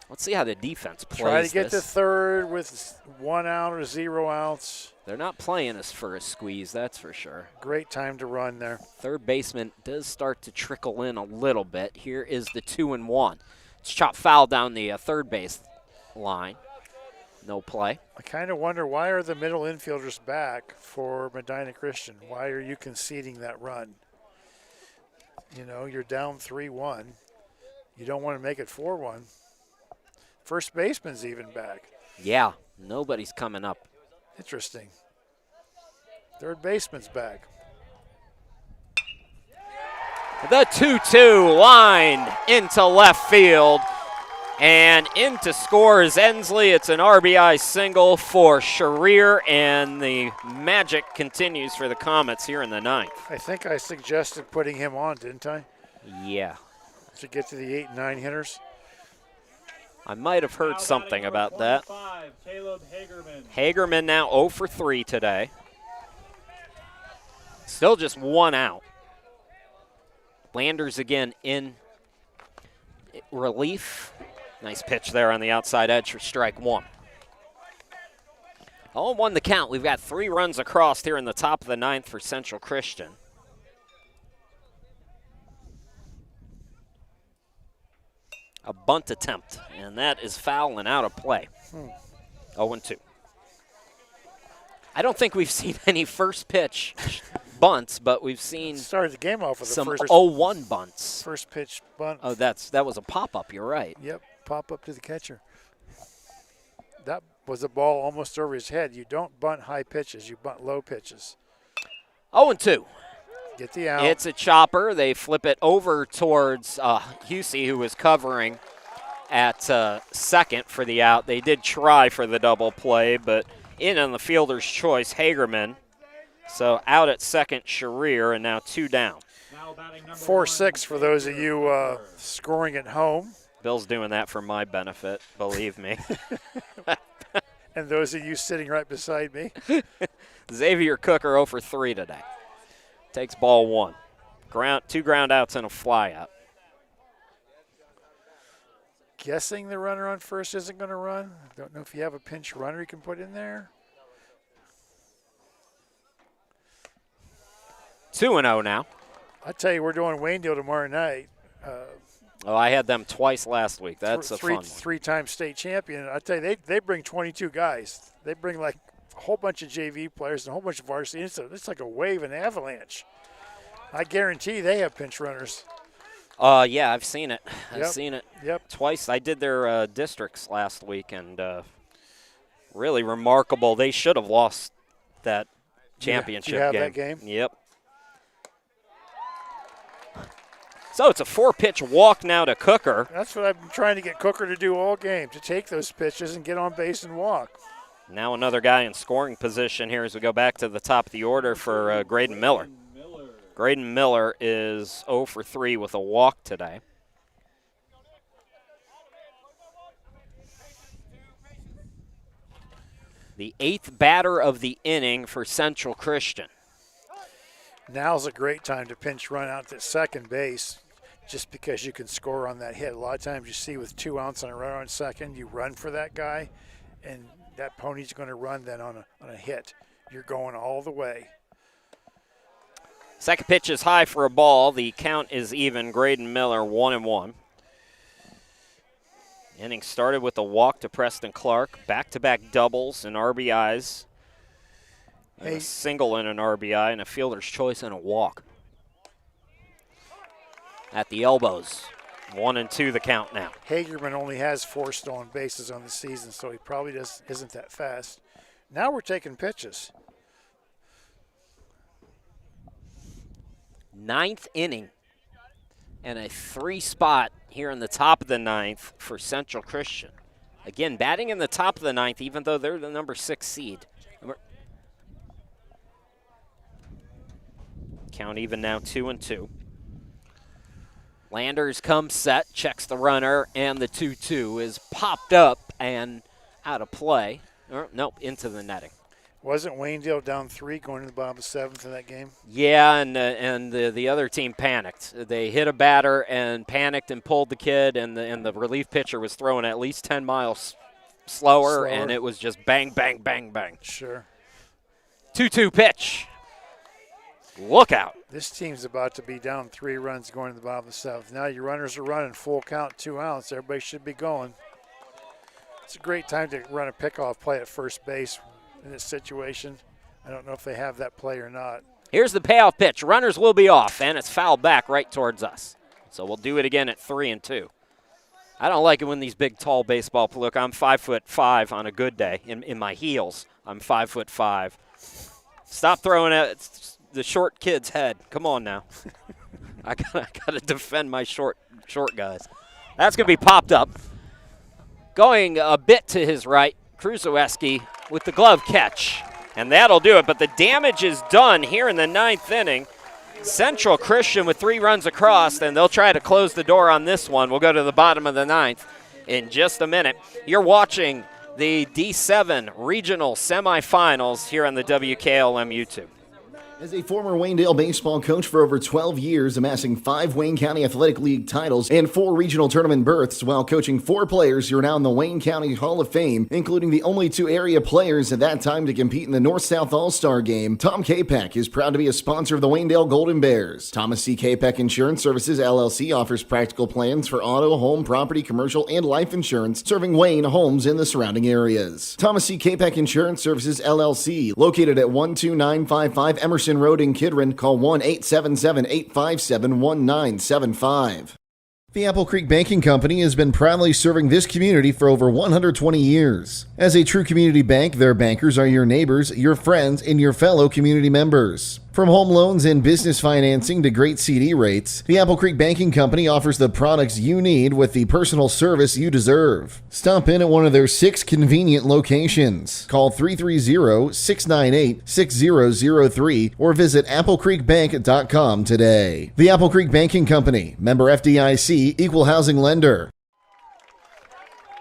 Let's see how the defense plays. Try to get this. to third with 1 out or 0 outs. They're not playing us for a squeeze, that's for sure. Great time to run there. Third baseman does start to trickle in a little bit. Here is the 2-1. It's chopped foul down the third base line. No play. I kind of wonder, why are the middle infielders back for Medina Christian? Why are you conceding that run? You know, you're down 3-1. You don't want to make it 4-1. First baseman's even back. Yeah, nobody's coming up. Interesting. Third baseman's back. The 2-2 line into left field. And in to score is Ensley. It's an RBI single for Sharir, and the magic continues for the Comets here in the ninth. I think I suggested putting him on, didn't I? Yeah. To get to the 8 and 9 hitters. I might have heard something about that. Caleb Hagerman. Hagerman now 0 for 3 today. Still just 1 out. Landers again in relief. Nice pitch there on the outside edge for strike 1. 0-1 the count. We've got 3 runs across here in the top of the ninth for Central Christian. A bunt attempt, and that is foul and out of play. 0-2. I don't think we've seen any first pitch bunts, but we've seen started the game off with some the first 0-1 bunts. First pitch bunt. Oh, that was a pop-up, you're right. Yep, pop up to the catcher. That was a ball almost over his head. You don't bunt high pitches, you bunt low pitches. 0-2. Get the out. It's a chopper. They flip it over towards Husey, who was covering at second for the out. They did try for the double play, but in on the fielder's choice, Hagerman. So out at second, Sharir, and now 2 down. 4-6 for those of you scoring at home. Bill's doing that for my benefit, believe me. And those of you sitting right beside me. Xavier Cooker 0 for 3 today. Takes ball 1. 2 ground outs and a fly out. Guessing the runner on first isn't going to run. Don't know if you have a pinch runner you can put in there. 2-0 now. I tell you, we're doing Waynedale tomorrow night. I had them twice last week. That's a fun one. 3-time state champion. I tell you, they bring 22 guys. They bring like a whole bunch of JV players and a whole bunch of varsity. It's like a wave, an avalanche. I guarantee they have pinch runners. Yeah, I've seen it. I've seen it twice. I did their districts last week, and really remarkable. They should have lost that championship game. game. That game? Yep. So it's a 4-pitch walk now to Cooker. That's what I've been trying to get Cooker to do all game, to take those pitches and get on base and walk. Now another guy in scoring position here as we go back to the top of the order for Graydon Miller. Graydon Miller is 0 for 3 with a walk today. The 8th batter of the inning for Central Christian. Now's a great time to pinch run out to second base just because you can score on that hit. A lot of times you see with 2 outs on a runner on second, you run for that guy, and that pony's going to run then on a hit. You're going all the way. Second pitch is high for a ball. The count is even. Graydon Miller 1-1. Inning started with a walk to Preston Clark. Back-to-back doubles and RBIs. And a single and an RBI and a fielder's choice and a walk. At the elbows. 1-2 the count now. Hagerman only has 4 stolen bases on the season, so he probably isn't that fast. Now we're taking pitches. 9th inning. And a 3 spot here in the top of the 9th for Central Christian. Again, batting in the top of the ninth, even though they're the number 6 seed. Count even now, 2-2. Landers comes set, checks the runner, and the 2-2 is popped up and out of play. Nope, into the netting. Wasn't Waynedale down 3 going to the bottom of 7th in that game? Yeah, and the other team panicked. They hit a batter and panicked and pulled the kid, and the relief pitcher was throwing at least 10 miles slower, and it was just bang, bang, bang, bang. Sure. 2-2 pitch. Look out. This team's about to be down 3 runs going to the bottom of the 7th. Now your runners are running full count, 2 outs. Everybody should be going. It's a great time to run a pickoff play at first base in this situation. I don't know if they have that play or not. Here's the payoff pitch. Runners will be off, and it's fouled back right towards us. So we'll do it again at 3-2. I don't like it when these big, tall baseball – look, I'm 5'5" on a good day. In my heels, I'm 5'5". Stop throwing at the short kid's head. Come on now. I gotta defend my short guys. That's going to be popped up. Going a bit to his right, Kruzowski with the glove catch, and that'll do it. But the damage is done here in the 9th inning. Central Christian with 3 runs across, and they'll try to close the door on this one. We'll go to the bottom of the 9th in just a minute. You're watching the D7 Regional Semifinals here on the WKLM YouTube. As a former Waynedale baseball coach for over 12 years, amassing 5 Wayne County Athletic League titles and 4 regional tournament berths while coaching 4 players, you're now in the Wayne County Hall of Fame, including the only 2 area players at that time to compete in the North-South All-Star Game. Tom Capek is proud to be a sponsor of the Waynedale Golden Bears. Thomas C. Capek Insurance Services, LLC offers practical plans for auto, home, property, commercial, and life insurance, serving Wayne, homes, and the surrounding areas. Thomas C. Capek Insurance Services, LLC, located at 12955 Emerson Road in Kidron. Call 1-877-857-1975. The Apple Creek Banking Company has been proudly serving this community for over 120 years. As a true community bank, their bankers are your neighbors, your friends, and your fellow community members. From home loans and business financing to great CD rates, the Apple Creek Banking Company offers the products you need with the personal service you deserve. Stop in at one of their 6 convenient locations. Call 330-698-6003 or visit applecreekbank.com today. The Apple Creek Banking Company, member FDIC, equal housing lender.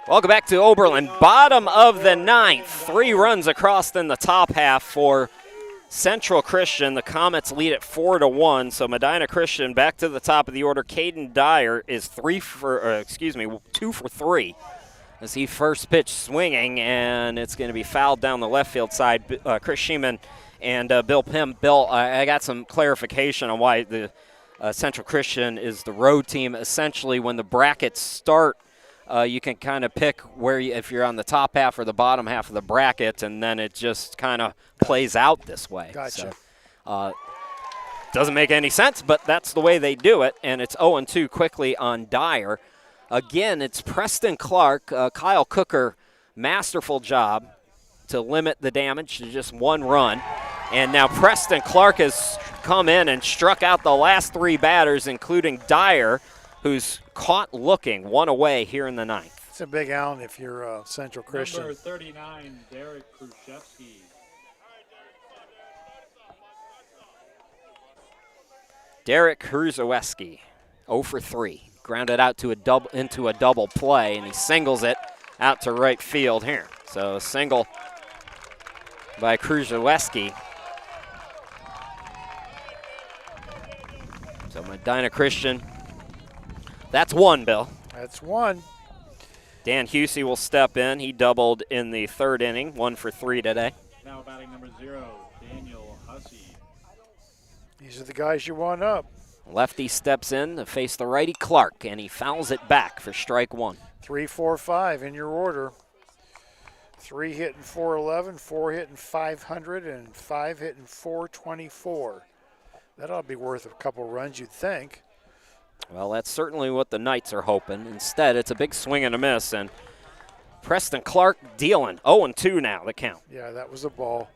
Welcome back to Oberlin. Bottom of the 9th. 3 runs across in the top half for Central Christian. The Comets lead at 4-1. So Medina Christian back to the top of the order. Caden Dyer is 2 for 3 as he first pitch swinging, and it's going to be fouled down the left field side. Chris Sheeman and Bill Pym. Bill, I got some clarification on why the Central Christian is the road team. Essentially, when the brackets start, you can kind of pick where if you're on the top half or the bottom half of the bracket, and then it just kind of plays out this way. Gotcha. So, doesn't make any sense, but that's the way they do it, and it's 0-2 quickly on Dyer. Again, it's Preston Clark. Kyle Cooker, masterful job to limit the damage to just 1 run. And now Preston Clark has come in and struck out the last 3 batters, including Dyer, who's caught looking 1 away here in the 9th. It's a big out if you're Central Christian. Number 39, Derek Khrushchevsky. Derek Kruzowski, 0 for 3. Grounded out to into a double play, and he singles it out to right field here. So a single by Kruzowski. So Medina Christian, that's 1, Bill. That's 1. Dan Husey will step in. He doubled in the 3rd inning, 1 for 3 today. Now batting number 0, Daniel Hussey. These are the guys you want up. Lefty steps in to face the righty Clark, and he fouls it back for strike 1. 3, 4, 5 in your order. 3 hitting 411, 4 hitting 500, and 5 hitting 424. That ought to be worth a couple runs, you'd think. Well, that's certainly what the Knights are hoping. Instead, it's a big swing and a miss, and Preston Clark dealing. 0-2 now, the count. Yeah, that was a ball.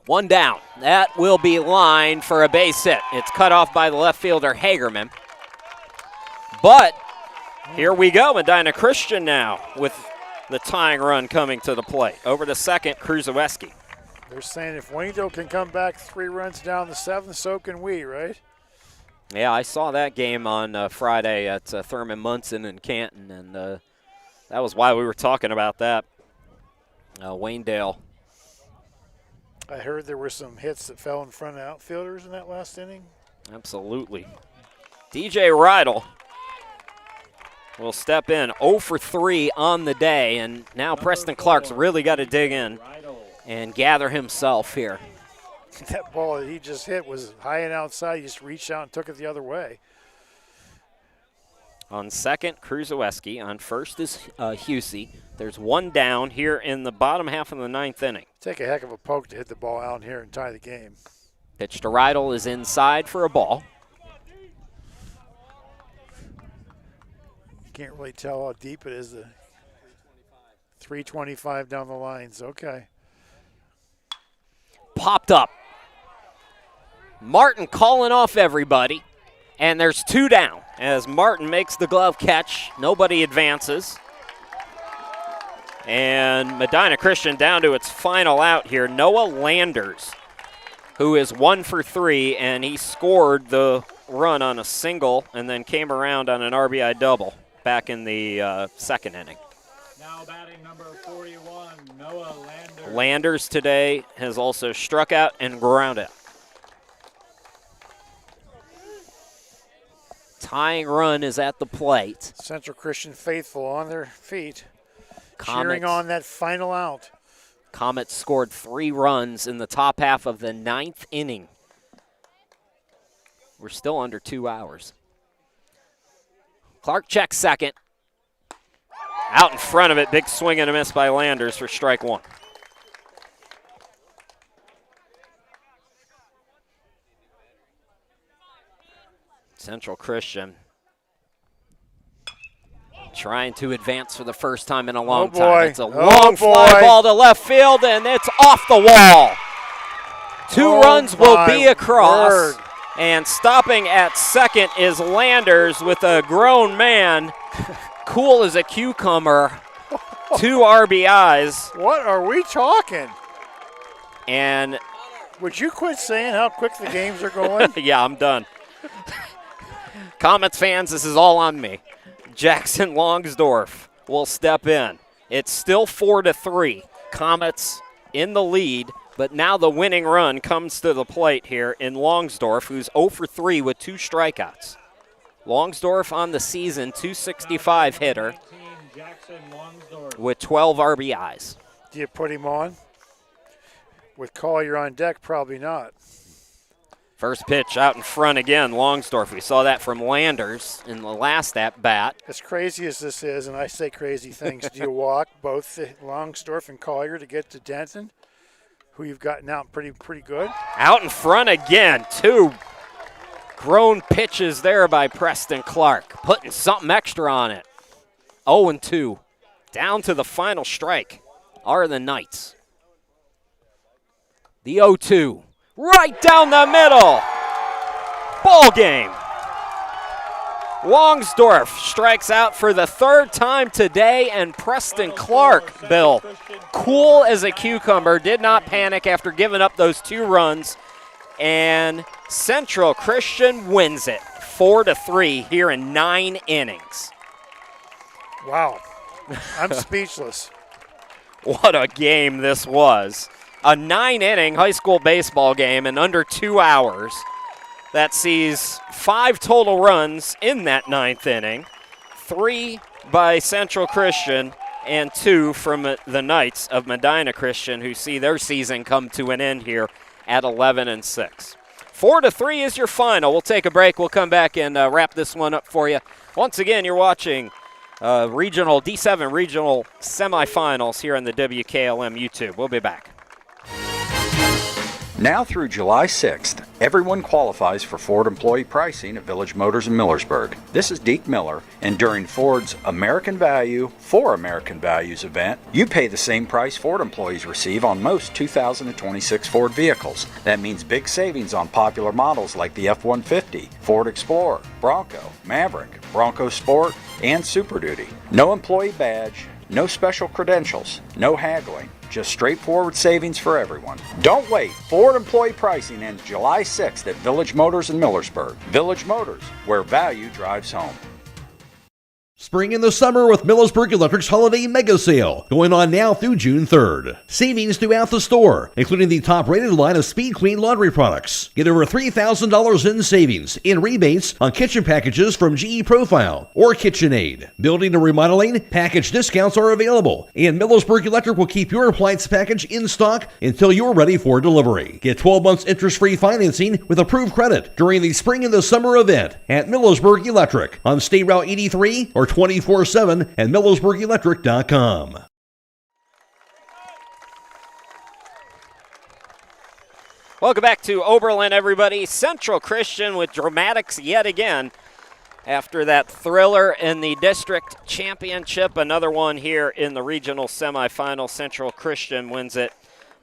One down. That will be lined for a base hit. It's cut off by the left fielder, Hagerman. But here we go, Medina Christian now with the tying run coming to the plate. Over to second, Kruzewski. They're saying if Waynesville can come back 3 runs down the 7th, so can we, right? Yeah, I saw that game on Friday at Thurman Munson in Canton, and that was why we were talking about that. Waynedale. I heard there were some hits that fell in front of outfielders in that last inning. Absolutely. DJ Rydell will step in 0 for 3 on the day, and now Preston Clark's really got to dig in and gather himself here. That ball that he just hit was high and outside. He just reached out and took it the other way. On second, Kruzewski. On first is Husey. There's one down here in the bottom half of the 9th inning. Take a heck of a poke to hit the ball out here and tie the game. Pitch to Rydell is inside for a ball. Can't really tell how deep it is. The 325 down the lines. Okay. Popped up. Martin calling off everybody, and there's 2 down as Martin makes the glove catch. Nobody advances. And Medina Christian down to its final out here. Noah Landers, who is 1 for 3, and he scored the run on a single and then came around on an RBI double back in the 2nd inning. Now batting number 41, Noah Landers. Landers today has also struck out and ground out. Tying run is at the plate. Central Christian faithful on their feet, Comets, cheering on that final out. Comets scored 3 runs in the top half of the 9th inning. We're still under 2 hours. Clark checks second. Out in front of it, big swing and a miss by Landers for strike 1. Central Christian trying to advance for the first time in a long time. It's a long fly ball to left field, and it's off the wall. 2 runs will be across. And stopping at second is Landers with a grown man, cool as a cucumber, 2 RBIs. What are we talking? And would you quit saying how quick the games are going? Yeah, I'm done. Comets fans, this is all on me. Jackson Longsdorf will step in. It's still 4-3. Comets in the lead, but now the winning run comes to the plate here in Longsdorf, who's 0 for 3 with 2 strikeouts. Longsdorf on the season, 265 hitter with 12 RBIs. Do you put him on? With Collier on deck, probably not. First pitch out in front again, Longsdorf. We saw that from Landers in the last at-bat. As crazy as this is, and I say crazy things, do you walk both Longsdorf and Collier to get to Denton, who you've gotten out pretty good? Out in front again, 2 grown pitches there by Preston Clark, putting something extra on it. 0-2. Down to the final strike are the Knights. The 0-2. Right down the middle. Ball game. Longsdorf strikes out for the 3rd time today, and Preston Clark, Bill, cool as a cucumber, did not panic after giving up those 2 runs, and Central Christian wins it 4-3 here in 9 innings. Wow. I'm speechless. What a game this was. A 9-inning high school baseball game in under 2 hours that sees 5 total runs in that 9th inning, 3 by Central Christian and 2 from the Knights of Medina Christian, who see their season come to an end here at 11-6. 4-3 is your final. We'll take a break. We'll come back and wrap this one up for you. Once again, you're watching regional D7 regional semifinals here on the WKLM YouTube. We'll be back. Now through July 6th, everyone qualifies for Ford employee pricing at Village Motors in Millersburg. This is Deke Miller, and during Ford's American Value for American Values event, you pay the same price Ford employees receive on most 2026 Ford vehicles. That means big savings on popular models like the F-150, Ford Explorer, Bronco, Maverick, Bronco Sport, and Super Duty. No employee badge, no special credentials, no haggling. Just straightforward savings for everyone. Don't wait. Ford employee pricing ends July 6th at Village Motors in Millersburg. Village Motors, where value drives home. Spring in the summer with Millersburg Electric's Holiday Mega Sale, going on now through June 3rd. Savings throughout the store, including the top-rated line of Speed Queen laundry products. Get over $3,000 in savings in rebates on kitchen packages from GE Profile or KitchenAid. Building and remodeling, package discounts are available, and Millersburg Electric will keep your appliance package in stock until you're ready for delivery. Get 12 months interest-free financing with approved credit during the spring and the summer event at Millersburg Electric on State Route 83 or 24/7 at MillersburgElectric.com. Welcome back to Oberlin, everybody. Central Christian with dramatics yet again. After that thriller in the district championship, another one here in the regional semifinal. Central Christian wins it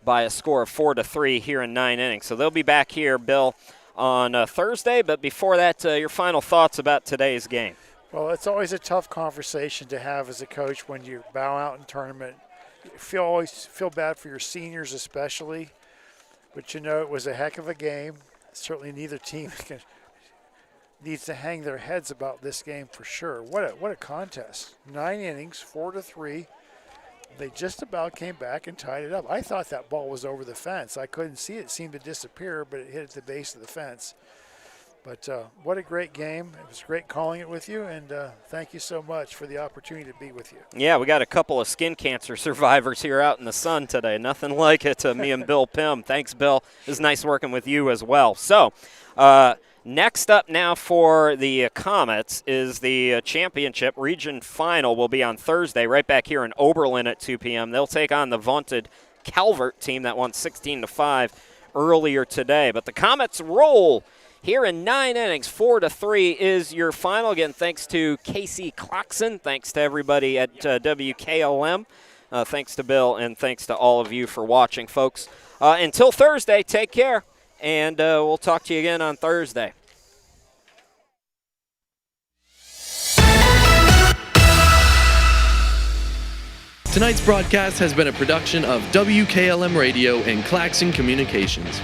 by a score of 4-3 here in 9 innings. So they'll be back here, Bill, on Thursday. But before that, your final thoughts about today's game. Well, it's always a tough conversation to have as a coach when you bow out in tournament. You always feel bad for your seniors especially, but you know it was a heck of a game. Certainly neither team needs to hang their heads about this game for sure. What a contest. 9 innings, 4-3. They just about came back and tied it up. I thought that ball was over the fence. I couldn't see it. It seemed to disappear, but it hit at the base of the fence. But what a great game. It was great calling it with you, and thank you so much for the opportunity to be with you. Yeah, we got a couple of skin cancer survivors here out in the sun today. Nothing like it to me and Bill Pym. Thanks, Bill. It was nice working with you as well. So next up now for the Comets is the championship region final will be on Thursday right back here in Oberlin at 2 p.m. They'll take on the vaunted Calvert team that won 16-5 earlier today. But the Comets roll here in 9 innings. 4-3 is your final. Again, thanks to Casey Claxon. Thanks to everybody at WKLM. Thanks to Bill, and thanks to all of you for watching, folks. Until Thursday, take care, and we'll talk to you again on Thursday. Tonight's broadcast has been a production of WKLM Radio and Claxon Communications.